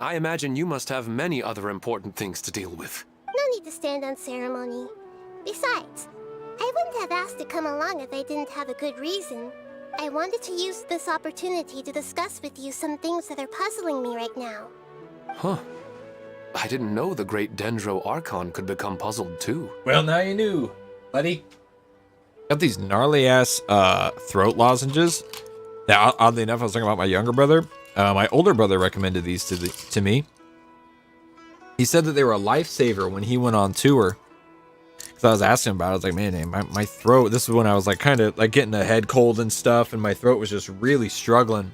I imagine you must have many other important things to deal with. No need to stand on ceremony. Besides, I wouldn't have asked to come along if I didn't have a good reason. I wanted to use this opportunity to discuss with you some things that are puzzling me right now. Huh. I didn't know the great Dendro Archon could become puzzled too. Well, now you knew, buddy. Got these gnarly ass throat lozenges. Now, oddly enough, I was talking about my younger brother. My older brother recommended these to me. He said that they were a lifesaver when he went on tour. So I was asking about it. I was like, man, my throat, this is when I was like kind of like getting a head cold and stuff, and my throat was just really struggling.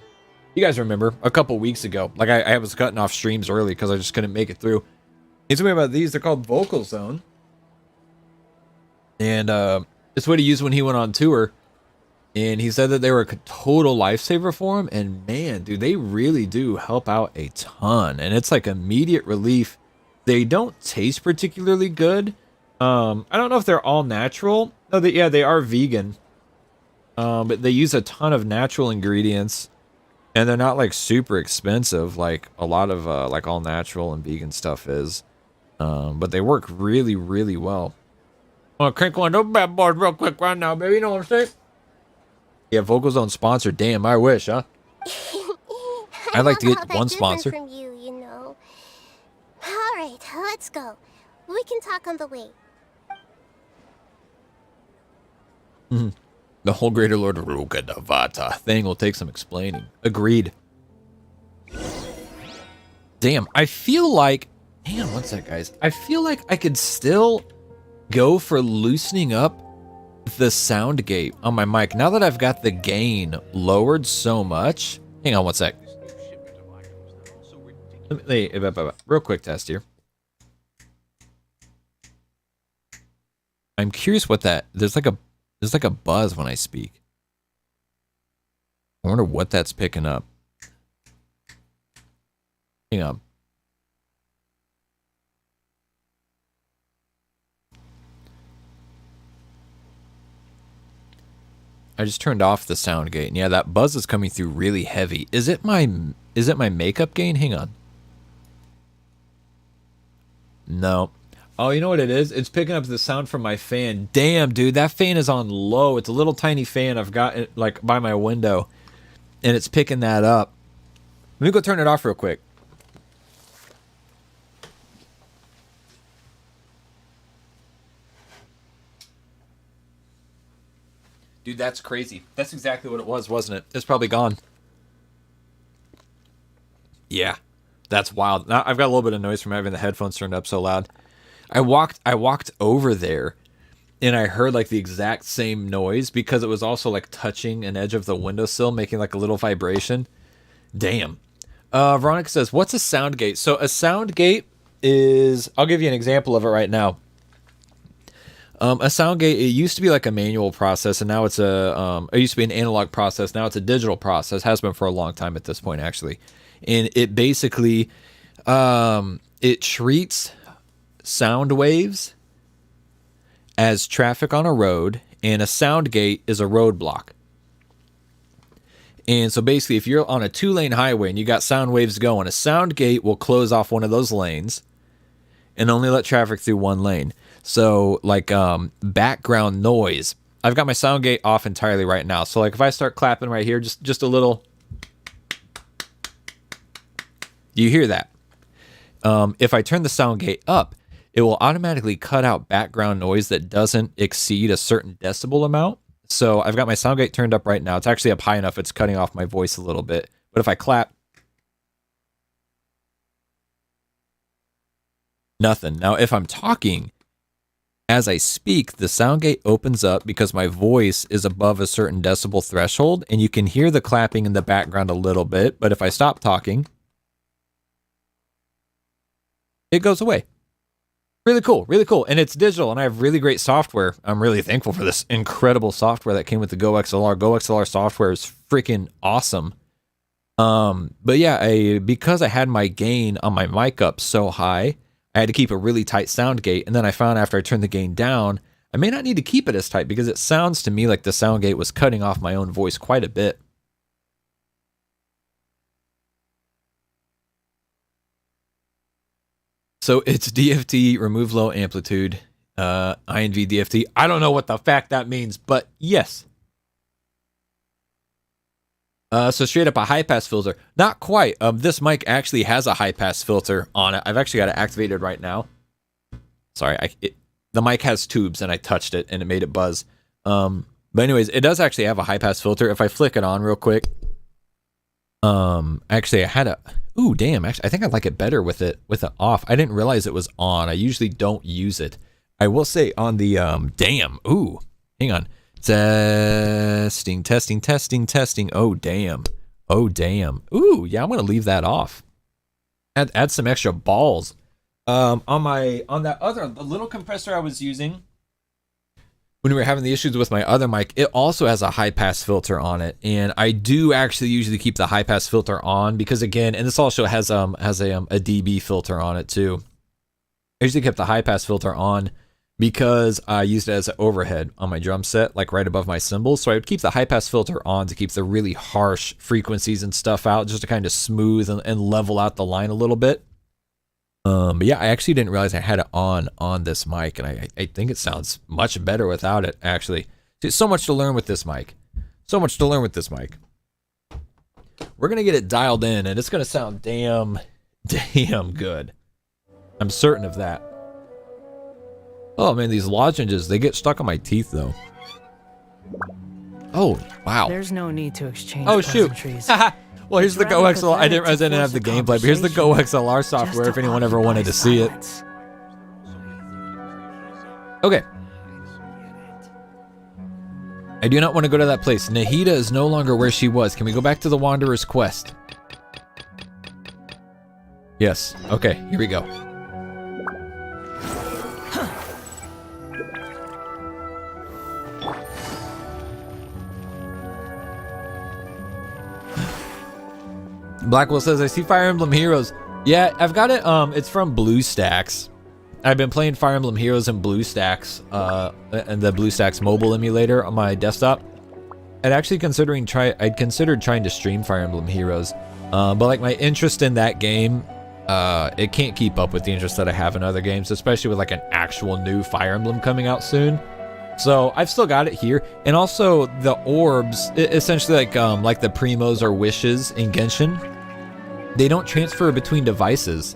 You guys remember a couple weeks ago, like I was cutting off streams early because I just couldn't make it through. He told me about these. They're called Vocal Zone. And it's what he used when he went on tour. And he said that they were a total lifesaver for him. And man, dude, they really do help out a ton. And it's like immediate relief. They don't taste particularly good. I don't know if they're all natural. No, yeah, they are vegan. But they use a ton of natural ingredients. And they're not like super expensive like a lot of like all natural and vegan stuff is. But they work really, really well. Oh, crank one of those bad boys real quick right now, baby. You know what I'm saying? Yeah, Vocal Zone sponsor. Damn, I wish, huh? I'd like to get one sponsor. From you, you know. All right, let's go. We can talk on the way. The whole Greater Lord of Rugadavata thing will take some explaining. Agreed. Damn, I feel like... Hang on one sec, guys. I feel like I could still go for loosening up the sound gate on my mic. Now that I've got the gain lowered so much. Hang on one sec. Real quick test here. I'm curious what that... There's like a buzz when I speak. I wonder what that's picking up. Hang on. I just turned off the sound gate. And yeah, that buzz is coming through really heavy. Is it my makeup gain? Hang on. No. Oh, you know what it is? It's picking up the sound from my fan. Damn, dude, that fan is on low. It's a little tiny fan I've got it like by my window, and it's picking that up. Let me go turn it off real quick. Dude, that's crazy. That's exactly what it was, wasn't it? It's probably gone. Yeah, that's wild. Now I've got a little bit of noise from having the headphones turned up so loud. I walked over there and I heard like the exact same noise because it was also like touching an edge of the windowsill, making like a little vibration. Damn. Veronica says, what's a sound gate? So a sound gate is, I'll give you an example of it right now. A sound gate, it used to be like a manual process, and now it's it used to be an analog process. Now it's a digital process, has been for a long time at this point, actually. And it basically, it treats sound waves as traffic on a road, and a sound gate is a roadblock. And so basically, if you're on a 2-lane highway and you got sound waves going, a sound gate will close off one of those lanes and only let traffic through one lane. So like background noise, I've got my sound gate off entirely right now. So like if I start clapping right here, just a little, you hear that? If I turn the sound gate up, it will automatically cut out background noise that doesn't exceed a certain decibel amount. So I've got my sound gate turned up right now. It's actually up high enough. It's cutting off my voice a little bit. But if I clap, nothing. Now, if I'm talking, as I speak, the sound gate opens up because my voice is above a certain decibel threshold, and you can hear the clapping in the background a little bit. But if I stop talking, it goes away. Really cool, really cool. And it's digital, and I have really great software. I'm really thankful for this incredible software that came with the Go XLR. Go XLR software is freaking awesome. But yeah, because I had my gain on my mic up so high, I had to keep a really tight sound gate. And then I found after I turned the gain down, I may not need to keep it as tight because it sounds to me like the sound gate was cutting off my own voice quite a bit. So it's DFT, remove low amplitude, INV DFT. I don't know what the fact that means, but yes. So straight up a high pass filter. Not quite. This mic actually has a high pass filter on it. I've actually got it activated right now. Sorry, the mic has tubes and I touched it and it made it buzz. But anyways, it does actually have a high pass filter. If I flick it on real quick, Actually, I had a... Ooh, damn. Actually, I think I like it better with it off. I didn't realize it was on. I usually don't use it. I will say on the... Damn. Ooh. Hang on. Testing. Oh, damn. Oh, damn. Ooh, yeah, I'm going to leave that off. Add some extra balls. On that other... The little compressor I was using... When we were having the issues with my other mic, it also has a high pass filter on it, and I do actually usually keep the high pass filter on because, again, and this also has a dB filter on it too. I usually kept the high pass filter on because I used it as an overhead on my drum set, like right above my cymbals. So I would keep the high pass filter on to keep the really harsh frequencies and stuff out, just to kind of smooth and level out the line a little bit. But yeah, I actually didn't realize I had it on this mic, and I think it sounds much better without it, actually. There's so much to learn with this mic. So much to learn with this mic. We're going to get it dialed in, and it's going to sound damn good. I'm certain of that. Oh, man, these lozenges, they get stuck on my teeth, though. Oh, wow. There's no need to exchange pleasantries. Well, here's the Go XLR. I didn't realize I didn't have the gameplay, but here's the Go XLR software if anyone ever wanted to see it. Okay. I do not want to go to that place. Nahida is no longer where she was. Can we go back to the Wanderer's Quest? Yes. Okay, here we go. Blackwell says, I see Fire Emblem Heroes. Yeah, I've got it. It's from BlueStacks. I've been playing Fire Emblem Heroes in BlueStacks, and the BlueStacks mobile emulator on my desktop. I'd considered trying to stream Fire Emblem Heroes, but like my interest in that game, it can't keep up with the interest that I have in other games, especially with like an actual new Fire Emblem coming out soon. So I've still got it here, and also the orbs, essentially like the primos or wishes in Genshin, they don't transfer between devices,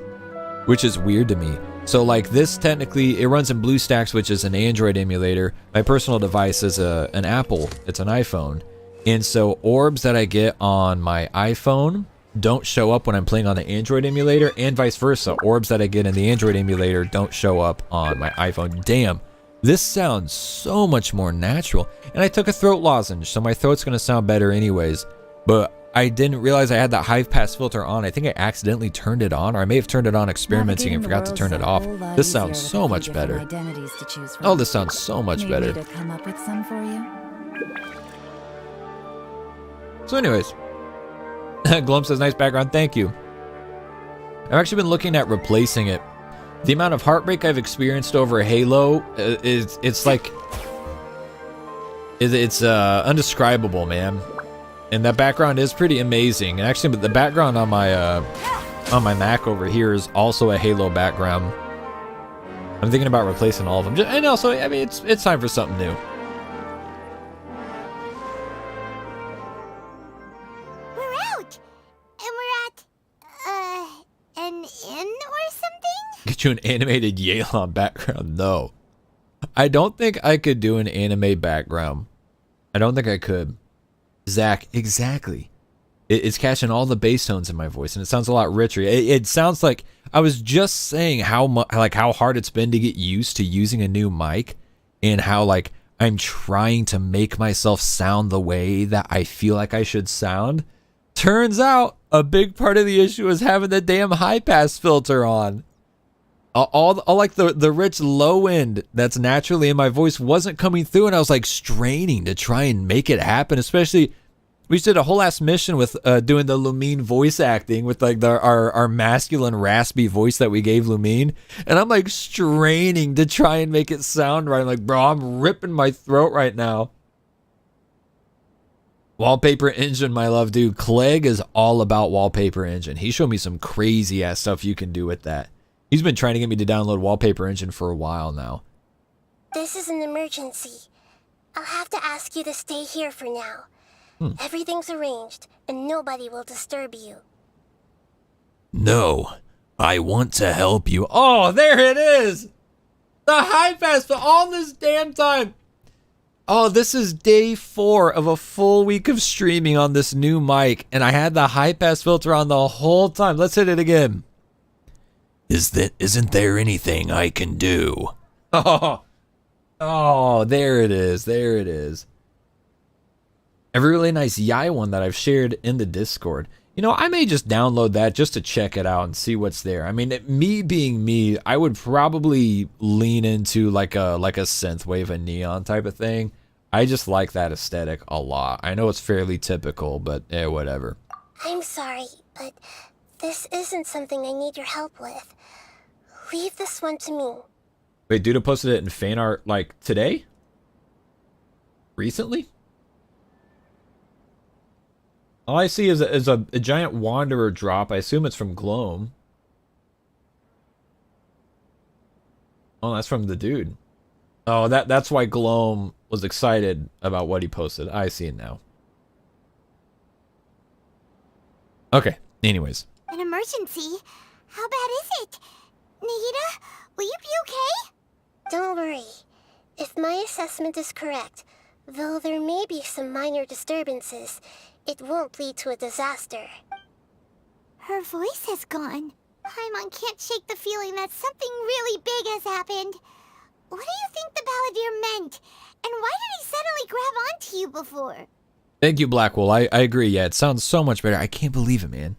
which is weird to me. So like this, technically, it runs in BlueStacks, which is an Android emulator. My personal device is an Apple. It's an iPhone. And so orbs that I get on my iPhone don't show up when I'm playing on the Android emulator, and vice versa. Orbs that I get in the Android emulator don't show up on my iPhone. Damn, this sounds so much more natural. And I took a throat lozenge, so my throat's going to sound better anyways. But I didn't realize I had that high pass filter on. I think I accidentally turned it on, or I may have turned it on experimenting and forgot to turn it off. This sounds so much better. Oh, this sounds so much better. So anyways, Glum says, nice background, thank you. I've actually been looking at replacing it. The amount of heartbreak I've experienced over Halo, it's undescribable, man. And that background is pretty amazing. And actually, the background on my Mac over here is also a Halo background. I'm thinking about replacing all of them. And also, I mean, it's time for something new. We're out, and we're at an inn or something. Get you an animated Yelan background? No, I don't think I could do an anime background. I don't think I could. Zach, exactly. It's catching all the bass tones in my voice, and it sounds a lot richer. It sounds like I was just saying how hard it's been to get used to using a new mic, and how like I'm trying to make myself sound the way that I feel like I should sound. Turns out a big part of the issue is having the damn high pass filter on. All like the rich low end that's naturally in my voice wasn't coming through, and I was like straining to try and make it happen. Especially, we just did a whole ass mission with doing the Lumine voice acting with like our masculine raspy voice that we gave Lumine, and I'm like straining to try and make it sound right. I'm like, bro, I'm ripping my throat right now. Wallpaper Engine, my love, dude. Clegg is all about Wallpaper Engine. He showed me some crazy ass stuff you can do with that. He's been trying to get me to download Wallpaper Engine for a while now. This is an emergency. I'll have to ask you to stay here for now. Everything's arranged, and nobody will disturb you. No, I want to help you. Oh, there it is! The high pass for all this damn time! Oh, this is day 4 of a full week of streaming on this new mic, and I had the high pass filter on the whole time. Let's hit it again. Isn't there anything I can do? Oh, there it is. There it is. A really nice Yai one that I've shared in the Discord. You know, I may just download that just to check it out and see what's there. I mean, me being me, I would probably lean into like a synthwave and neon type of thing. I just like that aesthetic a lot. I know it's fairly typical, but whatever. I'm sorry, but this isn't something I need your help with. Leave this one to me. Wait, Duda posted it in fan art like today? Recently? All I see is a giant Wanderer drop. I assume it's from Gloam. Oh, that's from the dude. Oh, that's why Gloam was excited about what he posted. I see it now. Okay, anyways. An emergency? How bad is it? Nahida, will you be okay? Don't worry. If my assessment is correct, though there may be some minor disturbances, it won't lead to a disaster. Her voice has gone. Paimon can't shake the feeling that something really big has happened. What do you think the Balladeer meant? And why did he suddenly grab onto you before? Thank you, Blackwell. I agree. Yeah, it sounds so much better. I can't believe it, man.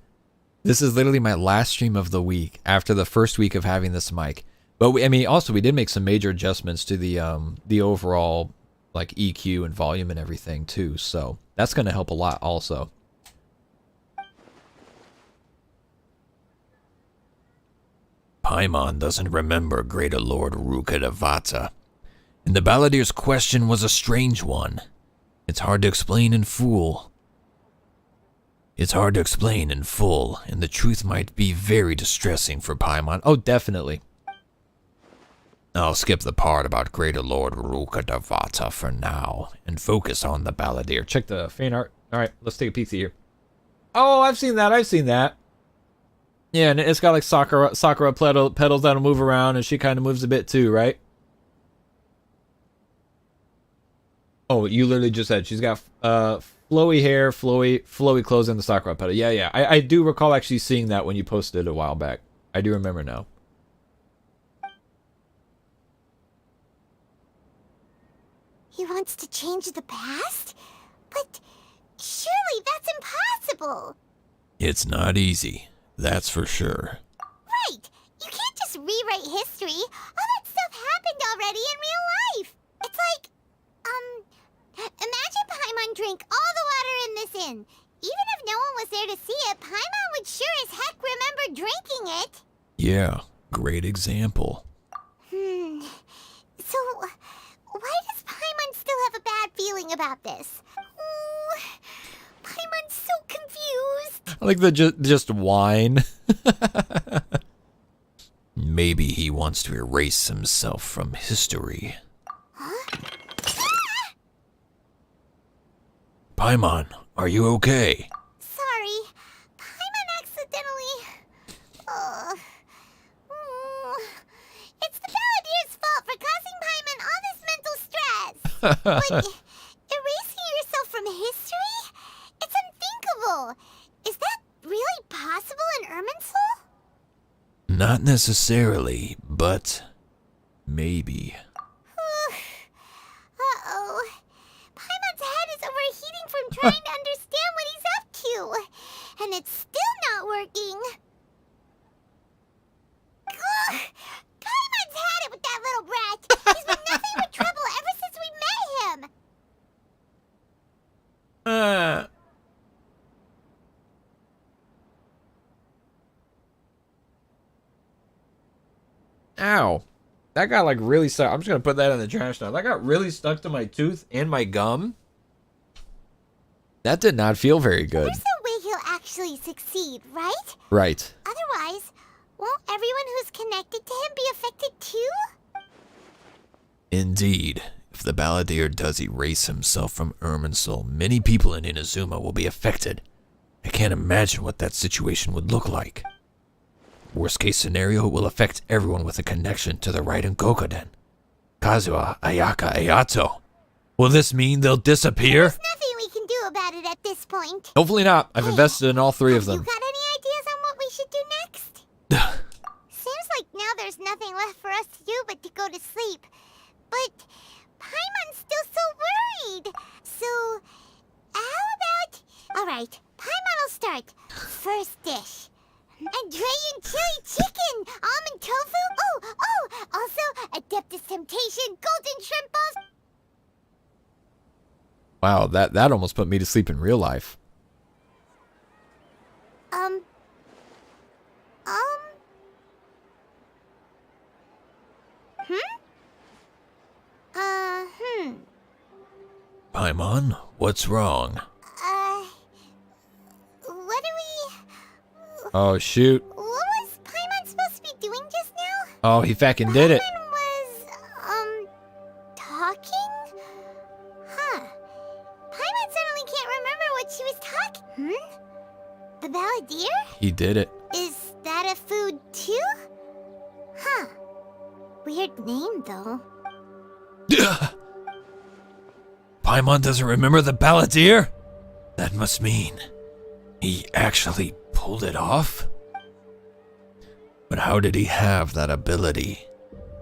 This is literally my last stream of the week after the first week of having this mic. But I mean, also we did make some major adjustments to the overall like EQ and volume and everything too. So that's going to help a lot also. Paimon doesn't remember Greater Lord Rukkhadevata, and the Balladeer's question was a strange one. It's hard to explain in full. And the truth might be very distressing for Paimon. Oh, definitely. I'll skip the part about Greater Lord Rukkhadevata for now, and focus on the Balladeer. Check the fan art. Alright, let's take a peek here. Oh, I've seen that. Yeah, and it's got like Sakura petals that'll move around, and she kind of moves a bit too, right? Oh, you literally just said she's got flowy hair, flowy clothes, and the Sakura petal. Yeah. I do recall actually seeing that when you posted it a while back. I do remember now. He wants to change the past? But surely that's impossible. It's not easy, that's for sure. Right! You can't just rewrite history. All that stuff happened already in real life. It's like, imagine Paimon drank all the water in this inn. Even if no one was there to see it, Paimon would sure as heck remember drinking it. Yeah, great example. So, why does Paimon still have a bad feeling about this? Ooh, Paimon's so confused. I like the just whine. Maybe he wants to erase himself from history. Huh? Paimon, are you okay? Sorry, Paimon accidentally... It's the Balladeer's fault for causing Paimon all this mental stress. But erasing yourself from history? It's unthinkable. Is that really possible in Irminsul? Not necessarily, but maybe. Uh-oh. Paimon's head is overheating from trying to understand what he's up to. And it's still not working. Ugh. Paimon's had it with that little brat. He's been nothing but trouble ever since we met him. Ow. That got like really stuck. I'm just gonna put that in the trash now. That got really stuck to my tooth and my gum. That did not feel very good. There's no way he'll actually succeed, right? Right. Otherwise, won't everyone who's connected to him be affected too? Indeed. If the Balladeer does erase himself from Irminsul, many people in Inazuma will be affected. I can't imagine what that situation would look like. Worst case scenario, it will affect everyone with a connection to the Raiden Gokoden. Kazuha, Ayaka, Ayato. Will this mean they'll disappear? There's nothing we can do about it at this point. Hopefully not. I've invested in all 3 of You them. got any ideas on what we should do next? Seems like now there's nothing left for us to do but to go to sleep. But Paimon's still so worried. So, how about... Alright, Paimon will start. First dish. Andrean chili chicken! Almond tofu! Oh! Also, Adeptus Temptation, golden shrimp balls! Wow, that almost put me to sleep in real life. Paimon, what's wrong? What are we... Oh, shoot. What was Paimon supposed to be doing just now? Oh, he fucking did it. Paimon was, talking? Huh. Paimon suddenly can't remember what she was talking... The Balladeer? He did it. Is that a food too? Huh. Weird name, though. Paimon doesn't remember the Balladeer? That must mean he actually pulled it off? But how did he have that ability?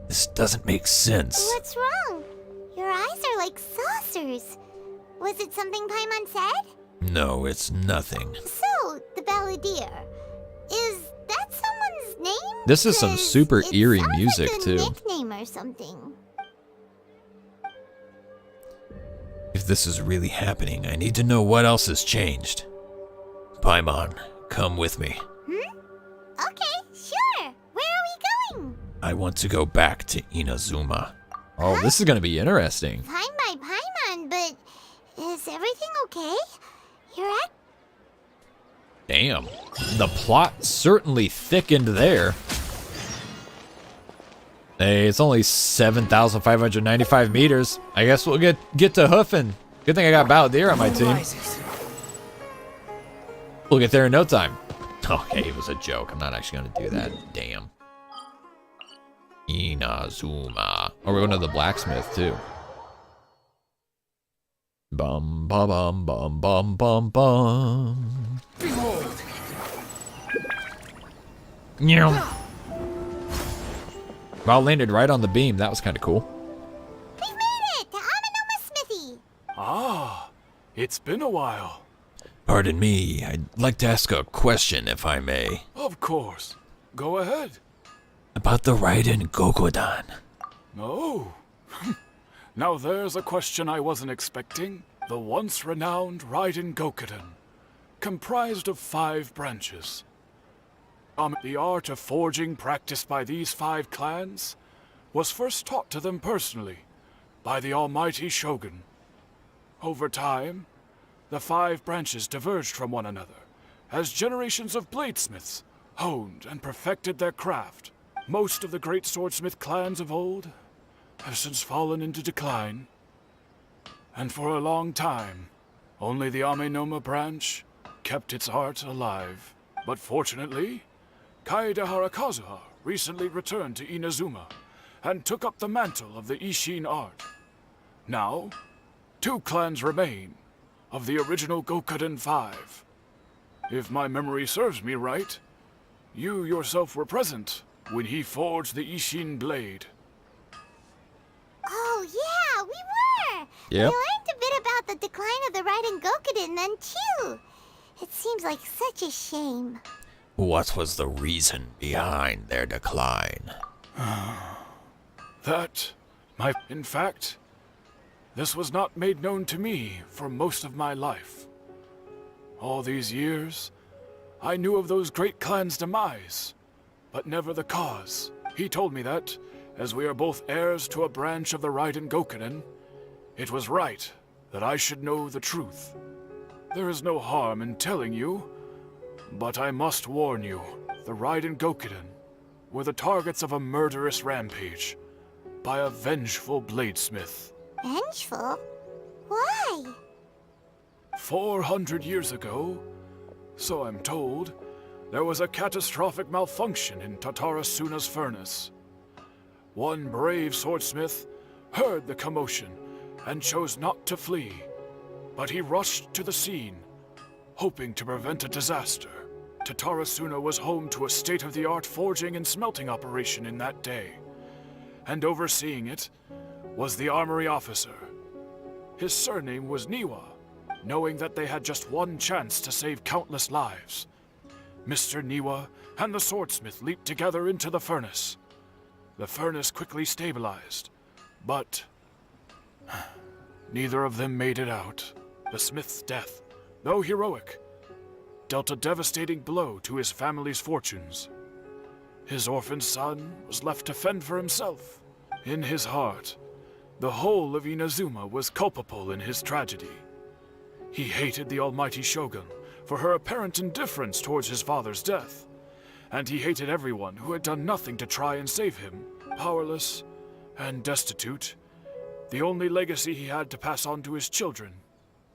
This doesn't make sense. What's wrong? Your eyes are like saucers. Was it something Paimon said? No, it's nothing. So, the Balladeer. Is that someone's name? This is some super eerie music, like a too. Nickname or something. If this is really happening, I need to know what else has changed. Paimon, come with me. Okay, sure. Where are we going? I want to go back to Inazuma. Oh, this is going to be interesting. Fine by Paimon, but is everything okay? You're at... Damn. The plot certainly thickened there. Hey, it's only 7,595 meters. I guess we'll get to hoofing. Good thing I got Balladeer on my team. We'll get there in no time. Okay, it was a joke. I'm not actually going to do that. Damn. Inazuma. Oh, we're going to the blacksmith, too. Bum, ba, bum, bum, bum, bum, bum. Behold! Meow. Well, landed right on the beam. That was kind of cool. We've made it to Amenoma Smithy. Ah, it's been a while. Pardon me. I'd like to ask a question, if I may. Of course. Go ahead. About the Raiden Gogodan. Oh. Now there's a question I wasn't expecting. The once renowned Raiden Gokoden, comprised of 5 branches. The art of forging practiced by these 5 clans was first taught to them personally by the almighty Shogun. Over time, the 5 branches diverged from one another as generations of bladesmiths honed and perfected their craft. Most of the great swordsmith clans of old have since fallen into decline, and for a long time, only the Amenoma branch kept its art alive. But fortunately, Kaede Harakazuha recently returned to Inazuma and took up the mantle of the Ishin art. Now, 2 clans remain of the original Gokoden 5. If my memory serves me right, you yourself were present when he forged the Ishin blade. Oh, yeah, we were. Yep. We learned a bit about the decline of the Raiden Gokoden then, too. It seems like such a shame. What was the reason behind their decline? In fact, this was not made known to me for most of my life. All these years, I knew of those great clans' demise, but never the cause. He told me that, as we are both heirs to a branch of the Raiden Gokoden, it was right that I should know the truth. There is no harm in telling you, but I must warn you, the Raiden Gokoden were the targets of a murderous rampage by a vengeful bladesmith. Vengeful? Why? 400 years ago, so I'm told, there was a catastrophic malfunction in Tatarasuna's furnace. One brave swordsmith heard the commotion and chose not to flee, but he rushed to the scene, hoping to prevent a disaster. Tatarasuna was home to a state-of-the-art forging and smelting operation in that day, and overseeing it was the armory officer. His surname was Niwa. Knowing that they had just one chance to save countless lives, Mr. Niwa and the swordsmith leaped together into the furnace. The furnace quickly stabilized, but neither of them made it out. The smith's death, though heroic, dealt a devastating blow to his family's fortunes. His orphaned son was left to fend for himself. In his heart, the whole of Inazuma was culpable in his tragedy. He hated the almighty Shogun for her apparent indifference towards his father's death, and he hated everyone who had done nothing to try and save him. Powerless and destitute, the only legacy he had to pass on to his children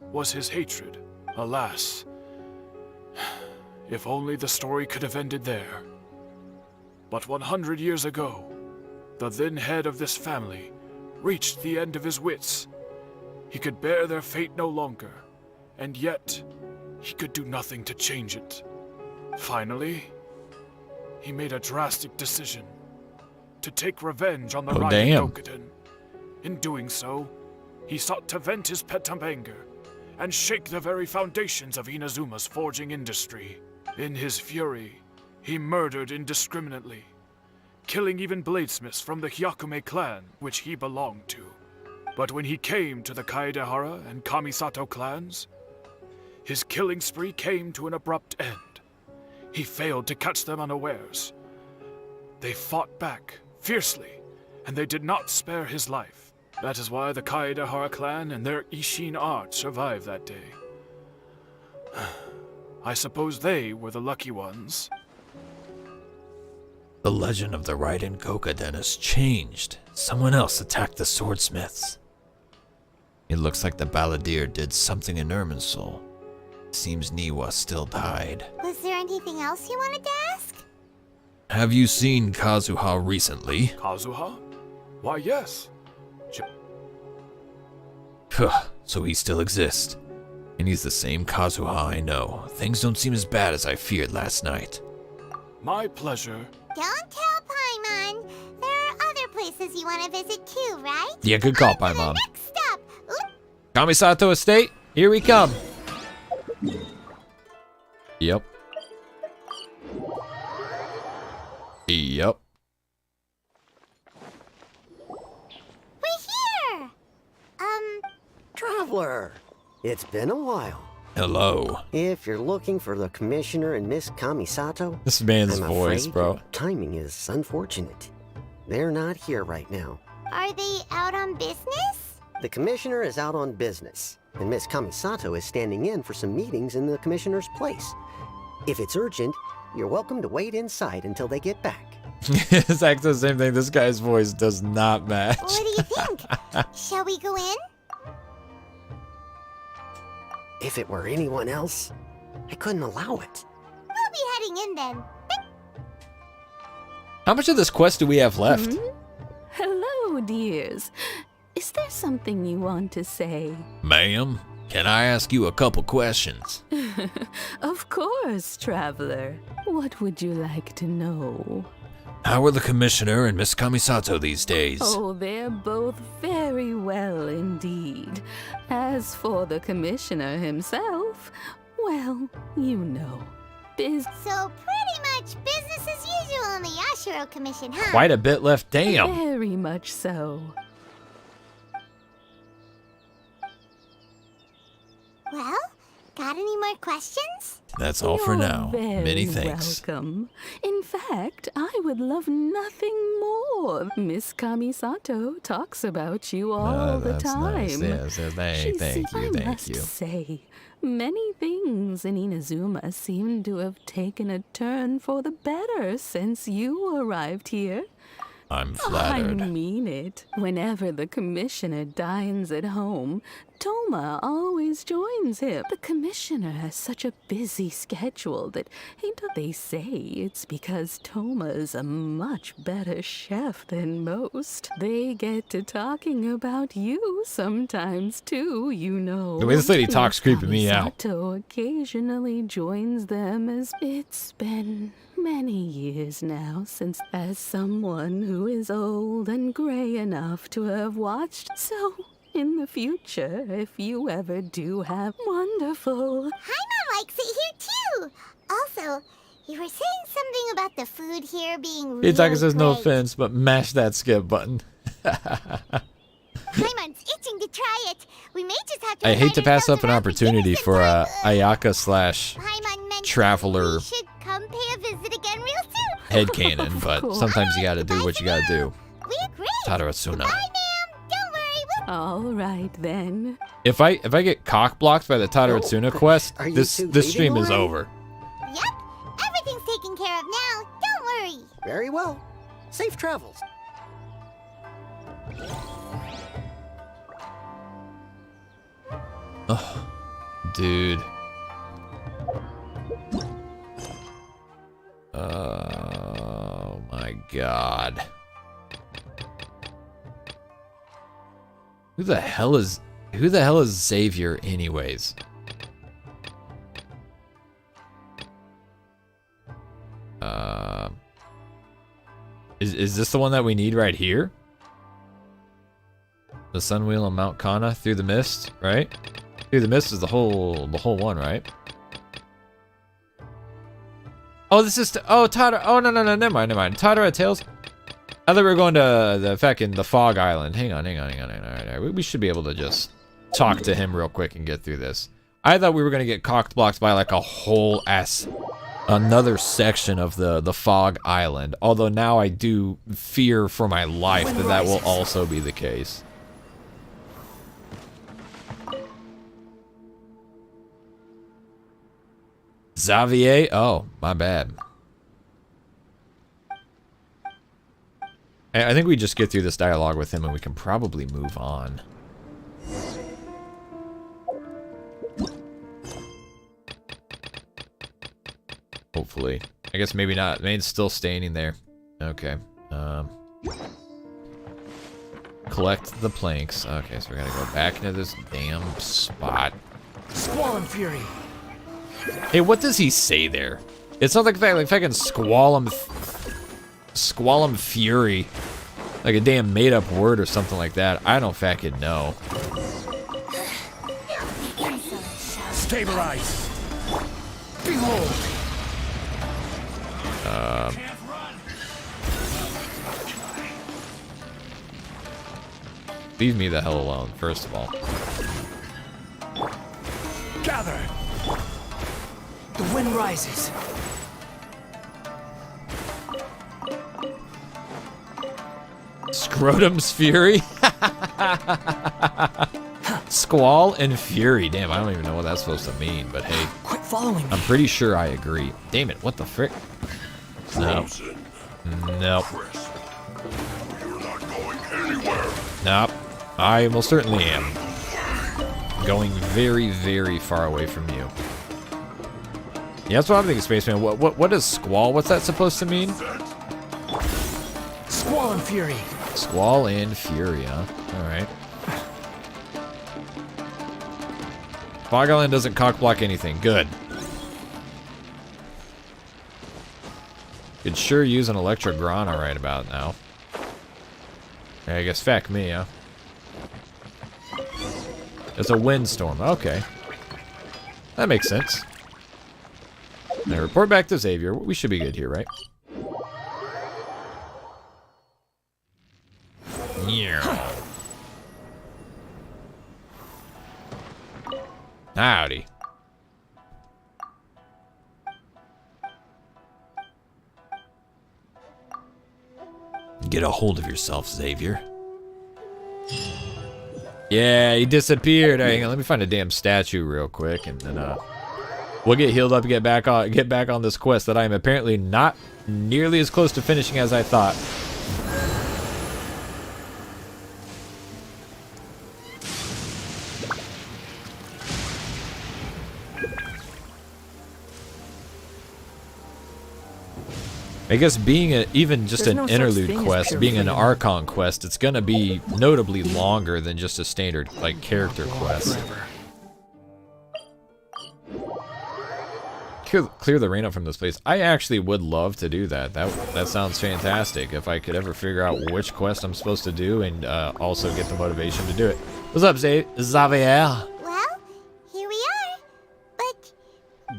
was his hatred. Alas, if only the story could have ended there. But 100 years ago, the then head of this family reached the end of his wits. He could bear their fate no longer, and yet he could do nothing to change it. Finally, he made a drastic decision to take revenge on the Raiden Gokuden. In doing so, he sought to vent his pent-up anger and shake the very foundations of Inazuma's forging industry. In his fury, he murdered indiscriminately, killing even bladesmiths from the Hyakume clan, which he belonged to. But when he came to the Kaedehara and Kamisato clans, his killing spree came to an abrupt end. He failed to catch them unawares. They fought back fiercely, and they did not spare his life. That is why the Kaedehara clan and their Ishin art survived that day. I suppose they were the lucky ones. The legend of the Raiden Gokuden has changed. Someone else attacked the swordsmiths. It looks like the balladeer did something in Irminsul. Seems Niwa still died. Was there anything else you wanted to ask? Have you seen Kazuha recently? Kazuha? Why, yes. So he still exists. And he's the same Kazuha I know. Things don't seem as bad as I feared last night. My pleasure. Don't tell Paimon. There are other places you want to visit too, right? Yeah, good call, Paimon. Next stop. Kamisato Estate, here we come. Yep. Yep. We're here. Traveler, it's been a while. Hello. If you're looking for the commissioner and Miss Kamisato, This man's I'm voice, afraid bro. your timing is unfortunate. They're not here right now. Are they out on business? The commissioner is out on business, and Miss Kamisato is standing in for some meetings in the commissioner's place. If it's urgent, you're welcome to wait inside until they get back. It's actually the same thing. This guy's voice does not match. What do you think? Shall we go in? If it were anyone else, I couldn't allow it. We'll be heading in then. How much of this quest do we have left? Hello, dears. Is there something you want to say? Ma'am, can I ask you a couple questions? Of course, traveler. What would you like to know? How are the commissioner and Miss Kamisato these days? Oh, they're both very well indeed. As for the commissioner himself, well, you know. So pretty much business as usual on the Yashiro Commission, huh? Quite a bit left, damn. Very much so. Well, got any more questions? That's all for now. Very Many thanks. welcome. In fact, I would love nothing more. Miss Kamisato talks about you all the That's time. nice. Yes, thank you, I thank must you. say, many things in Inazuma seem to have taken a turn for the better since you arrived here. I'm I flattered. mean it. Whenever the commissioner dines at home, Toma always joins him. The commissioner has such a busy schedule that they say it's because Toma's a much better chef than most. They get to talking about you sometimes too, you know. The way this lady talks creeping me out. Sato occasionally joins them as it's been many years now since, as someone who is old and gray enough to have watched. So, in the future, if you ever do have wonderful... Paimon likes it here too. Also, you were saying something about the food here being really Hitaka says no great. offense, but mash that skip button. Paimon's itching to try it. We may just have to I hate to invite pass up an ourselves around opportunity for Ayaka slash Paimon mentioned traveler we should come pay a visit again real soon. headcanon, but sometimes you gotta do what you gotta do. We agree. Tatarasuna. Bye, ma'am. Don't worry. All right, then. If I get cock blocked by the Tatarasuna quest, Are you this two stream leaving is already? over. Yep. Everything's taken care of now. Don't worry. Very well. Safe travels. Oh, dude. Oh my god. Who the hell is Xavier anyways? Is this the one that we need right here? The Sun Wheel on Mount Kana through the mist, right? Through the mist is the whole one, right? Oh, this is Tadara. Oh no, never mind. Tadara Tales. I thought we were going to the Fog Island. Hang on. All right. We should be able to just talk to him real quick and get through this. I thought we were gonna get cocked blocked by like a whole another section of the Fog Island. Although now I do fear for my life that will also be the case. Xavier? Oh, my bad. I think we just get through this dialogue with him and we can probably move on. Hopefully. I guess maybe not. Main's still standing there. Okay. Collect the planks. Okay, so we gotta go back into this damn spot. Squall and Fury. Hey, what does he say there? It's not like fucking Squallum Fury. Like a damn made-up word or something like that. I don't fucking know. Stabilize. Behold. Leave me the hell alone, first of all. Gather. The wind rises. Scrotum's Fury? Squall and Fury. Damn, I don't even know what that's supposed to mean, but hey. Quit following me. I'm pretty sure I agree. Damn it, what the frick? No. Nope. You're not going anywhere. Nope. I most certainly am. Going very, very far away from you. Yeah, that's what I'm thinking, Spaceman. What is Squall? What's that supposed to mean? Squall and Fury. Squall and Fury, huh? Alright. Fog Island doesn't cockblock anything. Good. Could sure use an Electrograna right about now. I guess feck me, huh? It's a windstorm. Okay. That makes sense. Now report back to Xavier. We should be good here, right? Yeah. Howdy. Get a hold of yourself, Xavier. Yeah, he disappeared. All right, hang on, let me find a damn statue real quick, and then we'll get healed up and get back on this quest that I am apparently not nearly as close to finishing as I thought. I guess being even just There's an no such interlude thing as quest, pure being an freedom. Archon quest, it's gonna be notably longer than just a standard like character quest. Clear the rain up from this place. I actually would love to do that. That sounds fantastic. If I could ever figure out which quest I'm supposed to do and also get the motivation to do it. What's up, Xavier? Well, here we are. But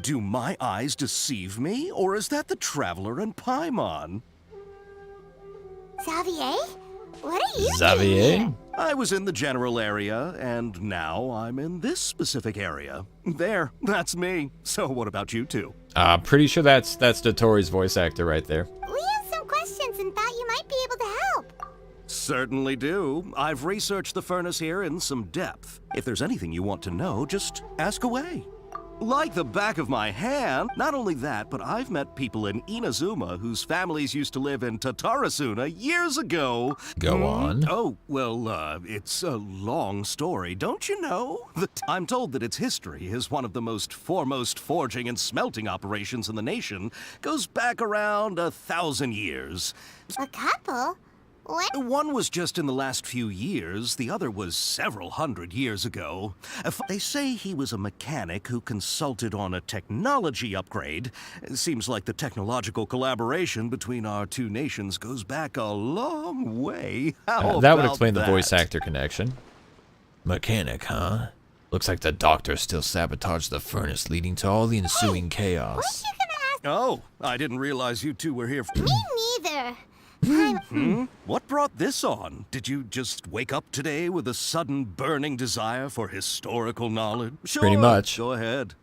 Do my eyes deceive me, or is that the Traveler and Paimon? Xavier, what are you Xavier? doing here? I was in the general area, and now I'm in this specific area. There, that's me. So what about you two? Pretty sure that's Dotori's voice actor right there. We have some questions and thought you might be able to help. Certainly do. I've researched the furnace here in some depth. If there's anything you want to know, just ask away. Like the back of my hand. Not only that, but I've met people in Inazuma whose families used to live in Tatarasuna years ago. Go on. Oh, well, it's a long story, don't you know? I'm told that its history is one of the most foremost forging and smelting operations in the nation. Goes back around 1,000 years. A couple? What? One was just in the last few years, the other was several hundred years ago. They say he was a mechanic who consulted on a technology upgrade. It seems like the technological collaboration between our two nations goes back a long way. That would explain the voice actor connection. Mechanic, huh? Looks like the doctor still sabotaged the furnace, leading to all the ensuing chaos. Oh, I didn't realize you two were here. Me neither. What brought this on? Did you just wake up today with a sudden burning desire for historical knowledge? Sure, Pretty much. Go ahead.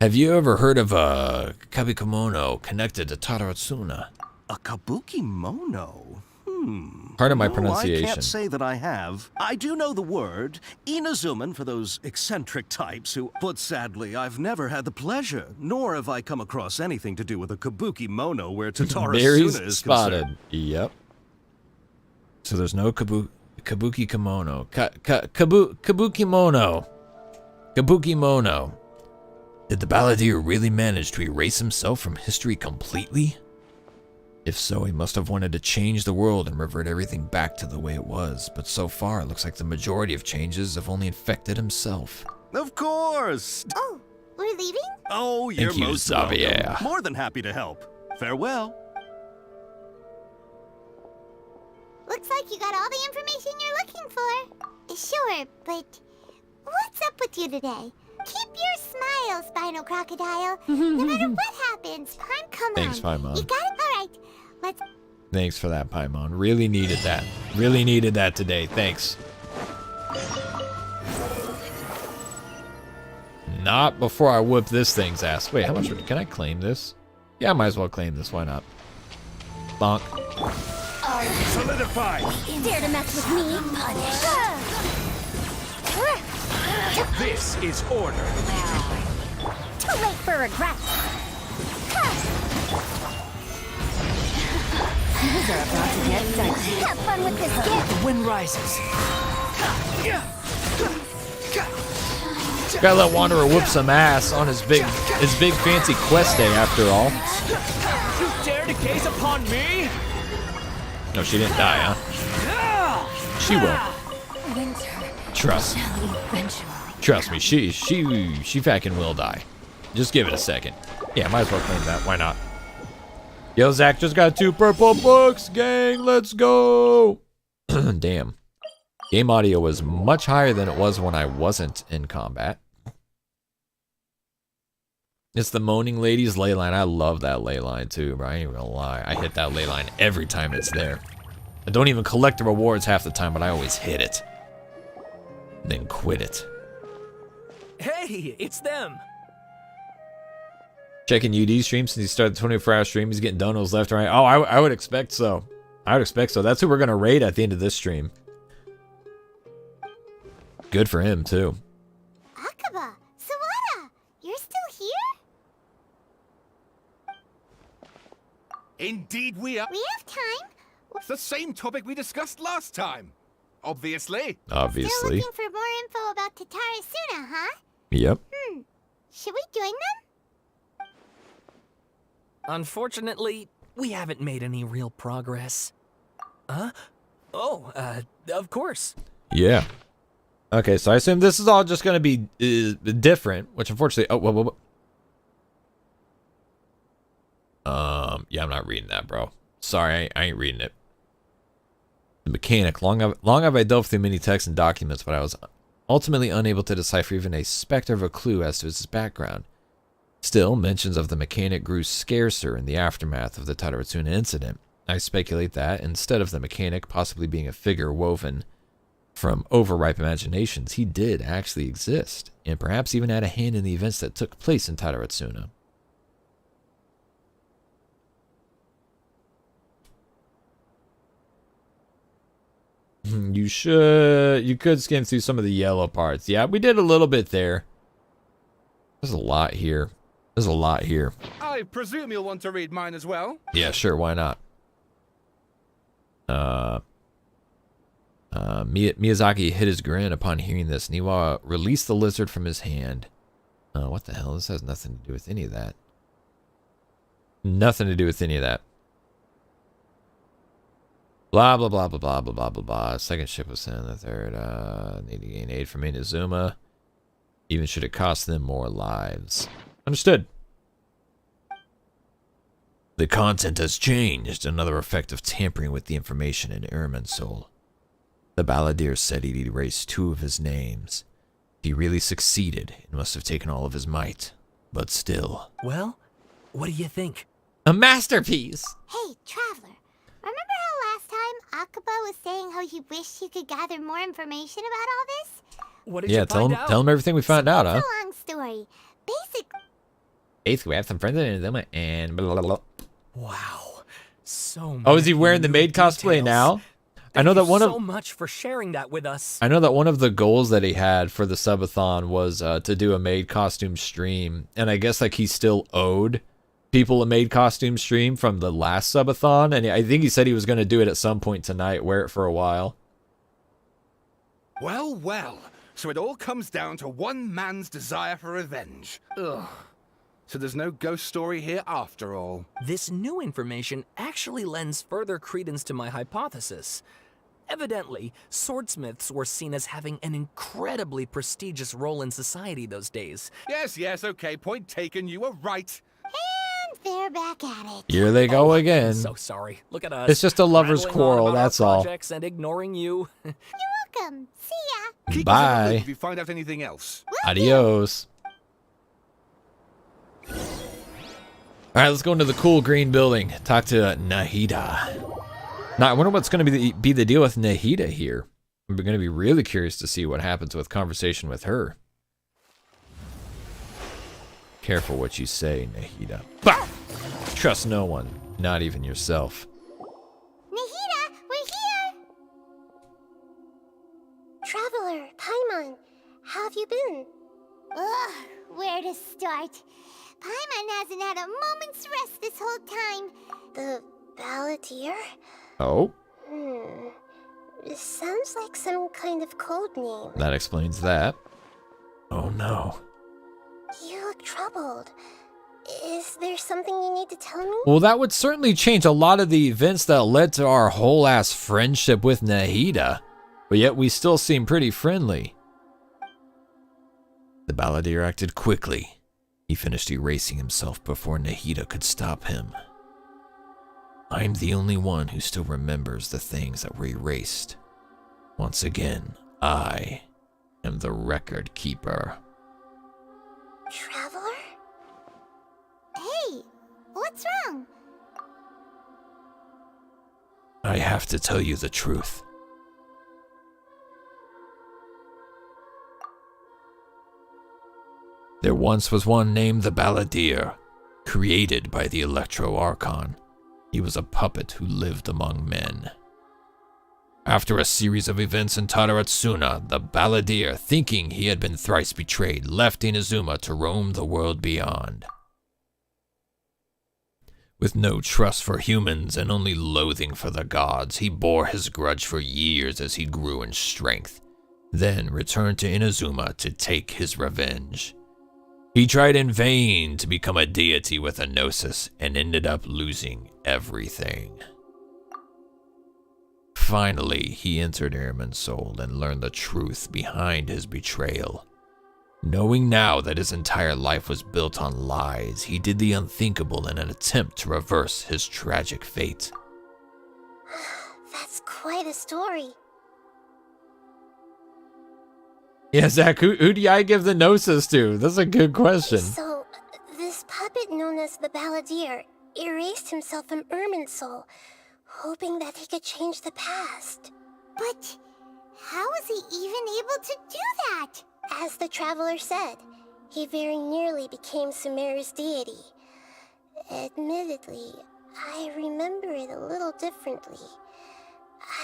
Have you ever heard of a kabikamono connected to Tatarasuna? A kabukimono? Part of my No, I pronunciation. can't say that I have. I do know the word. Inazuman for those eccentric types who, but sadly, I've never had the pleasure, nor have I come across anything to do with a kabukimono where Tatarasuna is spotted. concerned. Yep. So there's no kabuki kimono. Kabukimono. Kabukimono. Did the balladeer really manage to erase himself from history completely? If so, he must have wanted to change the world and revert everything back to the way it was. But so far, it looks like the majority of changes have only infected himself. Of course. Oh, we're leaving? Oh, you're Thank you, most Xavier. welcome. More than happy to help. Farewell. Looks like you got all the information you're looking for. Sure, but what's up with you today? Keep your smile, Spinal Crocodile. No matter what happens, come Thanks, on. Paimon. You got it? All right, let's... Thanks for that, Paimon. Really needed that. Really needed that today. Thanks. Not before I whip this thing's ass. Wait, how much? Can I claim this? Yeah, I might as well claim this. Why not? Bonk. Solidify! Dare to mess with me? Punish. This is order. Too late for regrets. These are about to get dicey. Have fun with this gift. The wind rises. Gotta let Wanderer whoop some ass on his big fancy quest day after all. You dare to gaze upon me? No, she didn't die, huh? She will. Winter. Trust me. Eventually. Trust me, she fucking will die. Just give it a second. Yeah, might as well claim that. Why not? Yo, Zach just got 2 purple books, gang. Let's go. Damn. Game audio was much higher than it was when I wasn't in combat. It's the Moaning Lady's ley line. I love that ley line too, bro. I ain't gonna lie. I hit that ley line every time it's there. I don't even collect the rewards half the time, but I always hit it. Then quit it. Hey, it's them. Checking UD stream since he started the 24-hour stream. He's getting donos left and right. Oh, I would expect so. I would expect so. That's who we're going to raid at the end of this stream. Good for him, too. Akaba, Sawada, you're still here? Indeed we are. We have time. It's the same topic we discussed last time. Obviously. Still Obviously. looking for more info about Tatarasuna, huh? Yep. Should we join them? Unfortunately, we haven't made any real progress. Huh? Oh, of course. Yeah. Okay, so I assume this is all just going to be different, which unfortunately... Oh, whoa. Yeah, I'm not reading that, bro. Sorry, I ain't reading it. The mechanic. Long have I delved through many texts and documents, but I was ultimately unable to decipher even a specter of a clue as to its background. Still, mentions of the mechanic grew scarcer in the aftermath of the Tatarasuna incident. I speculate that, instead of the mechanic possibly being a figure woven from overripe imaginations, he did actually exist, and perhaps even had a hand in the events that took place in Tatarasuna. You could skim through some of the yellow parts. Yeah, we did a little bit there. There's a lot here. I presume you'll want to read mine as well? Yeah, sure, why not? Miyazaki hid his grin upon hearing this. Niwa released the lizard from his hand. What the hell? This has nothing to do with any of that. Nothing to do with any of that. Blah, blah, blah, blah, blah, blah, blah, blah, blah. Second ship was sent. The third, need to gain aid from Inazuma. Even should it cost them more lives. Understood. The content has changed. Another effect of tampering with the information in Irminsul. The balladeer said he'd erased 2 of his names. If he really succeeded, it must have taken all of his might. But still. Well, what do you think? A masterpiece! Hey, Traveler. Remember how last time Akaba was saying how he wished he could gather more information about all this? What did you find out? Tell him everything we found out, huh? It's a long story. Basically, we have some friends in Inazuma and blah, blah, blah. Wow. So much. Oh, is he wearing the maid cosplay now? I know that one of so much for sharing that with us. I know that one of the goals that he had for the subathon was to do a maid costume stream, and I guess like he still owed people a maid costume stream from the last subathon, and I think he said he was going to do it at some point tonight, wear it for a while. Well, well. So it all comes down to one man's desire for revenge. Ugh. So there's no ghost story here after all. This new information actually lends further credence to my hypothesis. Evidently, swordsmiths were seen as having an incredibly prestigious role in society those days. Yes, okay, point taken, you were right. And they're back at it. Here they go again. I'm so sorry. Look at us. It's just a lover's rattling on quarrel, about our that's all. projects and ignoring you. You're welcome. See ya. Keep us in the Bye. loop if you find out anything else. Adios. All right, let's go into the cool green building. Talk to Nahida. Now, I wonder what's going to be the deal with Nahida here. I'm going to be really curious to see what happens with conversation with her. Careful what you say, Nahida. Bah! Trust no one, not even yourself. Nahida, we're here. Traveler, Paimon, how have you been? Ugh, where to start? Paimon hasn't had a moment's rest this whole time. The balladeer? Oh? It sounds like some kind of code name. That explains that. Oh no. You look troubled. Is there something you need to tell me? Well, that would certainly change a lot of the events that led to our whole ass friendship with Nahida. But yet we still seem pretty friendly. The balladeer acted quickly. He finished erasing himself before Nahida could stop him. I'm the only one who still remembers the things that were erased. Once again, I am the record keeper. Traveler? Hey, what's wrong? I have to tell you the truth. There once was one named the Balladeer, created by the Electro Archon. He was a puppet who lived among men. After a series of events in Tatarasuna, the Balladeer, thinking he had been thrice betrayed, left Inazuma to roam the world beyond. With no trust for humans and only loathing for the gods, he bore his grudge for years as he grew in strength, then returned to Inazuma to take his revenge. He tried in vain to become a deity with a gnosis and ended up losing everything. Finally, he entered Irminsul and learned the truth behind his betrayal. Knowing now that his entire life was built on lies, he did the unthinkable in an attempt to reverse his tragic fate. That's quite a story. Yeah, Zach, who do I give the gnosis to? That's a good question. So, this puppet known as the Balladeer erased himself from Irminsul, hoping that he could change the past. But how was he even able to do that? As the Traveler said, he very nearly became Sumeru's deity. Admittedly, I remember it a little differently.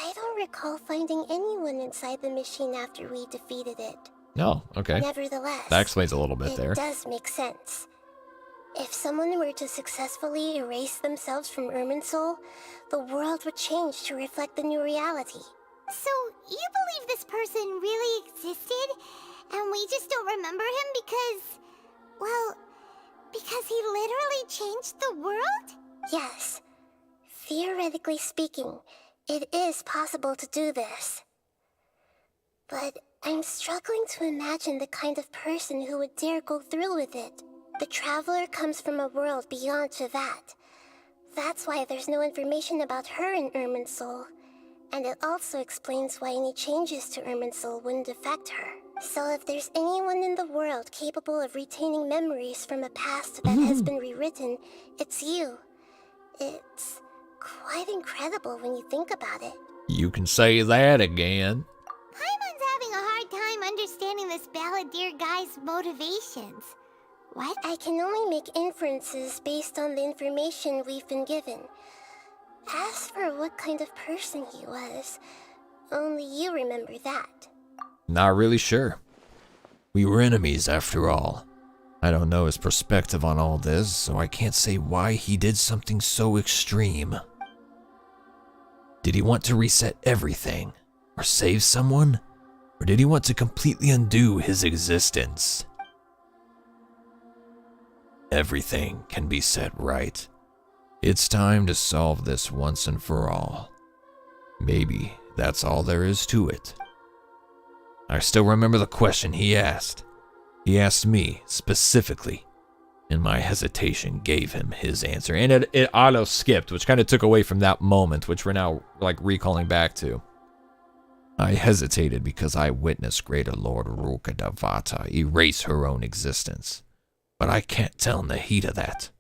I don't recall finding anyone inside the machine after we defeated it. Oh, okay. Nevertheless, that explains a little bit there. It does make sense. If someone were to successfully erase themselves from Irminsul, the world would change to reflect the new reality. So, you believe this person really existed, and we just don't remember him because he literally changed the world? Yes. Theoretically speaking, it is possible to do this. But I'm struggling to imagine the kind of person who would dare go through with it. The Traveler comes from a world beyond Javat. That's why there's no information about her in Irminsul. And it also explains why any changes to Irminsul wouldn't affect her. So if there's anyone in the world capable of retaining memories from a past that has been rewritten, it's you. It's quite incredible when you think about it. You can say that again. Paimon's having a hard time understanding this Balladeer guy's motivations. What? I can only make inferences based on the information we've been given. As for what kind of person he was, only you remember that. Not really sure. We were enemies after all. I don't know his perspective on all this, so I can't say why he did something so extreme. Did he want to reset everything? Or save someone? Or did he want to completely undo his existence? Everything can be set right. It's time to solve this once and for all. Maybe that's all there is to it. I still remember the question he asked. He asked me specifically, and my hesitation gave him his answer. And it auto-skipped, which kind of took away from that moment, which we're now like recalling back to. I hesitated because I witnessed Greater Lord Ruka Davata erase her own existence. But I can't tell in the heat of that.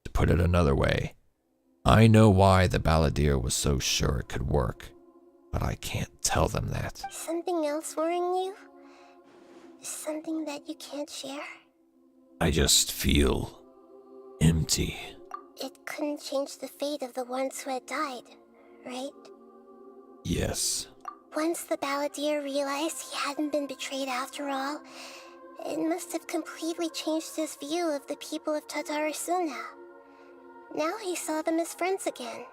To put it another way, I know why the Balladeer was so sure it could work, but I can't tell them that. Something else worrying you? Something that you can't share? I just feel empty. It couldn't change the fate of the ones who had died, right? Yes. Once the Balladeer realized he hadn't been betrayed after all, it must have completely changed his view of the people of Tatarasuna. Now he saw them as friends again.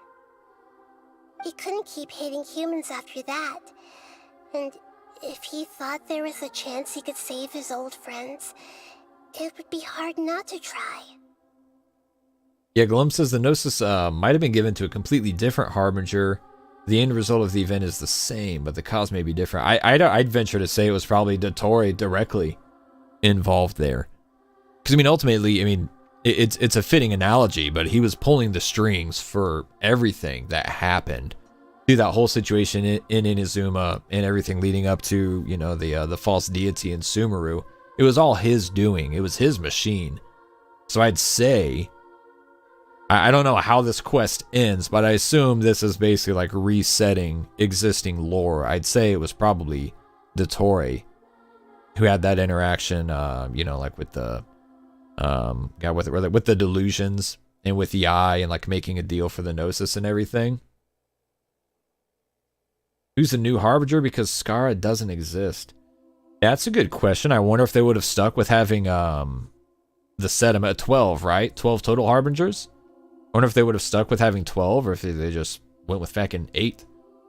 He couldn't keep hating humans after that, and if he thought there was a chance he could save his old friends, it would be hard not to try. Yeah, Glum says the Gnosis might have been given to a completely different Harbinger. The end result of the event is the same, but the cause may be different. I'd venture to say it was probably Dottore directly involved there. Because, I mean, ultimately, I mean, it's a fitting analogy, but he was pulling the strings for everything that happened through that whole situation in Inazuma and everything leading up to, you know, the false deity in Sumeru. It was all his doing. It was his machine. So I'd say, I don't know how this quest ends, but I assume this is basically like resetting existing lore. I'd say it was probably Dottore who had that interaction, you know, like with the guy with the delusions and with the eye and like making a deal for the Gnosis and everything. Who's the new Harbinger? Because Skara doesn't exist. That's a good question. I wonder if they would have stuck with having the set at 12, right? 12 total Harbingers? I wonder if they would have stuck with having 12 or if they just went with fucking 8.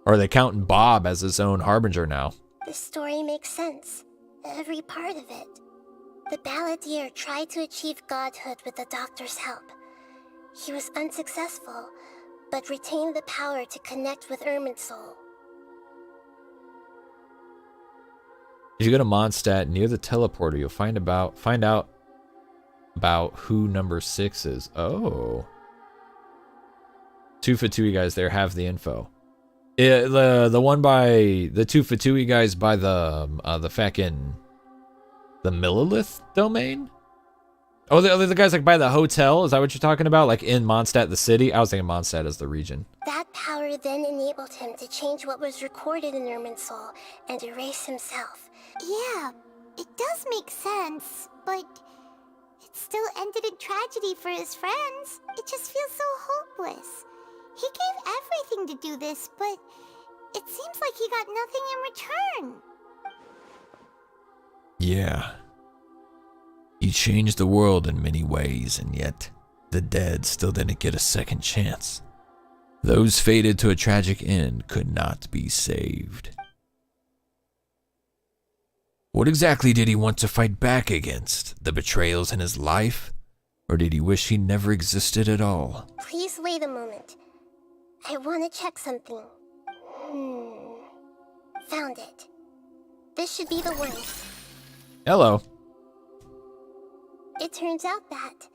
Or are they counting Bob as his own Harbinger now? The story makes sense. Every part of it. The balladeer tried to achieve godhood with the doctor's help. He was unsuccessful, but retained the power to connect with Irminsul. If you go to Mondstadt near the teleporter, you'll find out about who number 6 is. Oh. 2 for 2 guys there have the info. The one by the 2 for 2 guys by the fucking the Millilith domain. Oh, the guys like by the hotel. Is that what you're talking about? Like in Mondstadt, the city. I was thinking Mondstadt as the region. That power then enabled him to change what was recorded in Irminsul and erase himself. Yeah, it does make sense, but it still ended in tragedy for his friends. It just feels so hopeless. He gave everything to do this, but it seems like he got nothing in return. Yeah. He changed the world in many ways, and yet the dead still didn't get a second chance. Those fated to a tragic end could not be saved. What exactly did he want to fight back against? The betrayals in his life? Or did he wish he never existed at all? Please wait a moment. I want to check something. Found it. This should be the one. Hello. It turns out that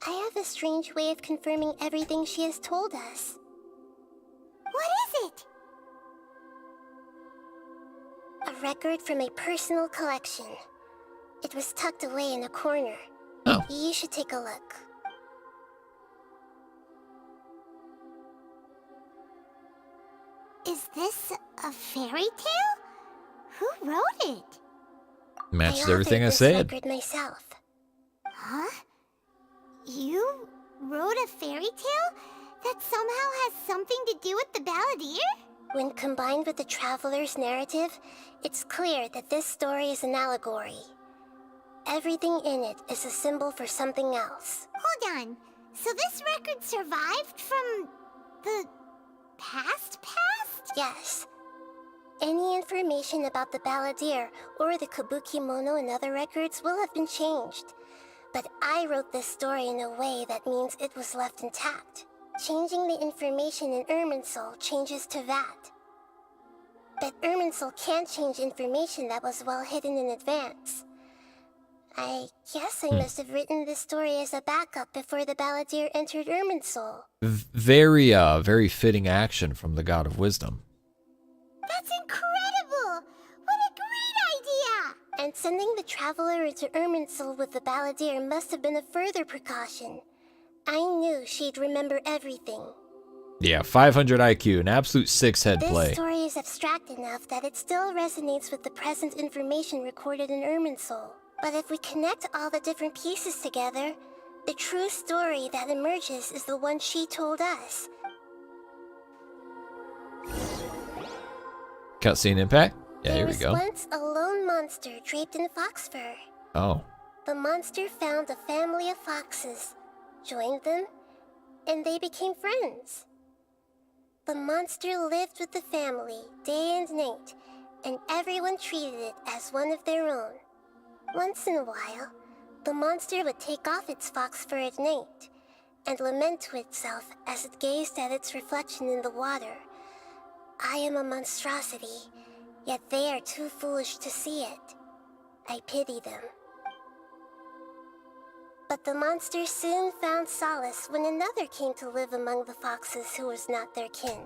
I have a strange way of confirming everything she has told us. What is it? A record from a personal collection. It was tucked away in a corner. Oh. You should take a look. Is this a fairy tale? Who wrote it? Matched everything I said. Record myself. Huh? You wrote a fairy tale that somehow has something to do with the balladeer? When combined with the traveler's narrative, it's clear that this story is an allegory. Everything in it is a symbol for something else. Hold on. So this record survived from the past? Yes. Any information about the balladeer or the kabuki mono and other records will have been changed. But I wrote this story in a way that means it was left intact. Changing the information in Irminsul changes to that. But Irminsul can't change information that was well hidden in advance. I guess I must have written this story as a backup before the balladeer entered Irminsul. Very fitting action from the God of Wisdom. That's incredible! What a great idea! And sending the traveler into Irminsul with the balladeer must have been a further precaution. I knew she'd remember everything. Yeah, 500 IQ, an absolute six-head play. This story is abstract enough that it still resonates with the present information recorded in Irminsul. But if we connect all the different pieces together, the true story that emerges is the one she told us. Cutscene impact? Yeah, here we go. There was once a lone monster draped in fox fur. Oh. The monster found a family of foxes, joined them, and they became friends. The monster lived with the family day and night, and everyone treated it as one of their own. Once in a while, the monster would take off its fox fur at night and lament to itself as it gazed at its reflection in the water. I am a monstrosity, yet they are too foolish to see it. I pity them. But the monster soon found solace when another came to live among the foxes who was not their kin.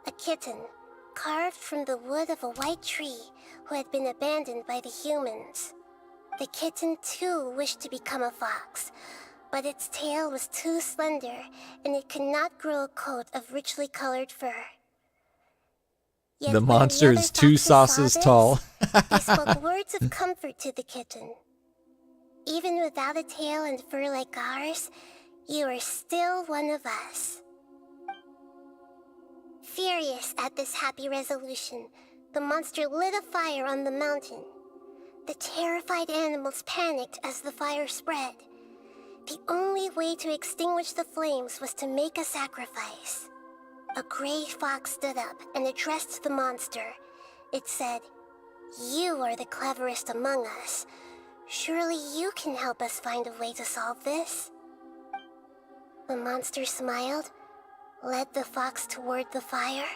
A kitten, carved from the wood of a white tree who had been abandoned by the humans. The kitten too wished to become a fox, but its tail was too slender and it could not grow a coat of richly colored fur. Yet the monster is 2 sauces tall. They spoke words of comfort to the kitten. Even without a tail and fur like ours, you are still one of us. Furious at this happy resolution, the monster lit a fire on the mountain. The terrified animals panicked as the fire spread. The only way to extinguish the flames was to make a sacrifice. A gray fox stood up and addressed the monster. It said, "You are the cleverest among us. Surely you can help us find a way to solve this. The monster smiled, led the fox toward the fire,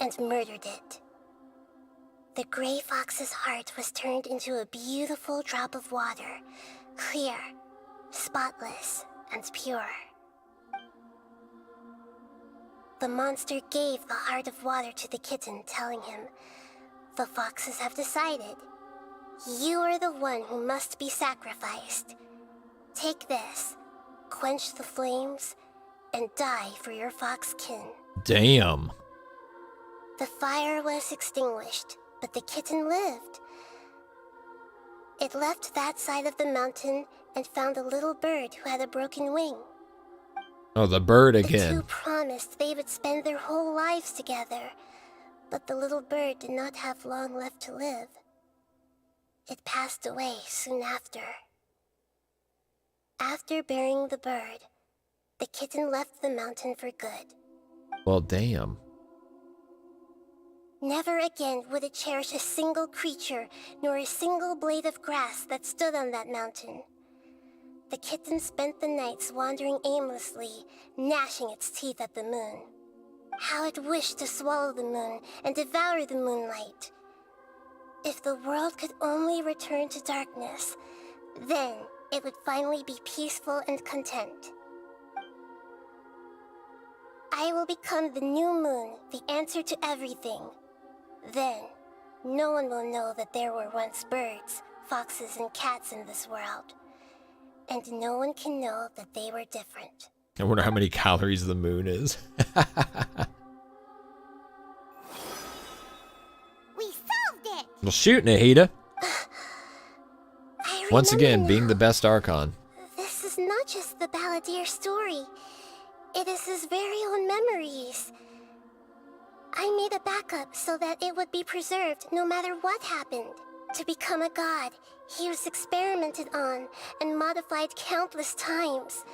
and murdered it. The gray fox's heart was turned into a beautiful drop of water, clear, spotless, and pure. The monster gave the heart of water to the kitten, telling him, "The foxes have decided. You are the one who must be sacrificed. Take this, quench the flames, and die for your fox kin." Damn. The fire was extinguished, but the kitten lived. It left that side of the mountain and found a little bird who had a broken wing. Oh, the bird The again. two promised they would spend their whole lives together, but the little bird did not have long left to live. It passed away soon after. After burying the bird, the kitten left the mountain for good. Well, damn. Never again would it cherish a single creature, nor a single blade of grass that stood on that mountain. The kitten spent the nights wandering aimlessly, gnashing its teeth at the moon. How it wished to swallow the moon and devour the moonlight. If the world could only return to darkness, then it would finally be peaceful and content. I will become the new moon, the answer to everything. Then, no one will know that there were once birds, foxes, and cats in this world. And no one can know that they were different. I wonder how many calories the moon is. We solved it! Well, shoot, Nahida. Once again, being the best Archon. This is not just the Balladeer story. It is his very own memories. I made a backup so that it would be preserved no matter what happened. To become a god, he was experimented on and modified countless times.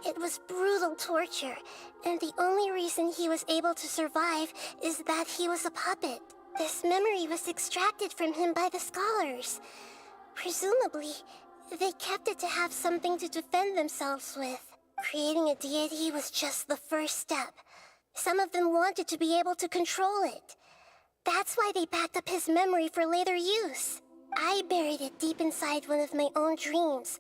It was brutal torture, and the only reason he was able to survive is that he was a puppet. This memory was extracted from him by the scholars. Presumably, they kept it to have something to defend themselves with. Creating a deity was just the first step. Some of them wanted to be able to control it. That's why they backed up his memory for later use. I buried it deep inside one of my own dreams,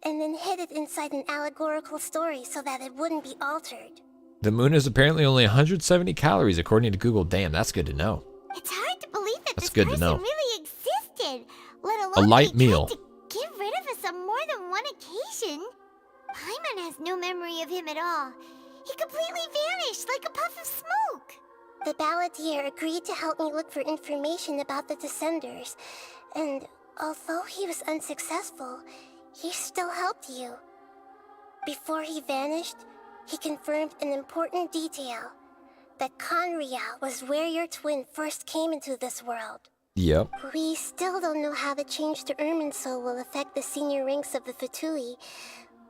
and then hid it inside an allegorical story so that it wouldn't be altered. The moon is apparently only 170 calories according to Google. Damn, that's good to know. It's hard to believe that That's this good to person know. really existed, let alone A light they tried meal. to get rid of us on more than one occasion. Paimon has no memory of him at all. He completely vanished like a puff of smoke. The Balladeer agreed to help me look for information about the Descenders, and although he was unsuccessful, he still helped you. Before he vanished, he confirmed an important detail, that Conria was where your twin first came into this world. Yep. We still don't know how the change to Irminsul will affect the senior ranks of the Fatui,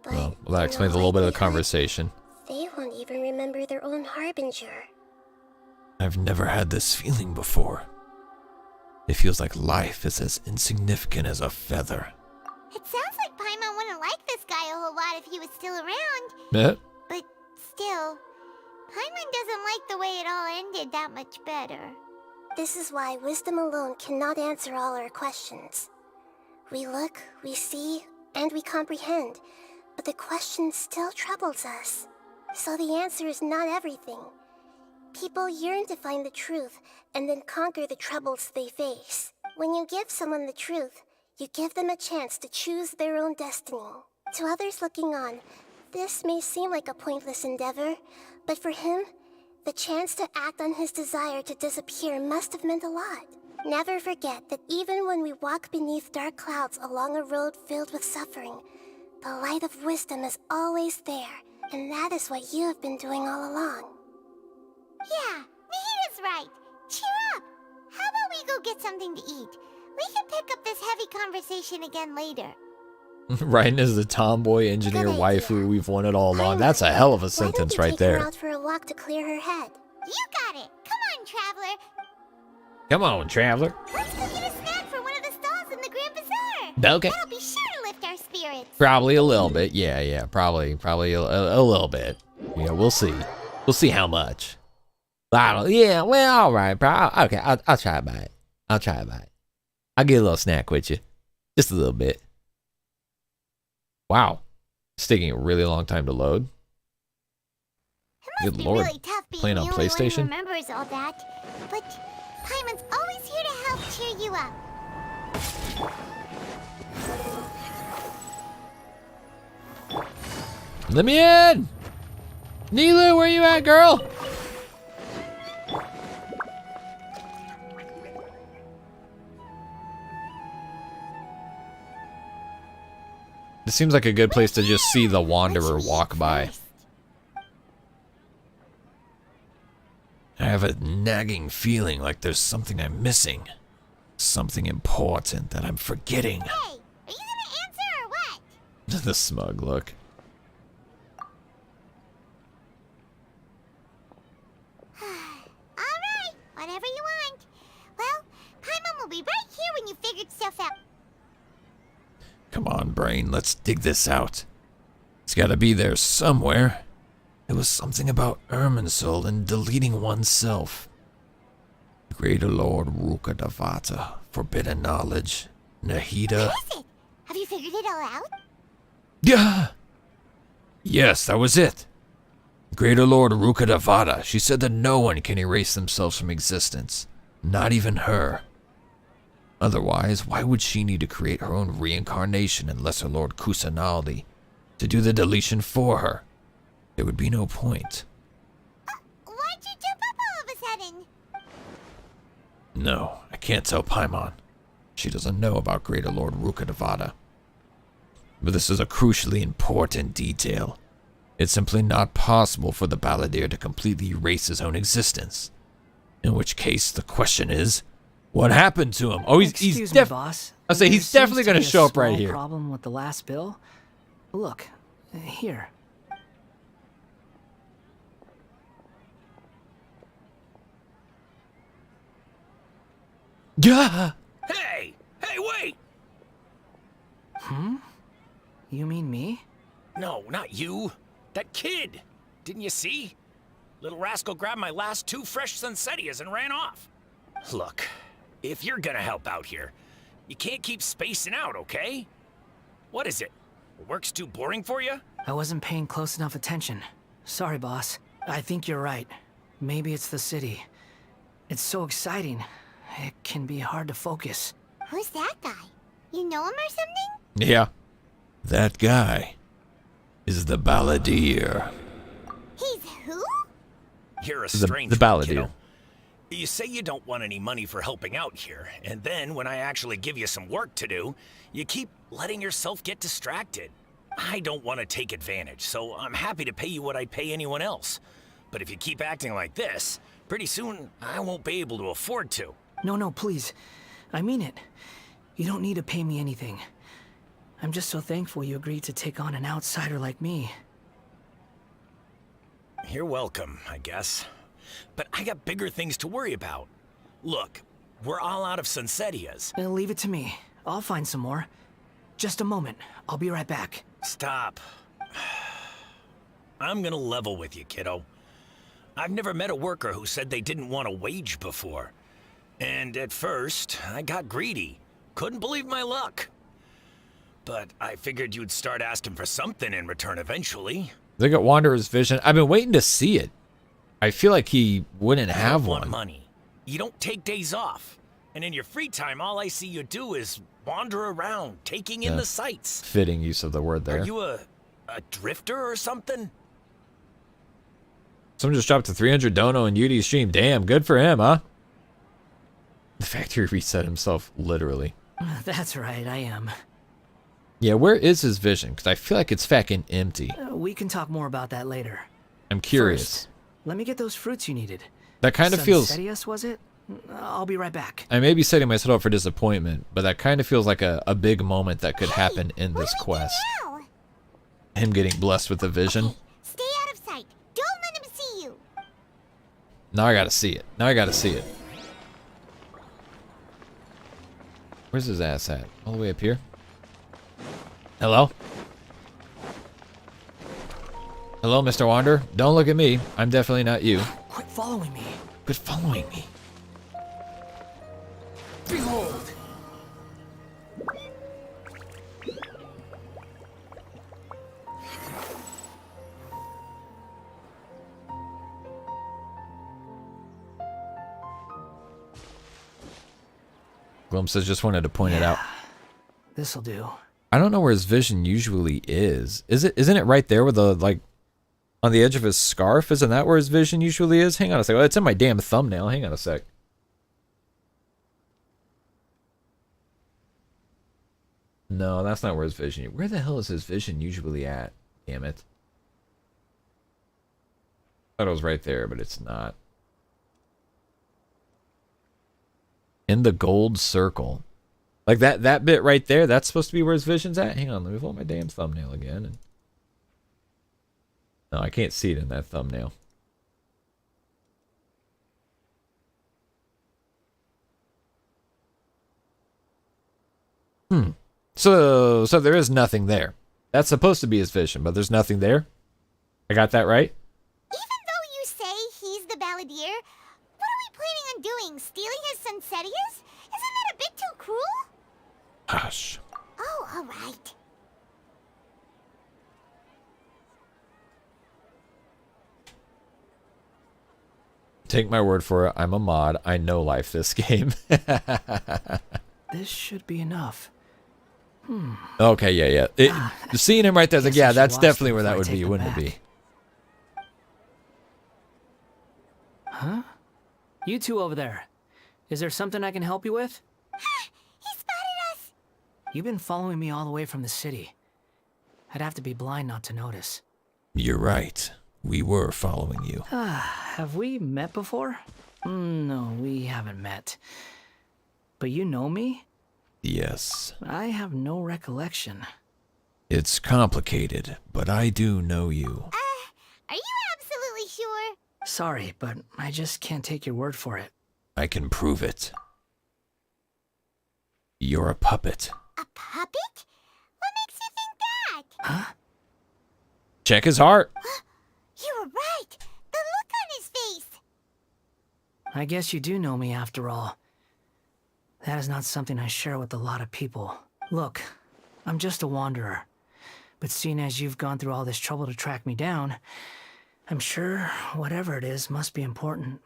but Well, that explains a little bit of the conversation. they won't even remember their own Harbinger. I've never had this feeling before. It feels like life is as insignificant as a feather. It sounds like Paimon wouldn't like this guy a whole lot if he was still around. Eh? But still, Paimon doesn't like the way it all ended that much better. This is why wisdom alone cannot answer all our questions. We look, we see, and we comprehend, but the question still troubles us. So the answer is not everything. People yearn to find the truth and then conquer the troubles they face. When you give someone the truth, you give them a chance to choose their own destiny. To others looking on, this may seem like a pointless endeavor, but for him, the chance to act on his desire to disappear must have meant a lot. Never forget that even when we walk beneath dark clouds along a road filled with suffering, the light of wisdom is always there, and that is what you have been doing all along. Yeah, Nahida's right. Cheer up. How about we go get something to eat? We can pick up this heavy conversation again later. Ryan is the tomboy engineer waifu we've wanted all along. That's a hell of a sentence right Take there. her out for a walk to clear her head. You got it. Come on, traveler. Come on, traveler. Let's go get a snack from one of the stalls in the Grand Bazaar. Okay. That'll be sure to lift our spirits. Probably a little bit. Yeah. Probably a little bit. Yeah, we'll see. We'll see how much. Yeah, well, all right, bro. Okay, I'll try about it. I'll get a little snack with you. Just a little bit. Wow. It's taking a really long time to load. Good lord. Really tough being Playing on the only one who PlayStation? remembers all that. But Paimon's always here to help cheer you up. Let me in! Nilu, where you at, girl? This seems like a good place to just see the Wanderer walk by. I have a nagging feeling like there's something I'm missing. Something important that I'm forgetting. Hey, are you gonna answer or what? The smug look. Alright, whatever you want. Well, Paimon will be right here when you figured stuff out. Come on, brain, let's dig this out. It's gotta be there somewhere. It was something about Irminsul and deleting oneself. Greater Lord Rukkhadevata, forbidden knowledge, Nahida. What is it? Have you figured it all out? Yeah. Yes, that was it. Greater Lord Rukkhadevata. She said that no one can erase themselves from existence, not even her. Otherwise, why would she need to create her own reincarnation in Lesser Lord Kusanali to do the deletion for her? There would be no point. Why'd you jump up all of a sudden? No, I can't tell Paimon. She doesn't know about Greater Lord Rukkhadevata. But this is a crucially important detail. It's simply not possible for the Balladeer to completely erase his own existence. In which case, the question is, what happened to him? Oh, he's boss. I'll say he's definitely going to show up right here. Problem with the last bill? Look, here. Yeah. Hey, wait! Hmm? You mean me? No, not you. That kid. Didn't you see? Little rascal grabbed my last 2 fresh Sunsetias and ran off. Look, if you're gonna help out here, you can't keep spacing out, okay? What is it? Work's too boring for you? I wasn't paying close enough attention. Sorry, boss. I think you're right. Maybe it's the city. It's so exciting. It can be hard to focus. Who's that guy? You know him or something? Yeah. That guy is the Balladeer. He's who? You're a strange the Balladeer. kiddo. You say you don't want any money for helping out here, and then when I actually give you some work to do, you keep letting yourself get distracted. I don't want to take advantage, so I'm happy to pay you what I'd pay anyone else. But if you keep acting like this, pretty soon I won't be able to afford to. No, please. I mean it. You don't need to pay me anything. I'm just so thankful you agreed to take on an outsider like me. You're welcome, I guess. But I got bigger things to worry about. Look, we're all out of Sunsetias. Leave it to me. I'll find some more. Just a moment. I'll be right back. Stop. I'm gonna level with you, kiddo. I've never met a worker who said they didn't want a wage before. And at first, I got greedy. Couldn't believe my luck. But I figured you'd start asking for something in return eventually. Look at Wanderer's vision. I've been waiting to see it. I feel like he wouldn't have one. Money. You don't take days off. And in your free time, all I see you do is wander around, taking in the sights. Fitting use of the word there. Are you a drifter or something? Someone just dropped to 300 dono in Yudi's stream. Damn, good for him, huh? The factory reset himself, literally. That's right, I am. Yeah, where is his vision? Because I feel like it's fucking empty. We can talk more about that later. I'm curious. First, let me get those fruits you needed. That kind of feels... Sunsetias, was it? I'll be right back. I may be setting myself up for disappointment, but that kind of feels like a big moment that could happen in this quest. Him getting blessed with the vision. Stay out of sight. Don't let him see you. Now I gotta see it. Now I gotta see it. Where's his ass at? All the way up here? Hello? Hello, Mr. Wander. Don't look at me. I'm definitely not you. Quit following me. Quit following me. Behold! Glimpses just wanted to point it out. This'll do. I don't know where his vision usually is. Isn't it right there with the, like, on the edge of his scarf? Isn't that where his vision usually is? Hang on a sec. Oh, it's in my damn thumbnail. Hang on a sec. No, that's not where his vision. Where the hell is his vision usually at? Damn it. I thought it was right there, but it's not. In the gold circle. Like that bit right there, that's supposed to be where his vision's at? Hang on, let me pull up my damn thumbnail again. No, I can't see it in that thumbnail. So there is nothing there. That's supposed to be his vision, but there's nothing there? I got that right? Even though you say he's the balladeer, what are we planning on doing? Stealing his Sunsetias? Isn't that a bit too cruel? Hush. Oh, alright. Take my word for it. I'm a mod. I know life this game. This should be enough. Okay, yeah. Seeing him right there, like, yeah, that's definitely where that would be, wouldn't it be? Huh? You two over there. Is there something I can help you with? He spotted us! You've been following me all the way from the city. I'd have to be blind not to notice. You're right. We were following you. Have we met before? No, we haven't met. But you know me? Yes. I have no recollection. It's complicated, but I do know you. Are you absolutely sure? Sorry, but I just can't take your word for it. I can prove it. You're a puppet. A puppet? What makes you think that? Huh? Check his heart. You were right. The look on his face. I guess you do know me after all. That is not something I share with a lot of people. Look, I'm just a wanderer. But seeing as you've gone through all this trouble to track me down, I'm sure whatever it is must be important.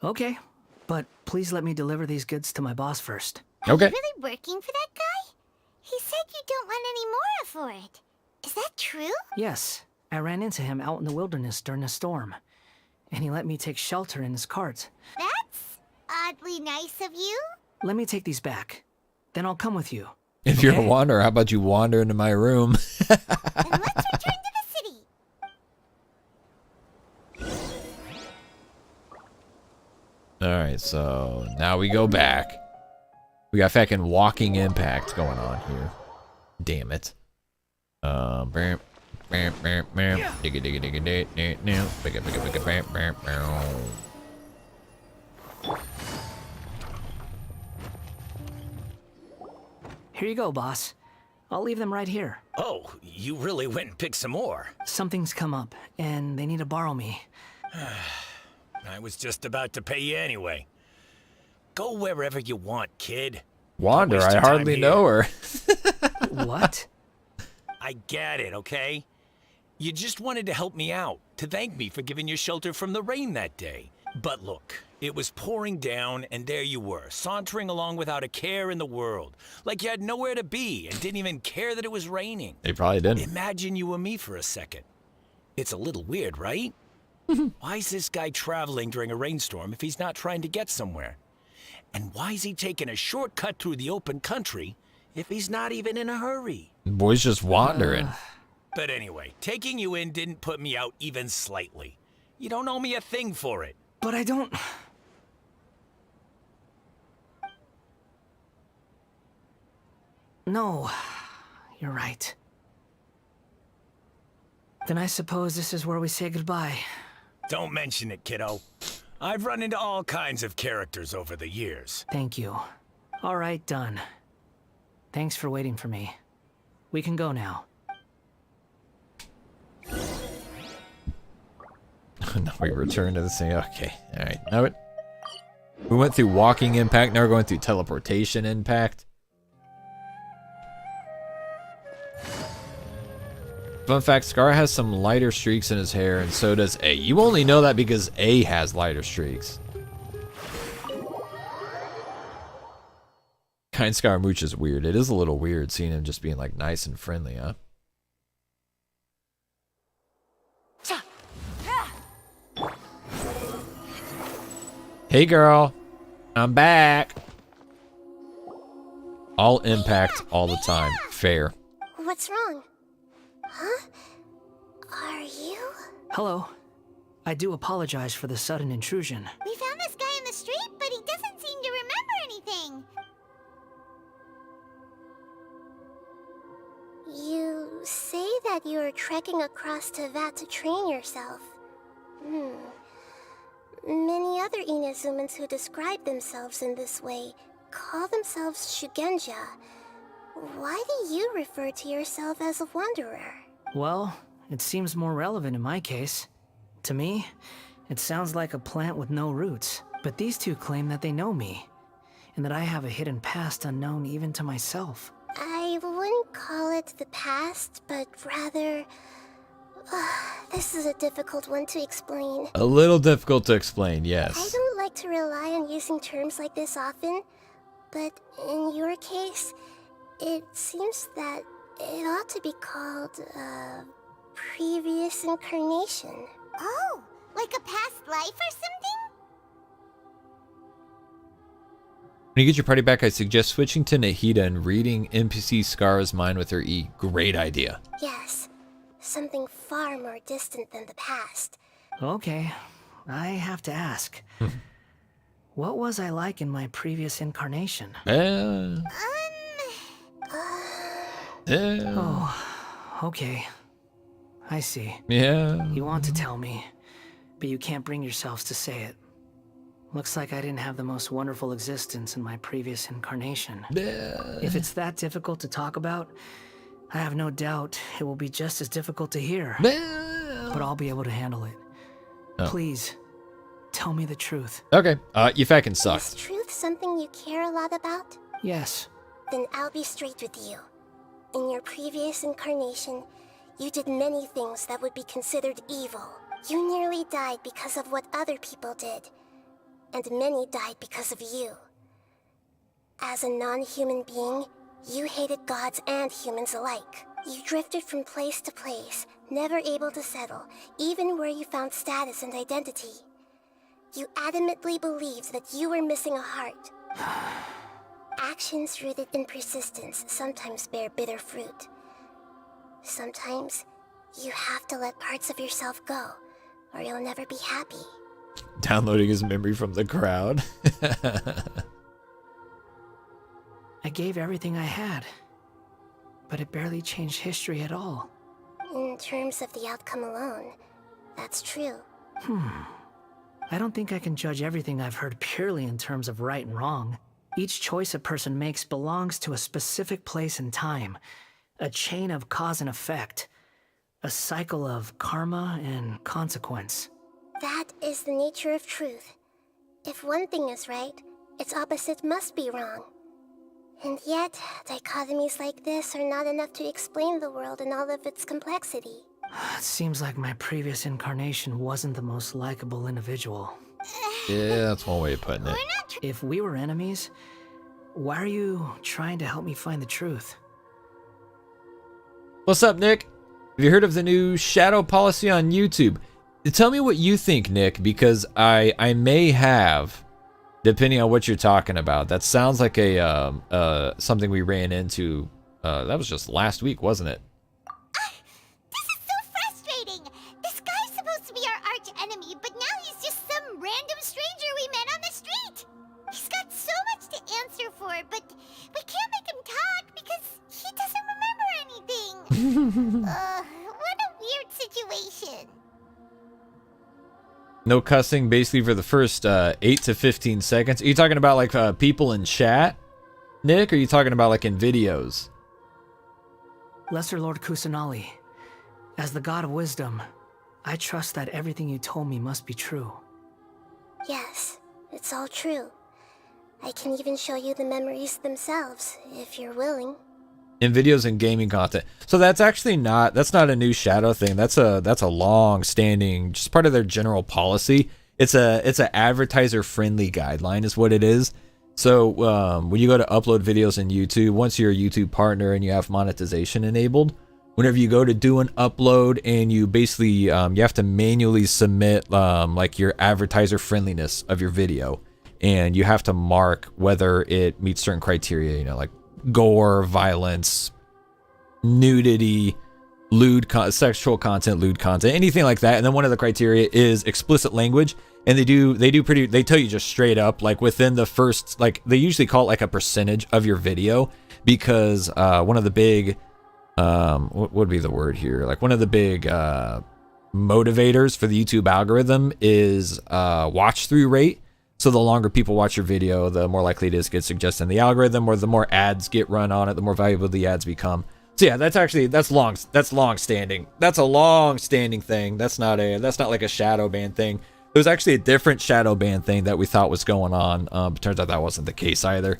Okay, but please let me deliver these goods to my boss first. Okay. Are you really working for that guy? He said you don't want any more for it. Is that true? Yes, I ran into him out in the wilderness during a storm. And he let me take shelter in his cart. That's oddly nice of you. Let me take these back. Then I'll come with you. If you're a wanderer, how about you wander into my room? Then let's return to the city. Alright, so now we go back. We got fucking walking impact going on here. Damn it. Here you go, boss. I'll leave them right here. Oh, you really went and picked some more. Something's come up, and they need to borrow me. I was just about to pay you anyway. Go wherever you want, kid. Wander, I hardly know her. What? I get it, okay? You just wanted to help me out, to thank me for giving you shelter from the rain that day. But look, it was pouring down, and there you were, sauntering along without a care in the world. Like you had nowhere to be and didn't even care that it was raining. They probably didn't. Imagine you were me for a second. It's a little weird, right? Why is this guy traveling during a rainstorm if he's not trying to get somewhere? And why is he taking a shortcut through the open country if he's not even in a hurry? Boy's just wandering. But anyway, taking you in didn't put me out even slightly. You don't owe me a thing for it. But I don't... No, you're right. Then I suppose this is where we say goodbye. Don't mention it, kiddo. I've run into all kinds of characters over the years. Thank you. All right, done. Thanks for waiting for me. We can go now. Now we return to the same. Okay, all right. Now we went through walking impact. Now we're going through teleportation impact. Fun fact: Scar has some lighter streaks in his hair, and so does A. You only know that because A has lighter streaks. Kind Scaramouche is weird. It is a little weird seeing him just being like nice and friendly, huh? Hey girl, I'm back. All impact all the time. Fair. What's wrong? Huh? Are you? Hello. I do apologize for the sudden intrusion. We found this guy in the street, but he doesn't seem to remember anything. You say that you are trekking across Tevat to train yourself. Many other Inazumans who describe themselves in this way call themselves Shugenja. Why do you refer to yourself as a wanderer? Well, it seems more relevant in my case. To me, it sounds like a plant with no roots. But these two claim that they know me, and that I have a hidden past unknown even to myself. I wouldn't call it the past, but rather... this is a difficult one to explain. A little difficult to explain, I yes. don't like to rely on using terms like this often, but in your case, it seems that it ought to be called, previous incarnation. Oh, like a past life or something? When you get your party back, I suggest switching to Nahida and reading NPC Scar's mind with her E. Great idea. Yes, something far more distant than the past. Okay, I have to ask. What was I like in my previous incarnation? Oh, okay. I see. Yeah. You want to tell me, but you can't bring yourselves to say it. Looks like I didn't have the most wonderful existence in my previous incarnation. If it's that difficult to talk about, I have no doubt it will be just as difficult to hear. But I'll be able to handle it. Please, tell me the truth. Okay, you fucking suck. Is truth something you care a lot about? Yes. Then I'll be straight with you. In your previous incarnation, you did many things that would be considered evil. You nearly died because of what other people did. And many died because of you. As a non-human being, you hated gods and humans alike. You drifted from place to place, never able to settle, even where you found status and identity. You adamantly believed that you were missing a heart. Actions rooted in persistence sometimes bear bitter fruit. Sometimes, you have to let parts of yourself go, or you'll never be happy. Downloading his memory from the crowd. I gave everything I had, but it barely changed history at all. In terms of the outcome alone, that's true. I don't think I can judge everything I've heard purely in terms of right and wrong. Each choice a person makes belongs to a specific place and time, a chain of cause and effect, a cycle of karma and consequence. That is the nature of truth. If one thing is right, its opposite must be wrong. And yet, dichotomies like this are not enough to explain the world in all of its complexity. It seems like my previous incarnation wasn't the most likable individual. Yeah, that's one way of putting it. If we were enemies, why are you trying to help me find the truth? What's up, Nick? Have you heard of the new shadow policy on YouTube? Tell me what you think, Nick, because I may have, depending on what you're talking about. That sounds like a something we ran into. That was just last week, wasn't it? This is so frustrating. This guy's supposed to be our arch enemy, but now he's just some random stranger we met on the street. He's got so much to answer for, but we can't make him talk because he doesn't remember anything. What a weird situation. No cussing basically for the first 8 to 15 seconds. Are you talking about like people in chat, Nick? Or are you talking about like in videos? Lesser Lord Kusanali, as the god of wisdom, I trust that everything you told me must be true. Yes, it's all true. I can even show you the memories themselves, if you're willing. In videos and gaming content. So that's actually not, that's not a new Shadow thing. That's a long standing, just part of their general policy. It's an advertiser friendly guideline is what it is. So when you go to upload videos in YouTube, once you're a YouTube partner and you have monetization enabled, whenever you go to do an upload and you basically, you have to manually submit like your advertiser friendliness of your video. And you have to mark whether it meets certain criteria, you know, like gore, violence, nudity, sexual content, lewd content, anything like that. And then one of the criteria is explicit language. And they tell you just straight up, like within the first, like they usually call it like a percentage of your video, because one of the big, what would be the word here? Like one of the big motivators for the YouTube algorithm is watch through rate. So the longer people watch your video, the more likely it is to get suggested in the algorithm, or the more ads get run on it, the more valuable the ads become. So yeah, that's long standing. That's a long standing thing. That's not like a shadow ban thing. There was actually a different shadow ban thing that we thought was going on. But turns out that wasn't the case either.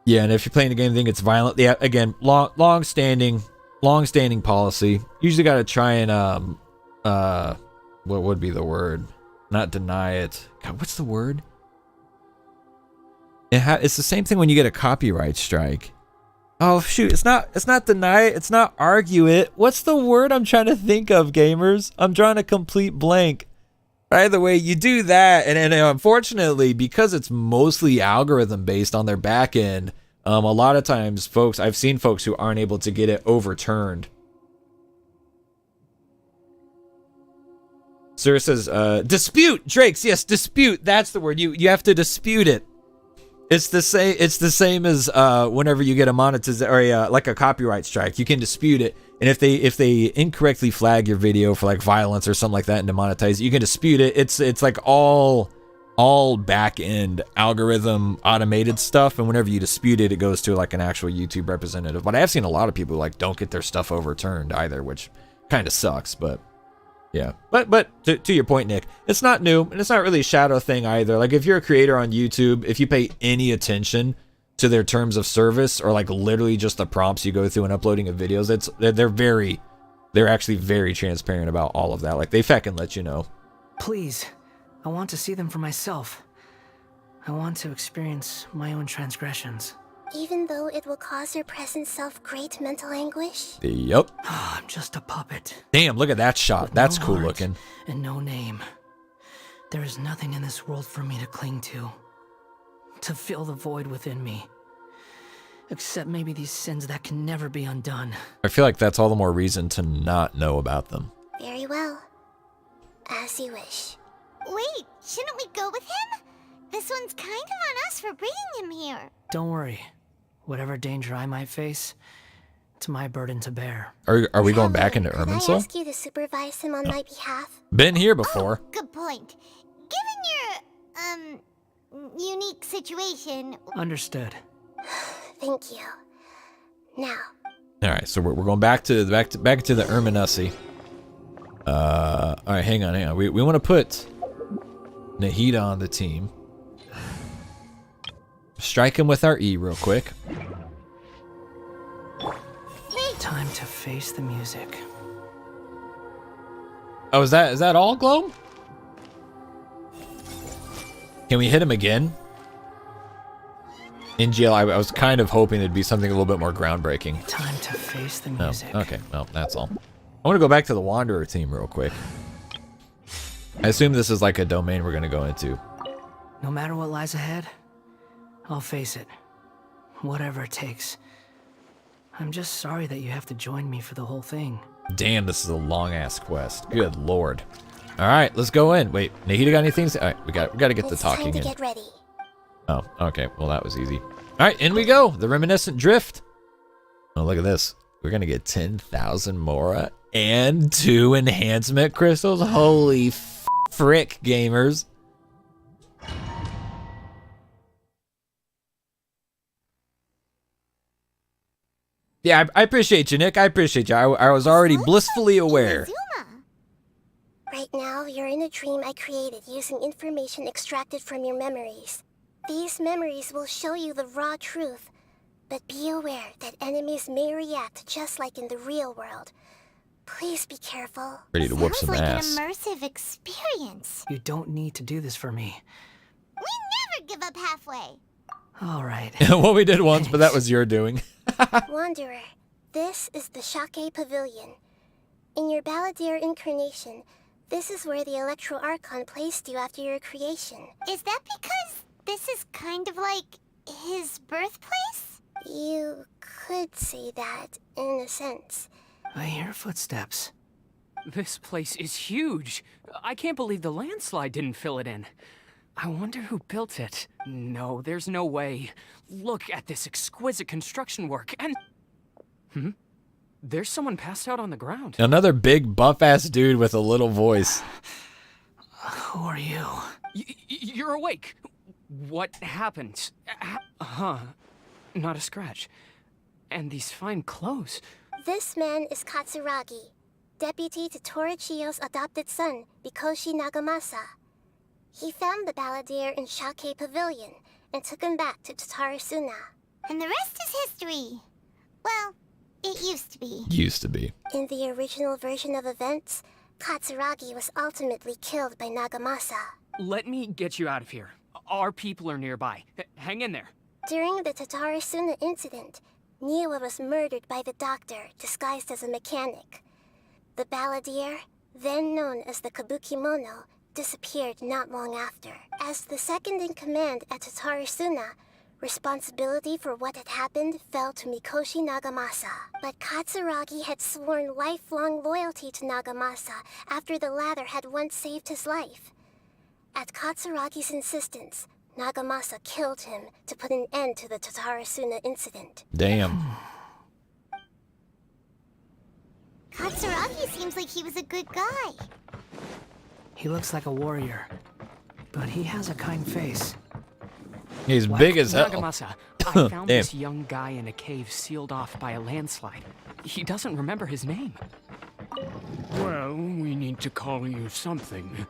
Yeah, and if you're playing the game, think it's violent. Yeah, again, long standing policy. Usually got to try and what would be the word? Not deny it. God, what's the word? It's the same thing when you get a copyright strike. Oh shoot, it's not deny it, it's not argue it. What's the word I'm trying to think of, gamers? I'm drawing a complete blank. Either way, you do that, and unfortunately, because it's mostly algorithm based on their back end, a lot of times I've seen folks who aren't able to get it overturned. Sir says, dispute, Drakes, yes, dispute, that's the word. You have to dispute it. It's the same as whenever you get a monetization or like a copyright strike, you can dispute it. And if they incorrectly flag your video for like violence or something like that and demonetize it, you can dispute it. It's like all back end algorithm automated stuff, and whenever you dispute it, it goes to like an actual YouTube representative. But I have seen a lot of people who like don't get their stuff overturned either, which kind of sucks, but yeah. But to your point, Nick, it's not new, and it's not really a shadow thing either. Like if you're a creator on YouTube, if you pay any attention to their terms of service, or like literally just the prompts you go through in uploading of videos, they're actually very transparent about all of that. Like they fucking let you know. Please, I want to see them for myself. I want to experience my own transgressions. Even though it will cause your present self great mental anguish? Yep. I'm just a puppet. Damn, look at that shot. With That's no cool heart looking. And no name. There is nothing in this world for me to cling to fill the void within me. Except maybe these sins that can never be undone. I feel like that's all the more reason to not know about them. Very well. As you wish. Wait, shouldn't we go with him? This one's kind of on us for bringing him here. Don't worry. Whatever danger I might face, it's my burden to bear. Are we going back into Could I Irminsul? ask you to supervise him on my behalf? Been here before. Good point. Given your, unique situation... Understood. Thank you. Now. All right, so we're going back to the Irminsul. All right, hang on. We want to put Nahida on the team. Strike him with our E real quick. Time to face the music. Oh, is that all, Gloam? Can we hit him again? In GL, I was kind of hoping it'd be something a little bit more groundbreaking. Time to face the music. Oh, okay, well, that's all. I want to go back to the Wanderer team real quick. I assume this is like a domain we're going to go into. No matter what lies ahead, I'll face it. Whatever it takes. I'm just sorry that you have to join me for the whole thing. Damn, this is a long-ass quest. Good lord. All right, let's go in. Wait, Nahida got anything to say? All right, we got to get the talking in. It's time to get ready. Oh, okay. Well, that was easy. All right, in we go. The Reminiscent Drift. Oh, look at this. We're going to get 10,000 Mora and 2 enhancement crystals. Holy frick, gamers. Yeah, I appreciate you, Nick. I appreciate you. I was already blissfully aware. Right now, you're in a dream I created using information extracted from your memories. These memories will show you the raw truth, but be aware that enemies may react just like in the real world. Please be careful. Ready to whoop some ass. Sounds like an immersive experience. You don't need to do this for me. We never give up halfway. All right. Well, we did once, but that was your doing. Wanderer, this is the Shake Pavilion. In your Balladeer incarnation, this is where the Electro Archon placed you after your creation. Is that because this is kind of like his birthplace? You could say that, in a sense. I hear footsteps. This place is huge. I can't believe the landslide didn't fill it in. I wonder who built it. No, there's no way. Look at this exquisite construction work and... There's someone passed out on the ground. Another big buff-ass dude with a little voice. Who are you? You're awake. What happened? Not a scratch. And these fine clothes. This man is Katsuragi, deputy to Torichio's adopted son, Mikoshi Nagamasa. He found the Balladeer in Shake Pavilion and took him back to Tatarasuna. And the rest is history. Well, it used to be. Used to be. In the original version of events, Katsuragi was ultimately killed by Nagamasa. Let me get you out of here. Our people are nearby. Hang in there. During the Tatarasuna incident, Niwa was murdered by the doctor, disguised as a mechanic. The Balladeer, then known as the Kabukimono, disappeared not long after. As the second-in-command at Tatarasuna, responsibility for what had happened fell to Mikoshi Nagamasa. But Katsuragi had sworn lifelong loyalty to Nagamasa after the latter had once saved his life. At Katsuragi's insistence, Nagamasa killed him to put an end to the Tatarasuna incident. Damn. Katsuragi seems like he was a good guy. He looks like a warrior, but he has a kind face. He's big as hell. Nagamasa, I found this young guy in a cave sealed off by a landslide. He doesn't remember his name. Well, we need to call you something.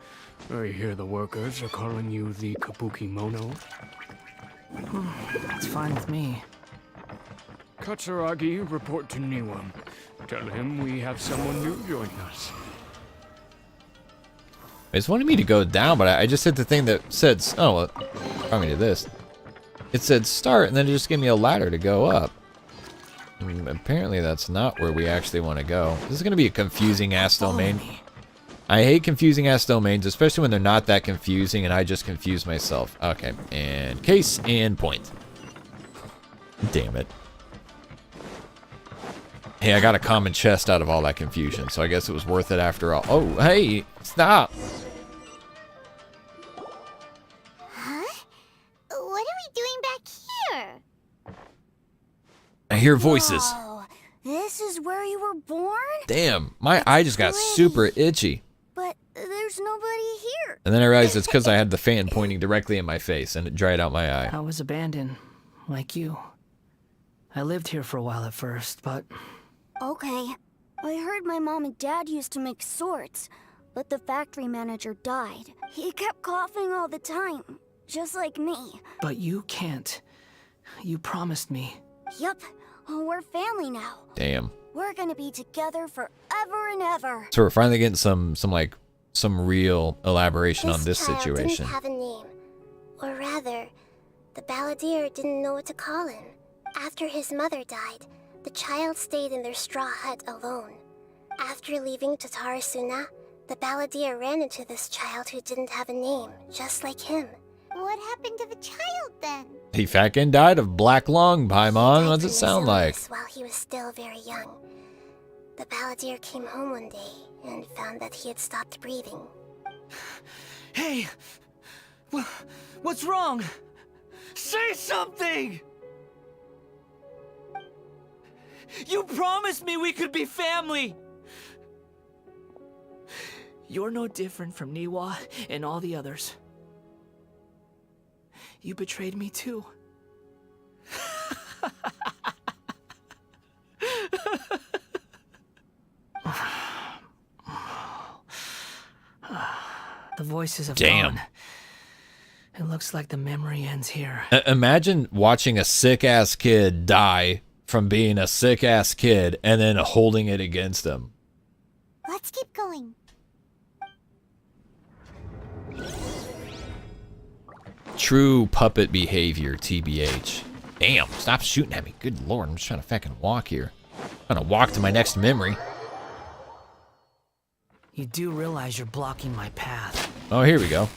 I hear the workers are calling you the Kabukimono. It's fine with me. Katsuragi, report to Niwa. Tell him we have someone new joining us. It's wanting me to go down, but I just hit the thing that said, oh, well, brought me to this. It said start, and then it just gave me a ladder to go up. I mean, apparently that's not where we actually want to go. This is going to be a confusing-ass domain. I hate confusing-ass domains, especially when they're not that confusing, and I just confuse myself. Okay, and case and point. Damn it. Hey, I got a common chest out of all that confusion, so I guess it was worth it after all. Oh, hey, stop. Huh? What are we doing back here? I hear voices. Whoa, this is where you were born? Damn, my eye just got super itchy. But there's nobody here. And then I realized it's because I had the fan pointing directly in my face, and it dried out my eye. I was abandoned, like you. I lived here for a while at first, but... Okay. I heard my mom and dad used to make swords, but the factory manager died. He kept coughing all the time, just like me. But you can't. You promised me. Yup, we're family now. Damn. We're gonna be together forever and ever. So we're finally getting some real elaboration on this child situation. Didn't have a name. Or rather, the Balladeer didn't know what to call him. After his mother died, the child stayed in their straw hut alone. After leaving Tatarasuna, the Balladeer ran into this child who didn't have a name, just like him. What happened to the child then? He fucking died of black lung, Paimon. What does it sound like? While he was still very young. The Balladeer came home one day and found that he had stopped breathing. Hey! What's wrong? Say something! You promised me we could be family! You're no different from Niwa and all the others. You betrayed me too. The voices have Damn. gone. It looks like the memory ends here. Imagine watching a sick-ass kid die from being a sick-ass kid and then holding it against him. Let's keep going. True puppet behavior, TBH. Damn, stop shooting at me. Good lord, I'm just trying to fucking walk here. I'm gonna walk to my next memory. You do realize you're blocking my path. Oh, here we go.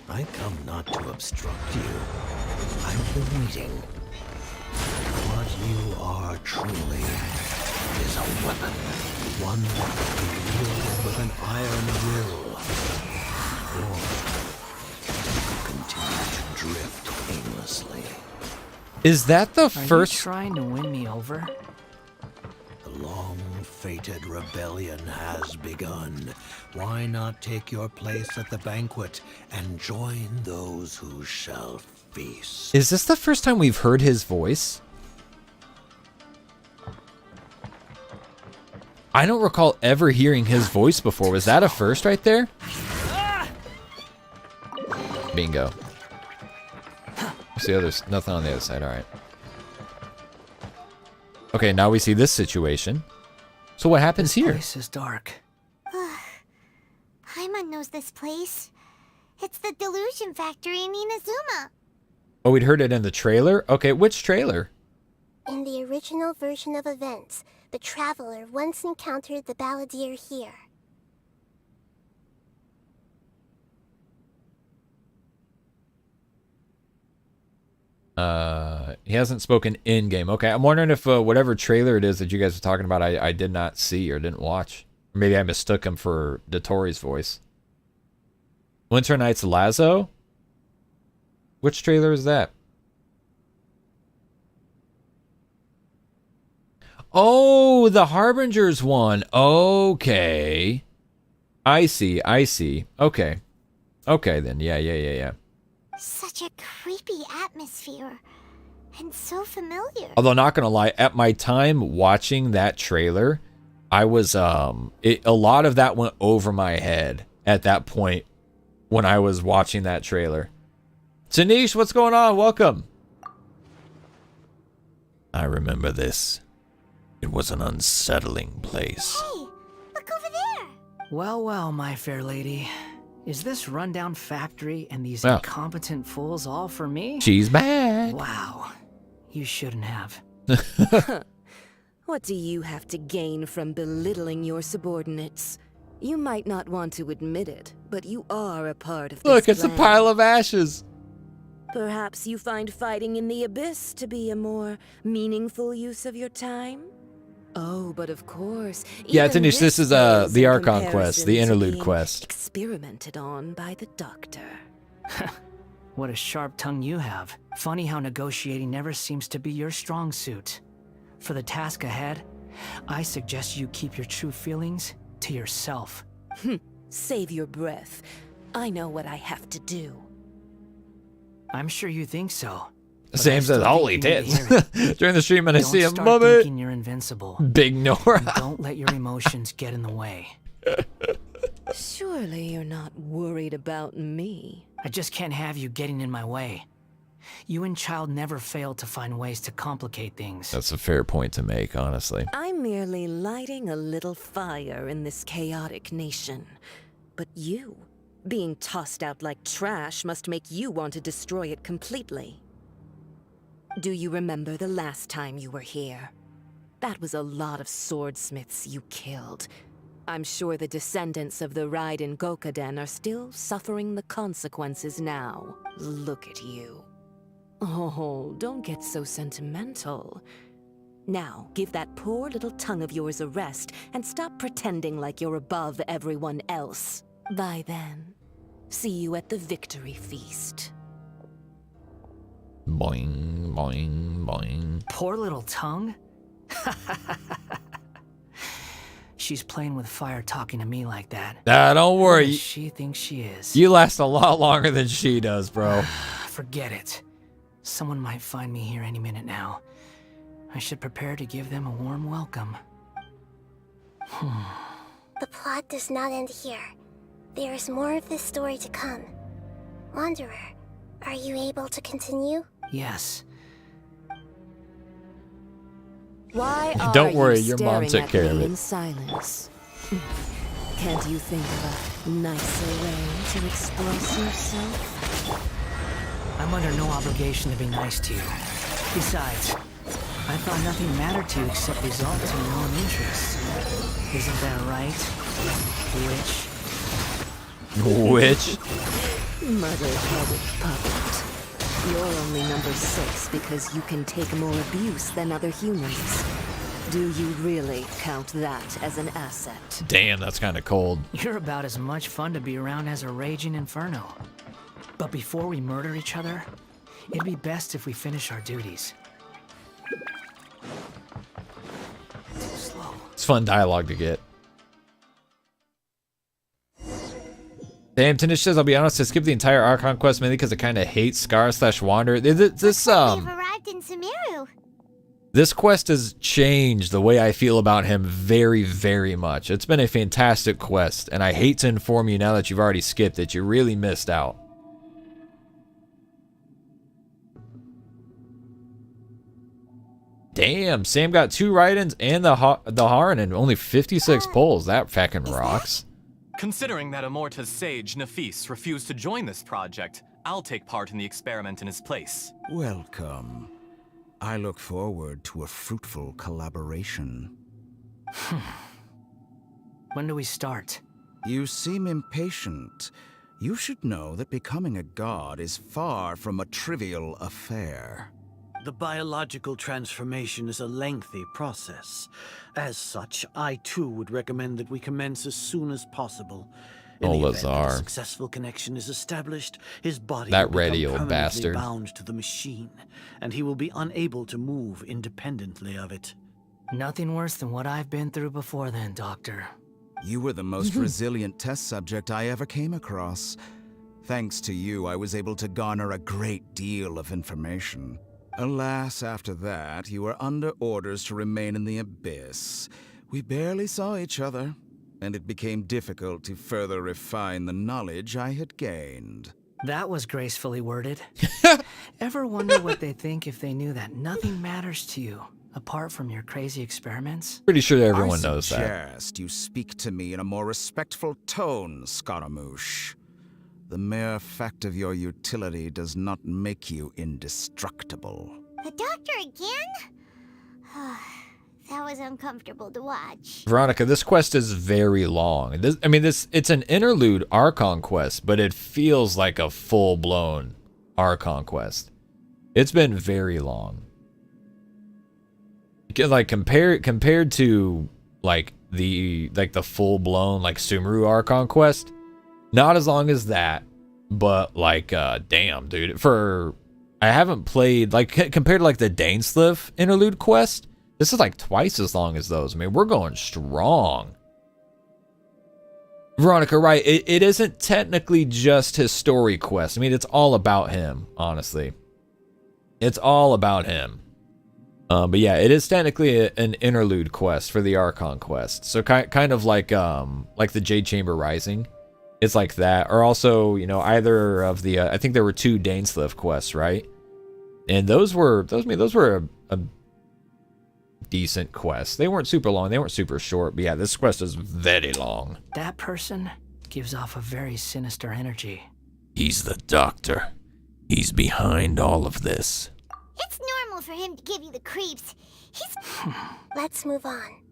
I come not to obstruct you. I've been waiting. What you are truly is a weapon. One that can be wielded with an iron will. Or continue to drift aimlessly. Is that the Are first... you trying to win me over? The long-fated rebellion has begun. Why not take your place at the banquet and join those who shall feast? Is this the first time we've heard his voice? I don't recall ever hearing his voice before. Was that a first right there? Bingo. See, there's nothing on the other side. All right. Okay, now we see this situation. So what happens here? This place is dark. Paimon knows this place. It's the Delusion Factory in Inazuma. Oh, we'd heard it in the trailer? Okay, which trailer? In the original version of events, the Traveler once encountered the Balladeer here. He hasn't spoken in-game. Okay, I'm wondering if whatever trailer it is that you guys are talking about, I did not see or didn't watch. Or maybe I mistook him for Dotori's voice. Winter Night's Lazo? Which trailer is that? Oh, the Harbingers one. Okay. I see, I see. Okay. Okay then, yeah. Such a creepy atmosphere. And so familiar. Although not gonna lie, at my time watching that trailer, I was a lot of that went over my head at that point when I was watching that trailer. Tanish, what's going on? Welcome. I remember this. It was an unsettling place. Hey, look over there. Well, well, my fair lady. Is this rundown factory and these Oh. incompetent fools all for me? She's back. Wow. You shouldn't have. What do you have to gain from belittling your subordinates? You might not want to admit it, but you are a part of this Look, it's a plan. pile of ashes. Perhaps you find fighting in the Abyss to be a more meaningful use of your time? Oh, but of course. Yeah, even Tanish, this is pales the in Archon quest, the comparison to interlude being quest. Experimented on by the Doctor. What a sharp tongue you have. Funny how negotiating never seems to be your strong suit. For the task ahead, I suggest you keep your true feelings to yourself. Save your breath. I know what I have to do. I'm sure you think so. but Sam I says, still holy think you need to tits. hear it. During the stream, and I Don't see him, start mom thinking you're invincible. Big Nora. And don't let your emotions get in the way. Surely you're not worried about me. I just can't have you getting in my way. You and Child never fail to find ways to complicate things. That's a fair point to make, honestly. I'm merely lighting a little fire in this chaotic nation. But you, being tossed out like trash, must make you want to destroy it completely. Do you remember the last time you were here? That was a lot of swordsmiths you killed. I'm sure the descendants of the Raiden Gokaden are still suffering the consequences now. Look at you. Oh, don't get so sentimental. Now, give that poor little tongue of yours a rest and stop pretending like you're above everyone else. Bye then. See you at the victory feast. Boing, boing, boing. Poor little tongue? She's playing with fire talking to me like that. Don't worry. Who does she thinks she is? You last a lot longer than she does, bro. Forget it. Someone might find me here any minute now. I should prepare to give them a warm welcome. The plot does not end here. There is more of this story to come. Wanderer, are you able to continue? Yes. Why are Don't worry, you your mom staring took at care of me it. in silence? Can't you think of a nicer way to express yourself? I'm under no obligation to be nice to you. Besides, I thought nothing mattered to you except results in your own interests. Isn't that right, witch? Witch? Mother-headed puppet. You're only number 6 because you can take more abuse than other humans. Do you really count that as an asset? Damn, that's kind of cold. You're about as much fun to be around as a raging inferno. But before we murder each other, it'd be best if we finish our duties. Too slow. It's fun dialogue to get. Damn, Tinish says, I'll be honest, I skipped the entire Archon quest mainly because I kind of hate Scar/Wander. This arrived in Sumeru. This quest has changed the way I feel about him very, very much. It's been a fantastic quest, and I hate to inform you now that you've already skipped it. You really missed out. Damn, Sam got 2 write-ins and the Haran and only 56 polls. That fucking rocks. Considering that Amorta's sage, Nafis, refused to join this project, I'll take part in the experiment in his place. Welcome. I look forward to a fruitful collaboration. When do we start? You seem impatient. You should know that becoming a god is far from a trivial affair. The biological transformation is a lengthy process. As such, I too would recommend that we commence as soon as possible. In the event that a successful connection is established, his body that will ready become old permanently bastard bound to the machine, and he will be unable to move independently of it. Nothing worse than what I've been through before then, Doctor. You were the most resilient test subject I ever came across. Thanks to you, I was able to garner a great deal of information. Alas, after that, you were under orders to remain in the Abyss. We barely saw each other, and it became difficult to further refine the knowledge I had gained. That was gracefully worded. Ever wonder what they think if they knew that nothing matters to you, apart from your crazy experiments? Pretty sure everyone knows that. I suggest you speak to me in a more respectful tone, Scaramouche. The mere fact of your utility does not make you indestructible. The doctor again? That was uncomfortable to watch. Veronica, this quest is very long. It's an interlude Archon quest, but it feels like a full-blown Archon quest. It's been very long. Like compared to the full-blown like Sumeru Archon quest. Not as long as that, but damn, dude. I haven't played, compared to like the Dainsleif interlude quest, this is like twice as long as those. I mean, we're going strong. Veronica, right, it isn't technically just his story quest. I mean, it's all about him, honestly. It's all about him. But yeah, it is technically an interlude quest for the Archon quest. So kind of like the Jade Chamber Rising. It's like that, or also, either of the I think there were 2 Dainsleif quests, right? And those were a decent quest. They weren't super long, they weren't super short, but yeah, this quest is very long. That person gives off a very sinister energy. He's the doctor. He's behind all of this. It's normal for him to give you the creeps. Let's move on.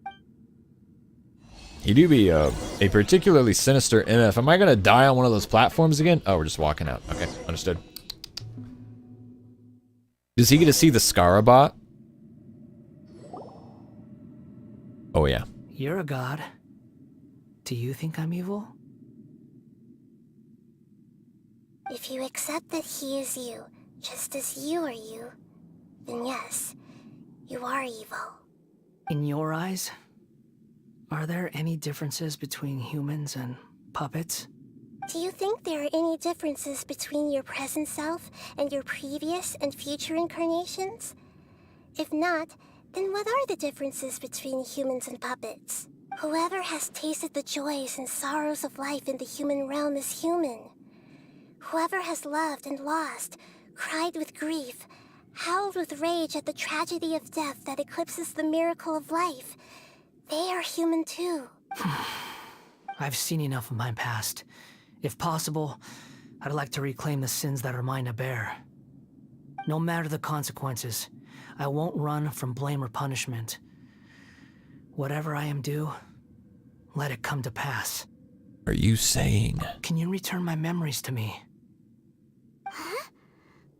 He do be a particularly sinister MF. Am I gonna die on one of those platforms again? Oh, we're just walking out. Okay, understood. Does he get to see the Scarabot? Oh yeah. You're a god. Do you think I'm evil? If you accept that he is you, just as you are you, then yes, you are evil. In your eyes? Are there any differences between humans and puppets? Do you think there are any differences between your present self and your previous and future incarnations? If not, then what are the differences between humans and puppets? Whoever has tasted the joys and sorrows of life in the human realm is human. Whoever has loved and lost, cried with grief, howled with rage at the tragedy of death that eclipses the miracle of life, they are human too. I've seen enough of my past. If possible, I'd like to reclaim the sins that are mine to bear. No matter the consequences, I won't run from blame or punishment. Whatever I am due, let it come to pass. Are you saying? Can you return my memories to me? Huh?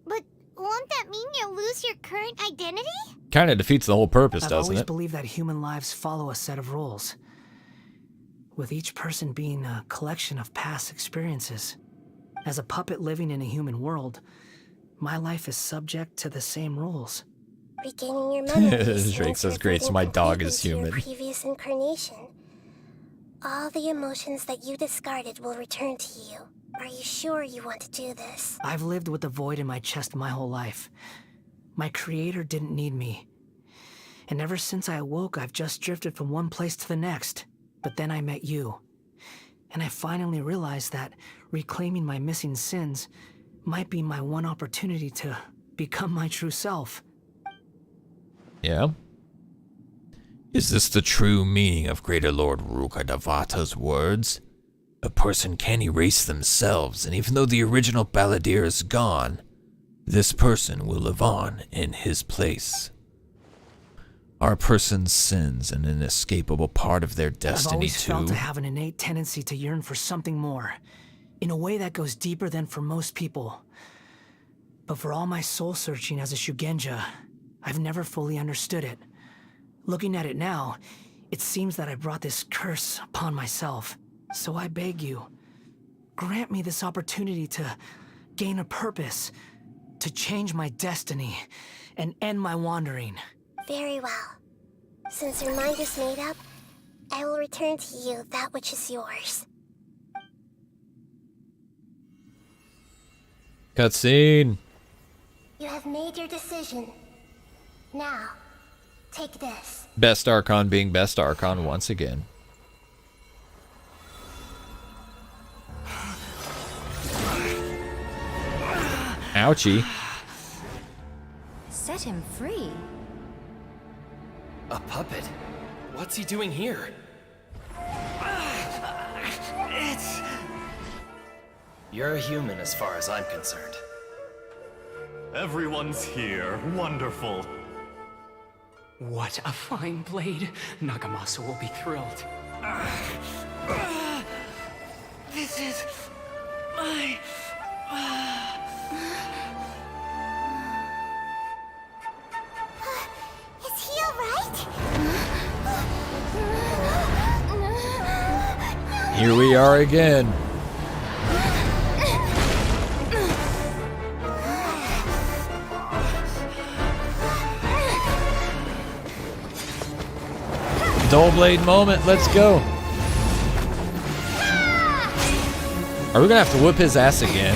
But won't that mean you'll lose your current identity? Kind of defeats the whole purpose, I've doesn't always it? believed that human lives follow a set of rules, with each person being a collection of past experiences. As a puppet living in a human world, my life is subject to the same rules. Regaining your memories Drake says, great, so my dog is human. Your previous incarnation. All the emotions that you discarded will return to you. Are you sure you want to do this? I've lived with the void in my chest my whole life. My creator didn't need me. And ever since I awoke, I've just drifted from one place to the next. But then I met you. And I finally realized that reclaiming my missing sins might be my one opportunity to become my true self. Yeah? Is this the true meaning of Greater Lord Rukkhadevata's words? A person can erase themselves, and even though the original balladeer is gone, this person will live on in his place. Are a person's sins an inescapable part of their destiny I've always too? felt to have an innate tendency to yearn for something more, in a way that goes deeper than for most people. But for all my soul searching as a Shugenja, I've never fully understood it. Looking at it now, it seems that I brought this curse upon myself. So I beg you, grant me this opportunity to gain a purpose, to change my destiny, and end my wandering. Very well. Since your mind is made up, I will return to you that which is yours. Cutscene. You have made your decision. Now, take this. Best Archon being best Archon once again. Ouchie. Set him free. A puppet? What's he doing here? You're a human as far as I'm concerned. Everyone's here. Wonderful. What a fine blade. Nagamasa will be thrilled. This is my... Is he alright? Here we are again. Dull blade moment, let's go. Are we gonna have to whip his ass again?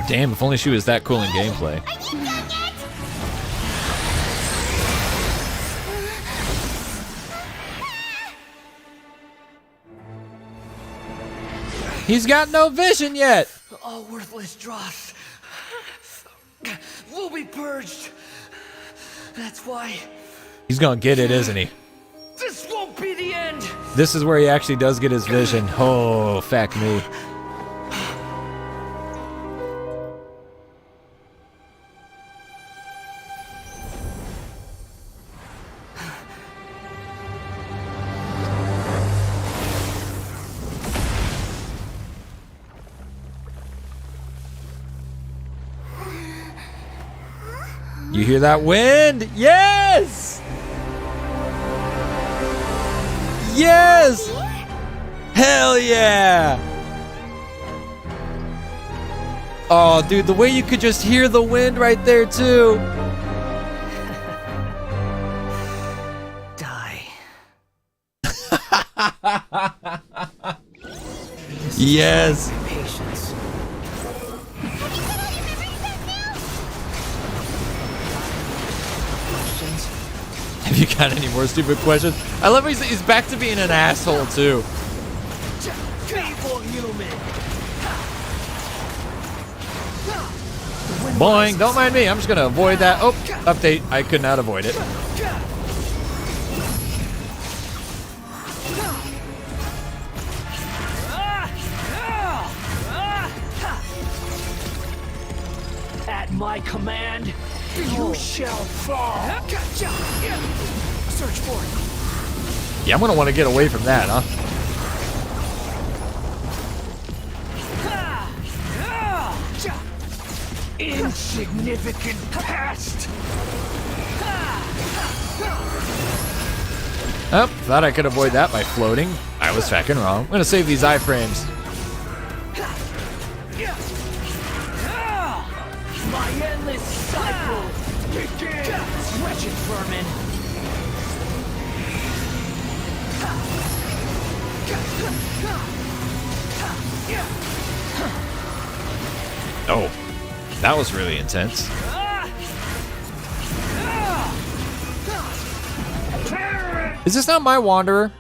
Damn, if only she was that cool in gameplay. He's got no vision yet. All worthless dross will be purged. That's why. He's gonna get it, isn't he? This won't be the end. This is where he actually does get his vision. Oh, fuck me. You hear that wind? Yes! Yes! Hell yeah! Oh, dude, the way you could just hear the wind right there, too. Die. Yes. Patience. You got any more stupid questions? I love he's back to being an asshole too. Boing, don't mind me. I'm just gonna avoid that. Oh, update. I could not avoid it. At my command, you shall fall. Search for it. Yeah, I'm gonna want to get away from that, huh? Insignificant past. Oh, thought I could avoid that by floating. I was fucking wrong. I'm gonna save these iframes. My endless cycle begins. Wretched vermin. Oh, that was really intense. Is this not my Wanderer?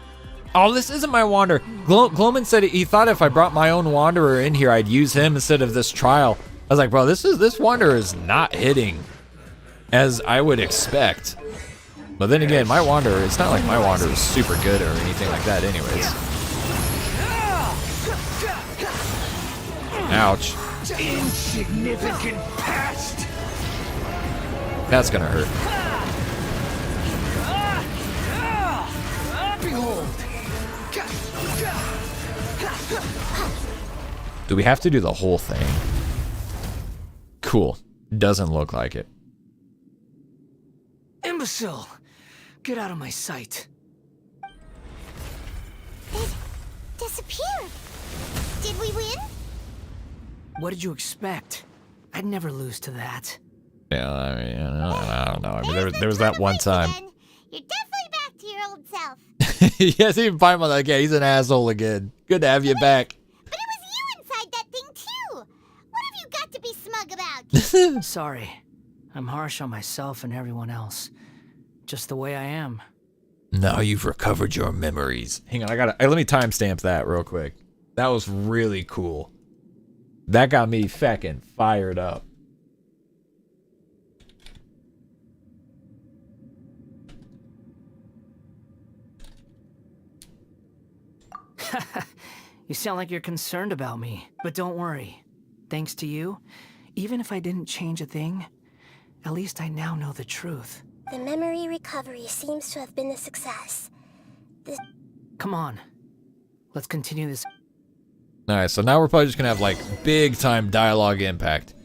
Oh, this isn't my Wanderer. Glowman said he thought if I brought my own Wanderer in here, I'd use him instead of this trial. I was like, bro, this Wanderer is not hitting as I would expect. But then again, my Wanderer, it's not like my Wanderer is super good or anything like that anyways. Ouch. Insignificant past. That's gonna hurt. Behold. Do we have to do the whole thing? Cool. Doesn't look like it. Imbecile! Get out of my sight. It disappeared. Did we win? What did you expect? I'd never lose to that. Yeah, I mean, I don't know. I mean, there was that one time. You're definitely back to your old self. Yes, even Paimon, like, yeah, he's an asshole again. Good to have you back. But it was you inside that thing too. What have you got to be smug about? Sorry. I'm harsh on myself and everyone else. Just the way I am. Now you've recovered your memories. Hang on, let me timestamp that real quick. That was really cool. That got me feckin' fired up. You sound like you're concerned about me, but don't worry. Thanks to you, even if I didn't change a thing, at least I now know the truth. The memory recovery seems to have been a success. Come on. Let's continue this. Alright, so now we're probably just gonna have like big time dialogue impact.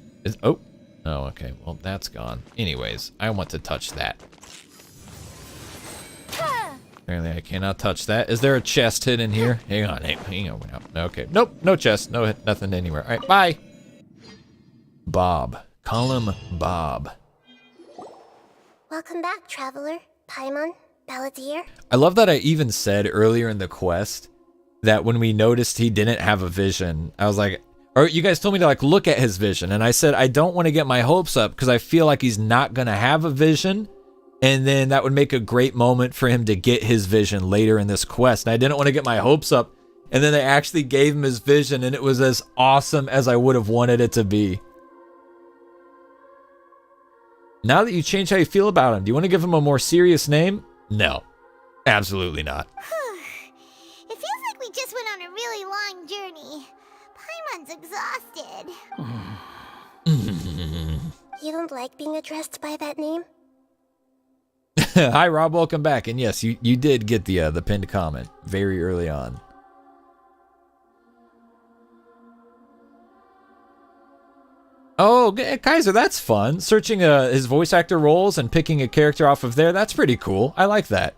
Oh, okay. Well, that's gone. Anyways, I want to touch that. Apparently I cannot touch that. Is there a chest hidden here? Hang on. Okay. Nope, no chest. Nothing anywhere. Alright, bye. Bob. Call him Bob. Welcome back, traveler. Paimon, Balladeer. I love that I even said earlier in the quest that when we noticed he didn't have a vision, I was like, or you guys told me to like look at his vision, and I said I don't want to get my hopes up because I feel like he's not gonna have a vision, and then that would make a great moment for him to get his vision later in this quest. And I didn't want to get my hopes up, and then they actually gave him his vision, and it was as awesome as I would have wanted it to be. Now that you changed how you feel about him, do you want to give him a more serious name? No, absolutely not. It feels like we just went on a really long journey. Paimon's exhausted. You don't like being addressed by that name? Hi, Rob. Welcome back. And yes, you did get the pinned comment very early on. Oh, Kaiser, that's fun. Searching his voice actor roles and picking a character off of there, that's pretty cool. I like that.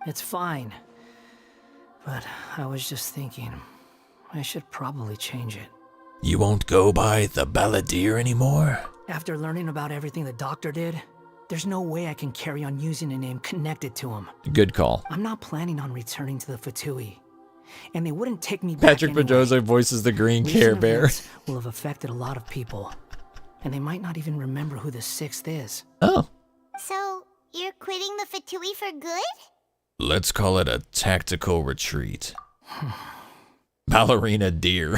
It's fine. But I was just thinking, I should probably change it. You won't go by the Balladeer anymore? After learning about everything the doctor did, there's no way I can carry on using a name connected to him. Good call. I'm not planning on returning to the Fatui. And they wouldn't take me back Patrick anyway. Pedroza voices the green Care Bear. Will have affected a lot of people. And they might not even remember who the 6th is. Oh. So, You're quitting the Fatui for good? Let's call it a tactical retreat. Ballerina deer.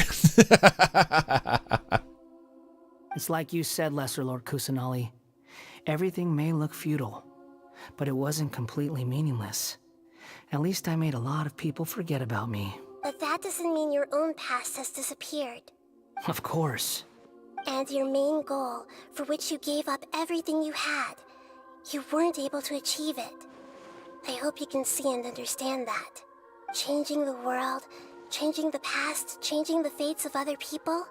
It's like you said, Lesser Lord Kusanali. Everything may look futile, but it wasn't completely meaningless. At least I made a lot of people forget about me. But that doesn't mean your own past has disappeared. Of course. And your main goal, for which you gave up everything you had, you weren't able to achieve it. I hope you can see and understand that. Changing the world, changing the past, changing the fates of other people,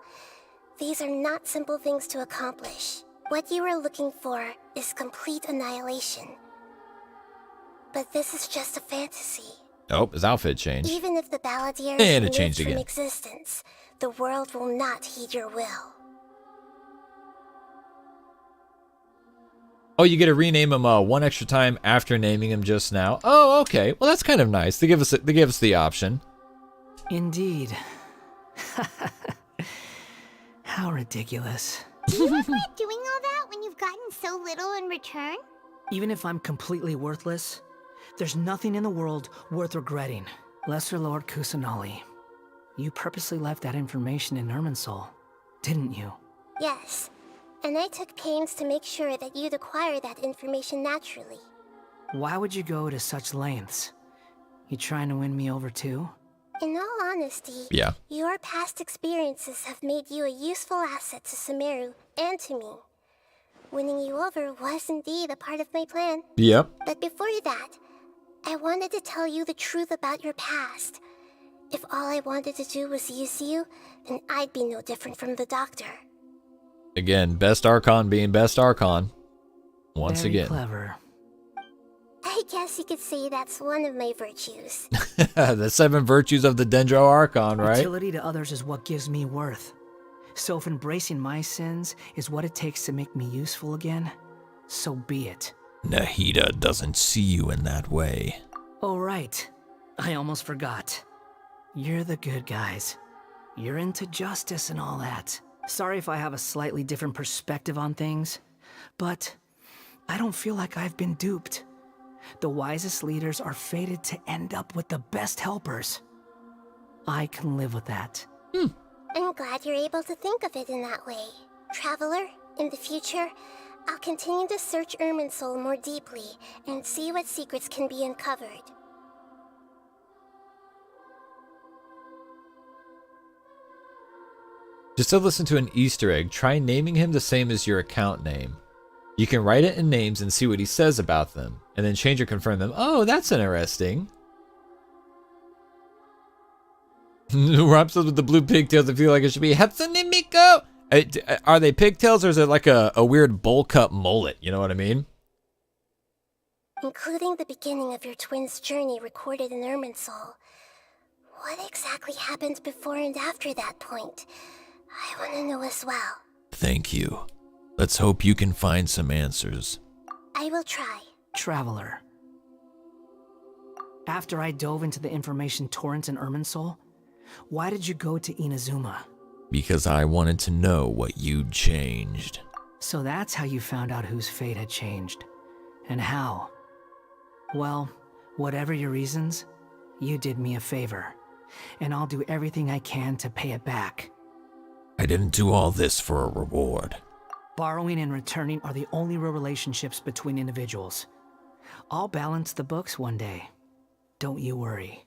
these are not simple things to accomplish. What you are looking for is complete annihilation. But this is just a fantasy. Oh, his outfit changed. Even if the Balladeer And is it changed removed from again. existence, the world will not heed your will. Oh, you get to rename him one extra time after naming him just now. Oh, okay. Well, that's kind of nice. They give us the option. Indeed. How ridiculous. Do you regret doing all that when you've gotten so little in return? Even if I'm completely worthless, there's nothing in the world worth regretting. Lesser Lord Kusanali, you purposely left that information in Irminsul, didn't you? Yes, and I took pains to make sure that you'd acquire that information naturally. Why would you go to such lengths? You trying to win me over too? In all honesty, Yeah. Your past experiences have made you a useful asset to Sumeru and to me. Winning you over was indeed a part of my plan. Yep. But before that, I wanted to tell you the truth about your past. If all I wanted to do was use you, then I'd be no different from the Doctor. Again, best Archon being best Archon. Once Very again. Clever. I guess you could say that's one of my virtues. The 7 virtues of the Dendro Archon, right? Utility to others is what gives me worth. So if embracing my sins is what it takes to make me useful again, so be it. Nahida doesn't see you in that way. Oh, right. I almost forgot. You're the good guys. You're into justice and all that. Sorry if I have a slightly different perspective on things, but I don't feel like I've been duped. The wisest leaders are fated to end up with the best helpers. I can live with that. I'm glad you're able to think of it in that way. Traveler, in the future, I'll continue to search Irminsul more deeply and see what secrets can be uncovered. Just to listen to an Easter egg, try naming him the same as your account name. You can write it in names and see what he says about them, and then change or confirm them. Oh, that's interesting. Rhymes with the blue pigtails. I feel like it should be Hatsune Miku. Are they pigtails or is it like a weird bowl cut mullet? You know what I mean? Including the beginning of your twins' journey recorded in Irminsul. What exactly happened before and after that point? I want to know as well. Thank you. Let's hope you can find some answers. I will try. Traveler. After I dove into the information torrent in Irminsul, why did you go to Inazuma? Because I wanted to know what you'd changed. So that's how you found out whose fate had changed. And how. Well, whatever your reasons, you did me a favor. And I'll do everything I can to pay it back. I didn't do all this for a reward. Borrowing and returning are the only real relationships between individuals. I'll balance the books one day. Don't you worry.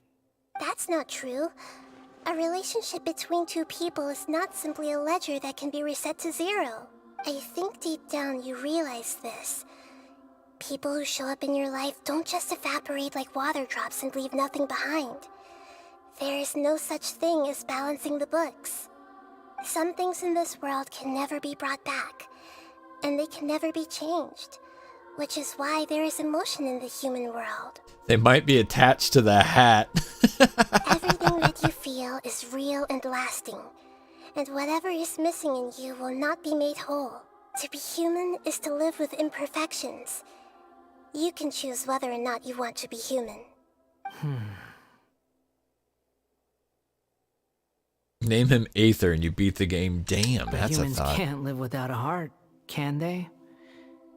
That's not true. A relationship between two people is not simply a ledger that can be reset to zero. I think deep down you realize this. People who show up in your life don't just evaporate like water drops and leave nothing behind. There is no such thing as balancing the books. Some things in this world can never be brought back, and they can never be changed, which is why there is emotion in the human world. They might be attached to the hat. Everything that you feel is real and lasting, and whatever is missing in you will not be made whole. To be human is to live with imperfections. You can choose whether or not you want to be human. Name him Aether and you beat the game. Damn, But that's a humans thought. can't live without a heart, can they?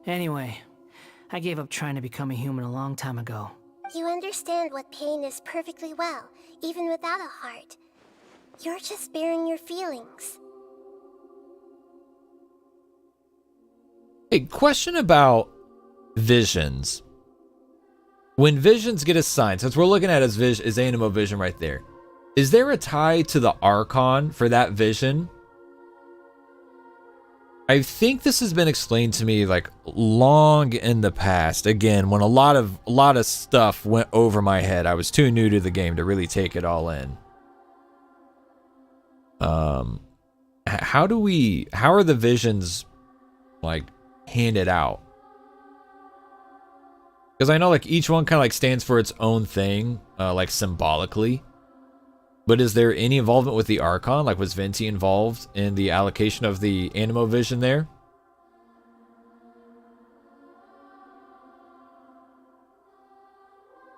Anyway, I gave up trying to become a human a long time ago. You understand what pain is perfectly well, even without a heart. You're just bearing your feelings. Hey, question about visions. When visions get assigned, since we're looking at his anemo vision right there, is there a tie to the Archon for that vision? I think this has been explained to me like long in the past. Again, when a lot of stuff went over my head. I was too new to the game to really take it all in. How are the visions like handed out? Because I know like each one kind of like stands for its own thing, like symbolically. But is there any involvement with the Archon? Like, was Venti involved in the allocation of the anemo vision there?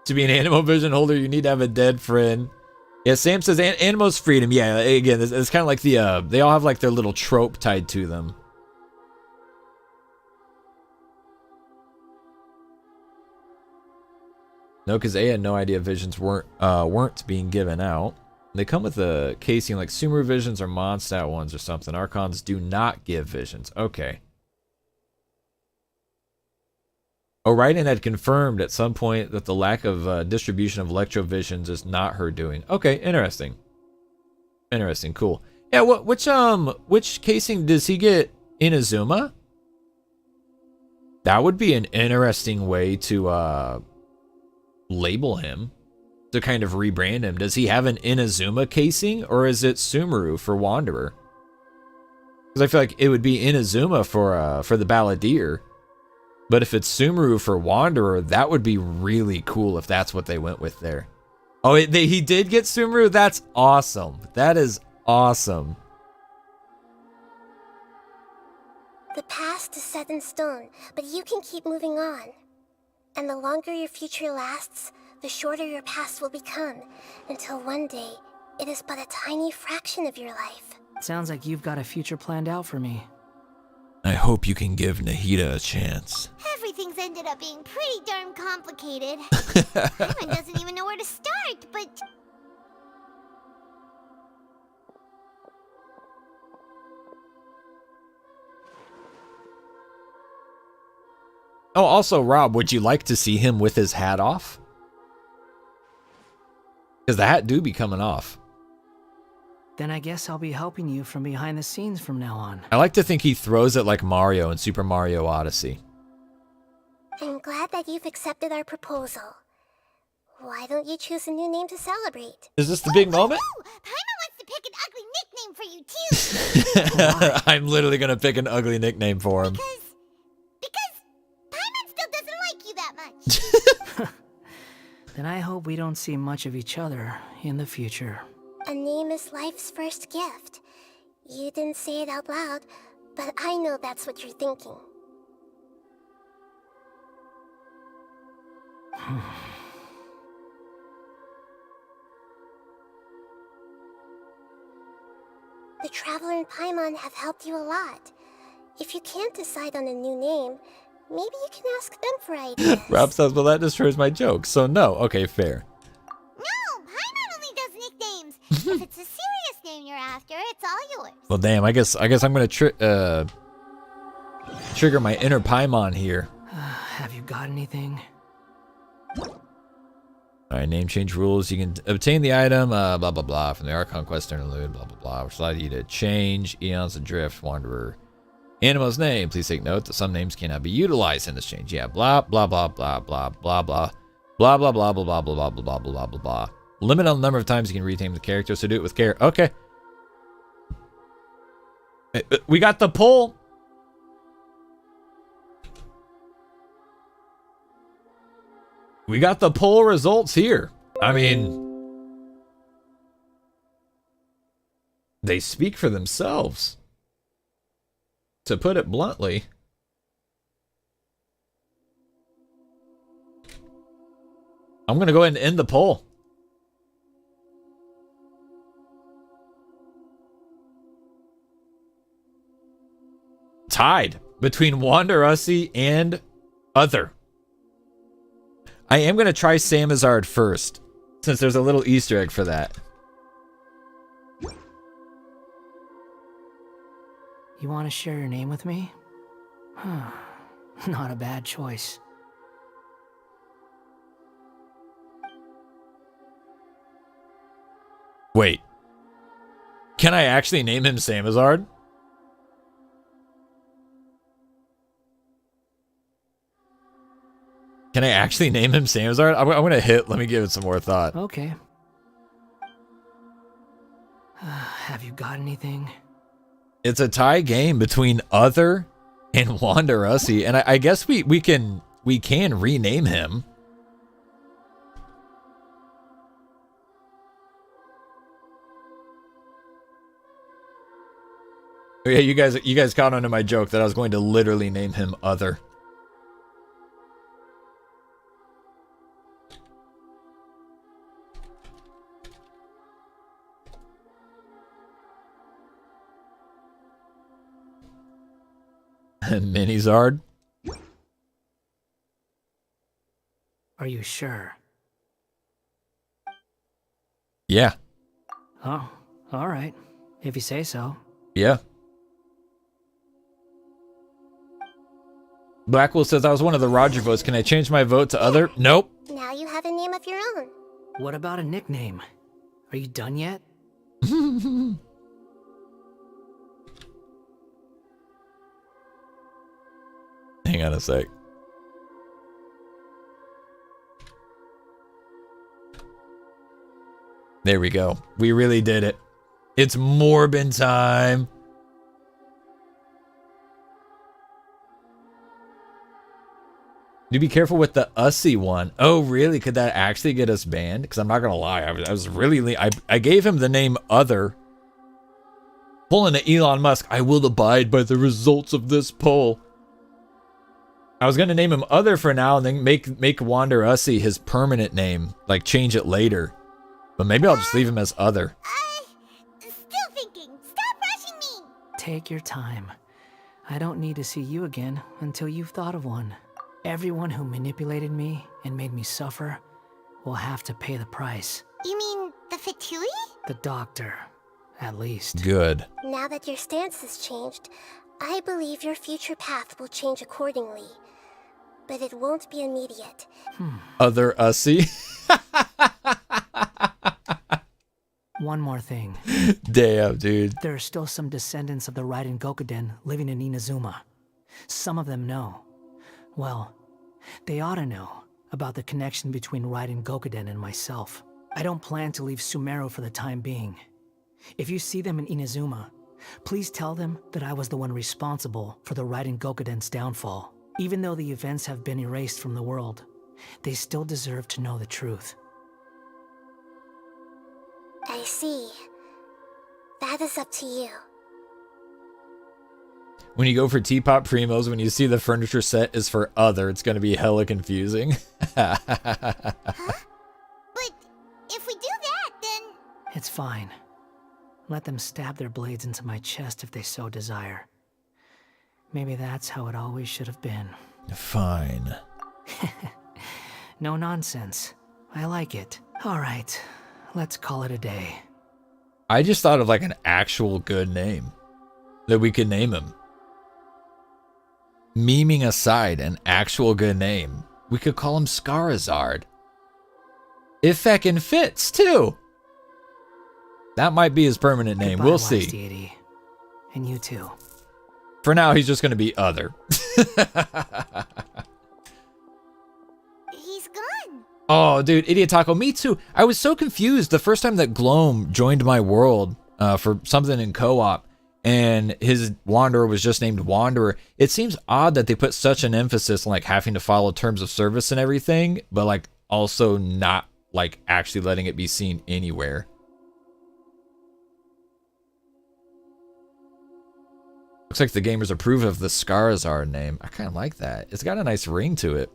To be an anemo vision holder, you need to have a dead friend. Yeah, Sam says Anemo's freedom. Yeah, again, it's kind of like the, they all have like their little trope tied to them. No, because A had no idea visions weren't being given out. They come with a casing like Sumeru visions or Mondstadt ones or something. Archons do not give visions. Okay. O'Riordan had confirmed at some point that the lack of distribution of electro visions is not her doing. Okay, interesting. Interesting, cool. Yeah, which casing does he get? Inazuma? That would be an interesting way to label him, to kind of rebrand him. Does he have an Inazuma casing, or is it Sumeru for Wanderer? Because I feel like it would be Inazuma for the Balladeer, but if it's Sumeru for Wanderer, that would be really cool if that's what they went with there. Oh, he did get Sumeru? That's awesome. That is awesome. The past is set in stone, but you can keep moving on. And the longer your future lasts, the shorter your past will become, until one day, it is but a tiny fraction of your life. Sounds like you've got a future planned out for me. I hope you can give Nahida a chance. Everything's ended up being pretty darn complicated. Paimon doesn't even know where to start, but... Oh, also, Rob, would you like to see him with his hat off? Because the hat do be coming off. Then I guess I'll be helping you from behind the scenes from now on. I like to think he throws it like Mario in Super Mario Odyssey. I'm glad that you've accepted our proposal. Why don't you choose a new name to celebrate? Is this the big moment? Oh, Paimon wants to pick an ugly nickname for you, too! I'm literally going to pick an ugly nickname for him. Because Paimon still doesn't like you that much. Then I hope we don't see much of each other in the future. A name is life's first gift. You didn't say it out loud, but I know that's what you're thinking. The Traveler and Paimon have helped you a lot. If you can't decide on a new name, maybe you can ask them for ideas. Rob says, well, that destroys my joke. So no. Okay, fair. No, Paimon only does nicknames. If it's a serious name you're after, it's all yours. Well, damn, I guess I'm going to trigger my inner Paimon here. Have you got anything? Alright, name change rules. You can obtain the item, blah, blah, blah, from the Archon Quest interlude, blah, blah, blah, which allows you to change Eons Adrift, Wanderer. Anemo's name. Please take note that some names cannot be utilized in this change. Yeah, blah, blah, blah, blah, blah, blah, blah, blah, blah, blah, blah, blah, blah, blah, blah, blah, blah, blah. Limit on the number of times you can rename the character, so do it with care. Okay. We got the poll. We got the poll results here. I mean, they speak for themselves, to put it bluntly. I'm going to go ahead and end the poll. Tied between Wanderussi and Other. I am going to try Samizard first, since there's a little Easter egg for that. You want to share your name with me? Huh. Not a bad choice. Wait. Can I actually name him Samizard? Can I actually name him Samizard? I'm going to hit. Let me give it some more thought. Okay. Have you got anything? It's a tie game between Other and Wanderussi, and I guess we can rename him. Oh, yeah, you guys caught on to my joke that I was going to literally name him Other. Mini Zard? Are you sure? Yeah. Oh, all right. If you say so. Yeah. Blackwell says I was one of the Roger votes. Can I change my vote to Other? Nope. Now you have a name of your own. What about a nickname? Are you done yet? Hang on a sec. There we go. We really did it. It's Morbin time. Do be careful with the Ussie one. Oh, really? Could that actually get us banned? Because I'm not going to lie. I was really... I gave him the name Other. Pulling to Elon Musk. I will abide by the results of this poll. I was going to name him Other for now and then make Wanderussi his permanent name. Like, change it later. But maybe I'll just leave him as Other. Still thinking. Stop rushing me. Take your time. I don't need to see you again until you've thought of one. Everyone who manipulated me and made me suffer will have to pay the price. You mean the Fatui? The doctor, at least. Good. Now that your stance has changed, I believe your future path will change accordingly. But it won't be immediate. Other Ussie. One more thing. Damn, dude. There are still some descendants of the Raiden Gokuden living in Inazuma. Some of them know. Well, they ought to know about the connection between Raiden Gokuden and myself. I don't plan to leave Sumeru for the time being. If you see them in Inazuma, please tell them that I was the one responsible for the Raiden Gokuden's downfall. Even though the events have been erased from the world, they still deserve to know the truth. I see. That is up to you. When you go for Teapot Primos, when you see the furniture set is for Other, it's going to be hella confusing. Huh? But if we do that, then... It's fine. Let them stab their blades into my chest if they so desire. Maybe that's how it always should have been. Fine. No nonsense. I like it. All right, let's call it a day. I just thought of like an actual good name that we could name him. Memeing aside, an actual good name. We could call him Scarazard. It feckin' fits, too. That might be his permanent name. Goodbye, We'll wise see. Deity. And you too. For now, he's just going to be Other. He's gone. Oh, dude, Idiot Taco, me too. I was so confused the first time that Gloam joined my world for something in co-op, and his Wanderer was just named Wanderer. It seems odd that they put such an emphasis on like having to follow terms of service and everything, but like also not like actually letting it be seen anywhere. Looks like the gamers approve of the Scarazard name. I kind of like that. It's got a nice ring to it.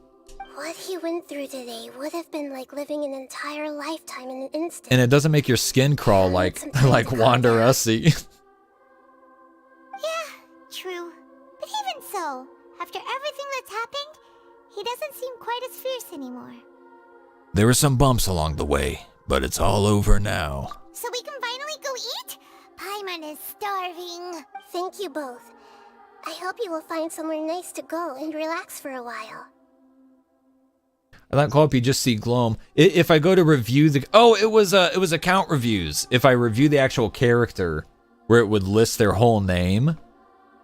What he went through today would have been like living an entire lifetime in an instant. And it doesn't make your skin crawl like Wanderussi. Yeah, true. But even so, after everything that's happened, he doesn't seem quite as fierce anymore. There were some bumps along the way, but it's all over now. So we can finally go eat? Paimon is starving. Thank you both. I hope you will find somewhere nice to go and relax for a while. I don't hope you just see Gloam. If I go to review the... Oh, it was account reviews. If I review the actual character, where it would list their whole name,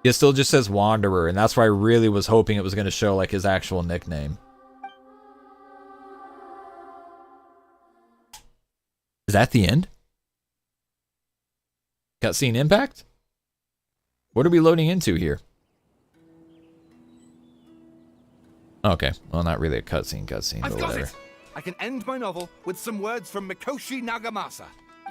it still just says Wanderer, and that's why I really was hoping it was going to show like his actual nickname. Is that the end? Cutscene Impact? What are we loading into here? Okay, well, not really a cutscene, but whatever. I can end my novel with some words from Mikoshi Nagamasa.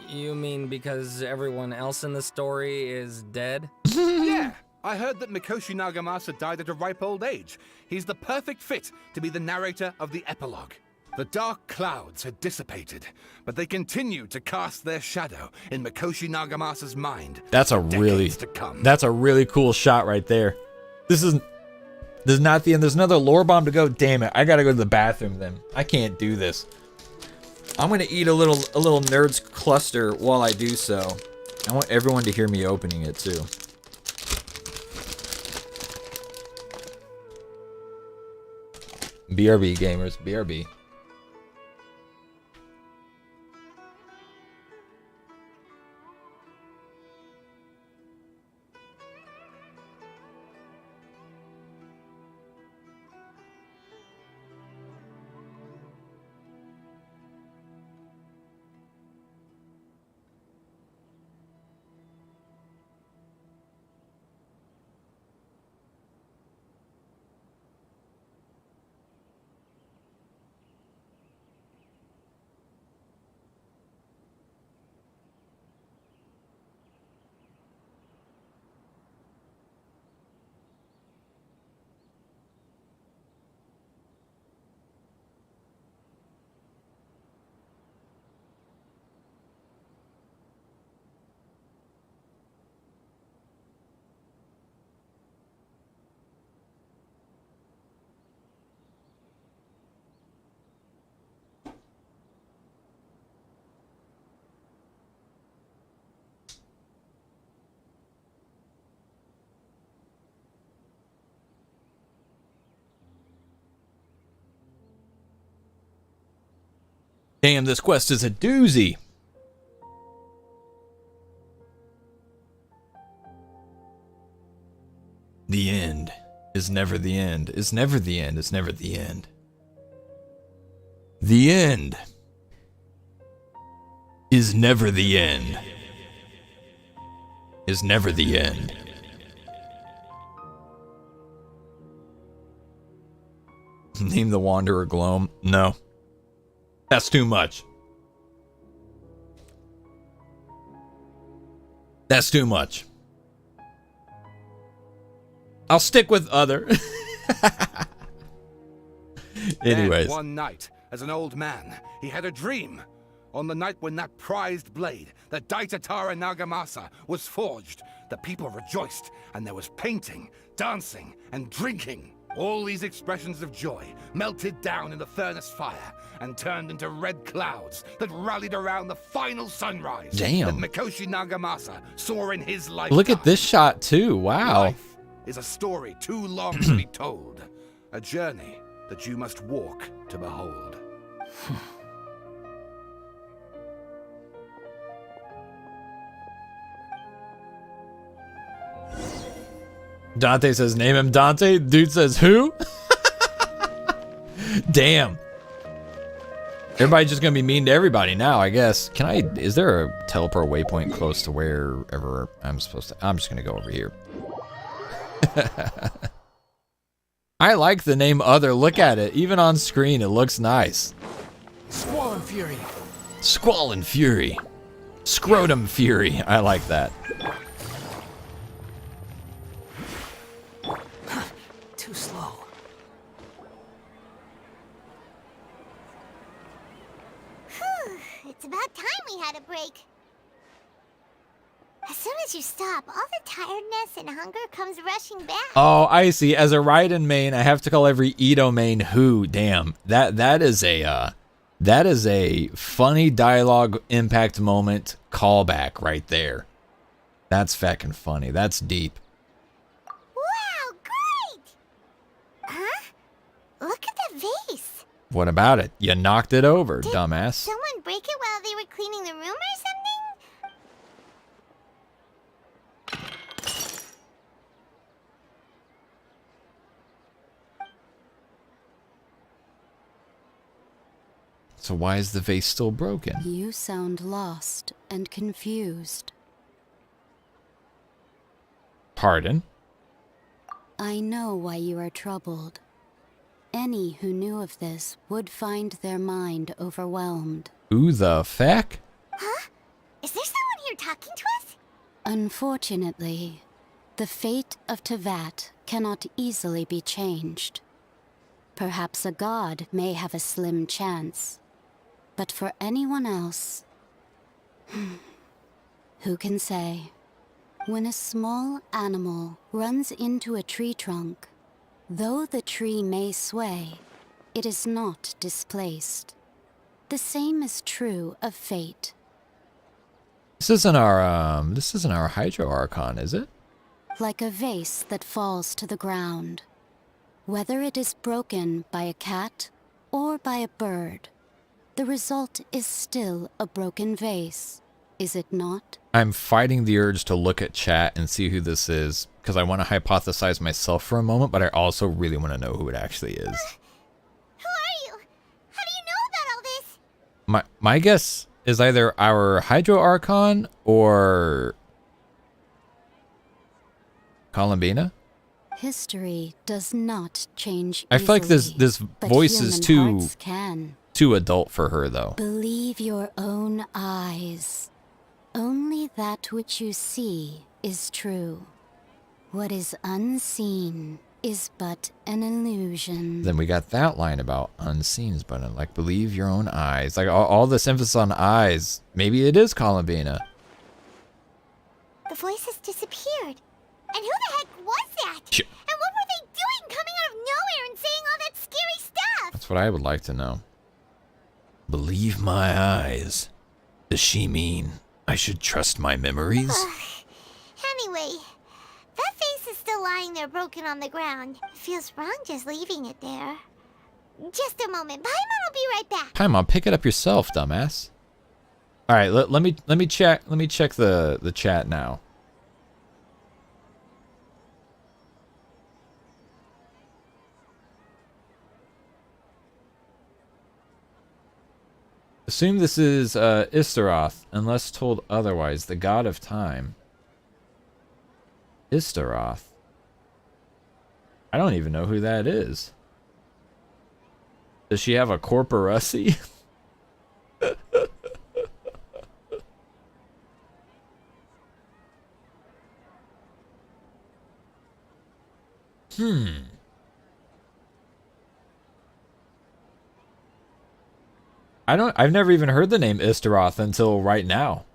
You mean because everyone else in the story is dead? Yeah, I heard that Mikoshi Nagamasa died at a ripe old age. He's the perfect fit to be the narrator of the epilogue. The dark clouds had dissipated, but they continued to cast their shadow in Mikoshi Nagamasa's mind. That's a really cool shot right there. This is not the end. There's another lore bomb to go. Damn it! I gotta go to the bathroom then. I can't do this. I'm gonna eat a little nerds cluster while I do so. I want everyone to hear me opening it too. BRB gamers, BRB. Damn, this quest is a doozy. The end is never the end. It's never the end. It's never the end. The end is never the end. Is never the end. Name the Wanderer Gloam? No. That's too much. That's too much. I'll stick with other. Anyways. Then one night, as an old man, he had a dream. On the night when that prized blade, the Daitatara Nagamasa, was forged, the people rejoiced, and there was painting, dancing, and drinking. All these expressions of joy melted down in the furnace fire and turned into red clouds that rallied around the final sunrise. Damn. That Mikoshi Nagamasa saw in his lifetime. Look at this shot too. Wow. Life is a story too long to be told. A journey that you must walk to behold. Dante says, name him Dante. Dude says, who? Damn. Everybody's just gonna be mean to everybody now, I guess. Is there a teleport waypoint close to wherever I'm supposed to? I'm just gonna go over here. I like the name Other. Look at it. Even on screen, it looks nice. Squall and Fury. Squall and Fury. Scrotum Fury. I like that. Too slow. Whew, it's about time we had a break. As soon as you stop, all the tiredness and hunger comes rushing back. Oh, I see. As a Raiden main, I have to call every Ito main who. Damn. That is a That is a funny dialogue impact moment callback right there. That's fucking funny. That's deep. Wow, great! Huh? Look at the vase. What about it? You knocked it over, Did dumbass. someone break it while they were cleaning the room or something? So why is the vase still broken? You sound lost and confused. Pardon? I know why you are troubled. Any who knew of this would find their mind overwhelmed. Who the feck? Huh? Is there someone here talking to us? Unfortunately, the fate of Tevat cannot easily be changed. Perhaps a god may have a slim chance. But for anyone else, who can say? When a small animal runs into a tree trunk, though the tree may sway, it is not displaced. The same is true of fate. This isn't our Hydro Archon, is it? Like a vase that falls to the ground. Whether it is broken by a cat or by a bird, the result is still a broken vase, is it not? I'm fighting the urge to look at chat and see who this is, because I want to hypothesize myself for a moment, but I also really want to know who it actually is. Who are you? How do you know about all this? My guess is either our Hydro Archon or Columbina. History does not change I feel like this but voice is human hearts can. too adult for her, though. Believe your own eyes. Only that which you see is true. What is unseen is but an illusion. Then we got that line about unseens, but like, believe your own eyes. Like, all this emphasis on eyes. Maybe it is Columbina. The voice has disappeared. And who the heck was that? And what were they doing coming out of nowhere and saying all that scary stuff? That's what I would like to know. Believe my eyes. Does she mean I should trust my memories? Anyway, that vase is still lying there broken on the ground. It feels wrong just leaving it there. Just a moment. Paimon will be right back. Paimon, pick it up yourself, dumbass. All right, let me check the chat now. Assume this is Istaroth, unless told otherwise, the god of time. Istaroth? I don't even know who that is. Does she have a corporussy? I've never even heard the name Istaroth until right now.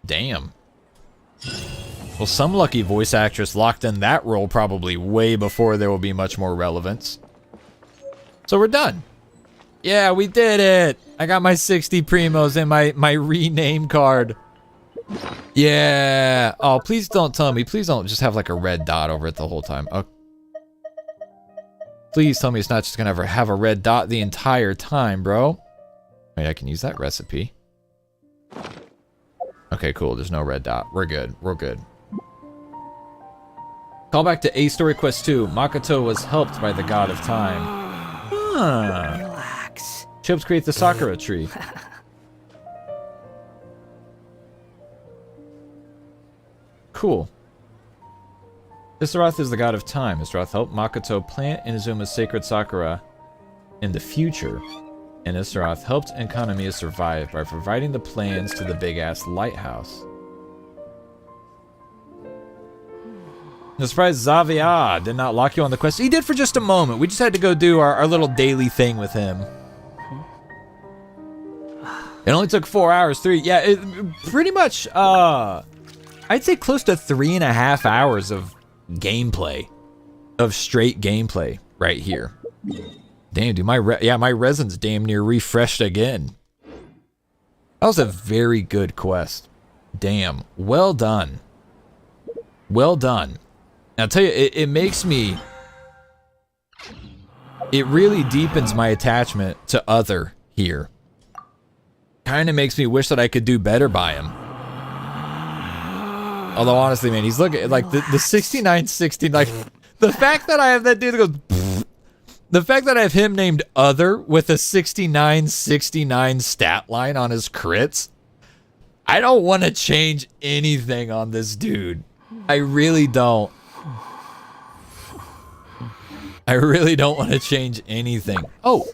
Damn. Well, some lucky voice actress locked in that role probably way before there will be much more relevance. So we're done. Yeah, we did it. I got my 60 primos and my rename card. Yeah. Oh, please don't tell me. Please don't just have like a red dot over it the whole time. Oh. Please tell me it's not just gonna ever have a red dot the entire time, bro. Wait, I can use that recipe. Okay, cool. There's no red dot. We're good. We're good. Call back to A Story Quest 2. Makoto was helped by the god of time. Huh. Relax. She helps create the Sakura tree. Cool. Istaroth is the god of time. Istaroth helped Makoto plant Inuzuma's sacred Sakura in the future. And Istaroth helped Enkanamiya survive by providing the plans to the big-ass lighthouse. I'm surprised Xavier did not lock you on the quest. He did for just a moment. We just had to go do our little daily thing with him. It only took 4 hours. Pretty much, I'd say close to 3.5 hours of gameplay. Of straight gameplay. right here. Damn, dude, my resin's damn near refreshed again. That was a very good quest. Damn, well done. Well done. I'll tell you, it makes me... It really deepens my attachment to Other here. Kind of makes me wish that I could do better by him. Although, honestly, man, he's looking like the 6960, like, the fact that I have that dude that goes... The fact that I have him named Other with a 6969 stat line on his crits, I don't want to change anything on this dude. I really don't. I really don't want to change anything. Oh.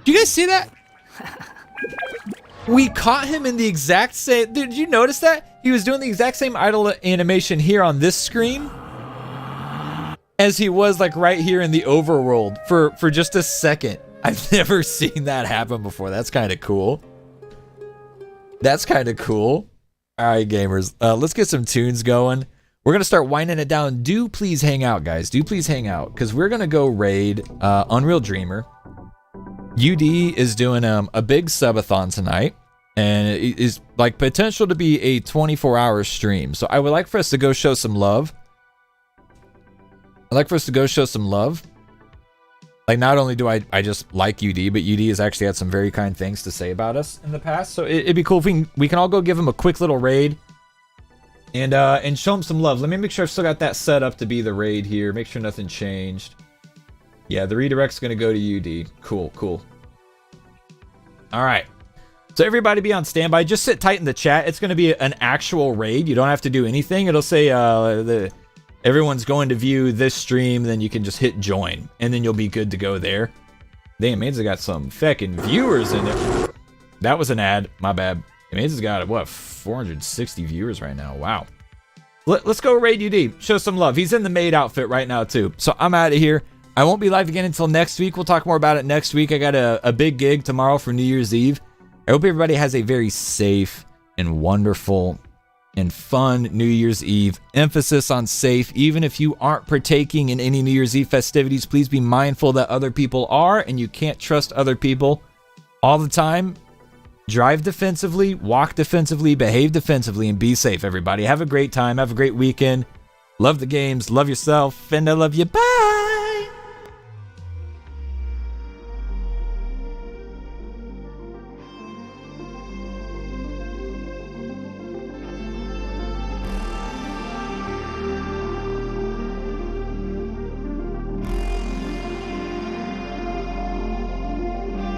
Do you guys see that? We caught him in the exact same... Did you notice that? He was doing the exact same idle animation here on this screen as he was like right here in the overworld for just a second. I've never seen that happen before. That's kind of cool. That's kind of cool. All right, gamers. Let's get some tunes going. We're going to start winding it down. Do please hang out, guys. Do please hang out, because we're going to go raid Unreal Dreamer. UD is doing a big subathon tonight, and it is like potential to be a 24-hour stream. So I would like for us to go show some love. I'd like for us to go show some love. Like, not only do I just like UD, but UD has actually had some very kind things to say about us in the past. So it'd be cool if we can all go give him a quick little raid and show him some love. Let me make sure I've still got that set up to be the raid here. Make sure nothing changed. Yeah, the redirect's going to go to UD. Cool, cool. All right. So everybody be on standby. Just sit tight in the chat. It's going to be an actual raid. You don't have to do anything. It'll say everyone's going to view this stream, then you can just hit join, and then you'll be good to go there. Damn, Maids got some feckin' viewers in it. That was an ad. My bad. Maids has got, what, 460 viewers right now. Wow. Let's go raid UD. Show some love. He's in the maid outfit right now, too. So I'm out of here. I won't be live again until next week. We'll talk more about it next week. I got a big gig tomorrow for New Year's Eve. I hope everybody has a very safe and wonderful and fun New Year's Eve. Emphasis on safe. Even if you aren't partaking in any New Year's Eve festivities, please be mindful that other people are, and you can't trust other people all the time. Drive defensively, walk defensively, behave defensively, and be safe, everybody. Have a great time. Have a great weekend. Love the games. Love yourself. And I love you. Bye!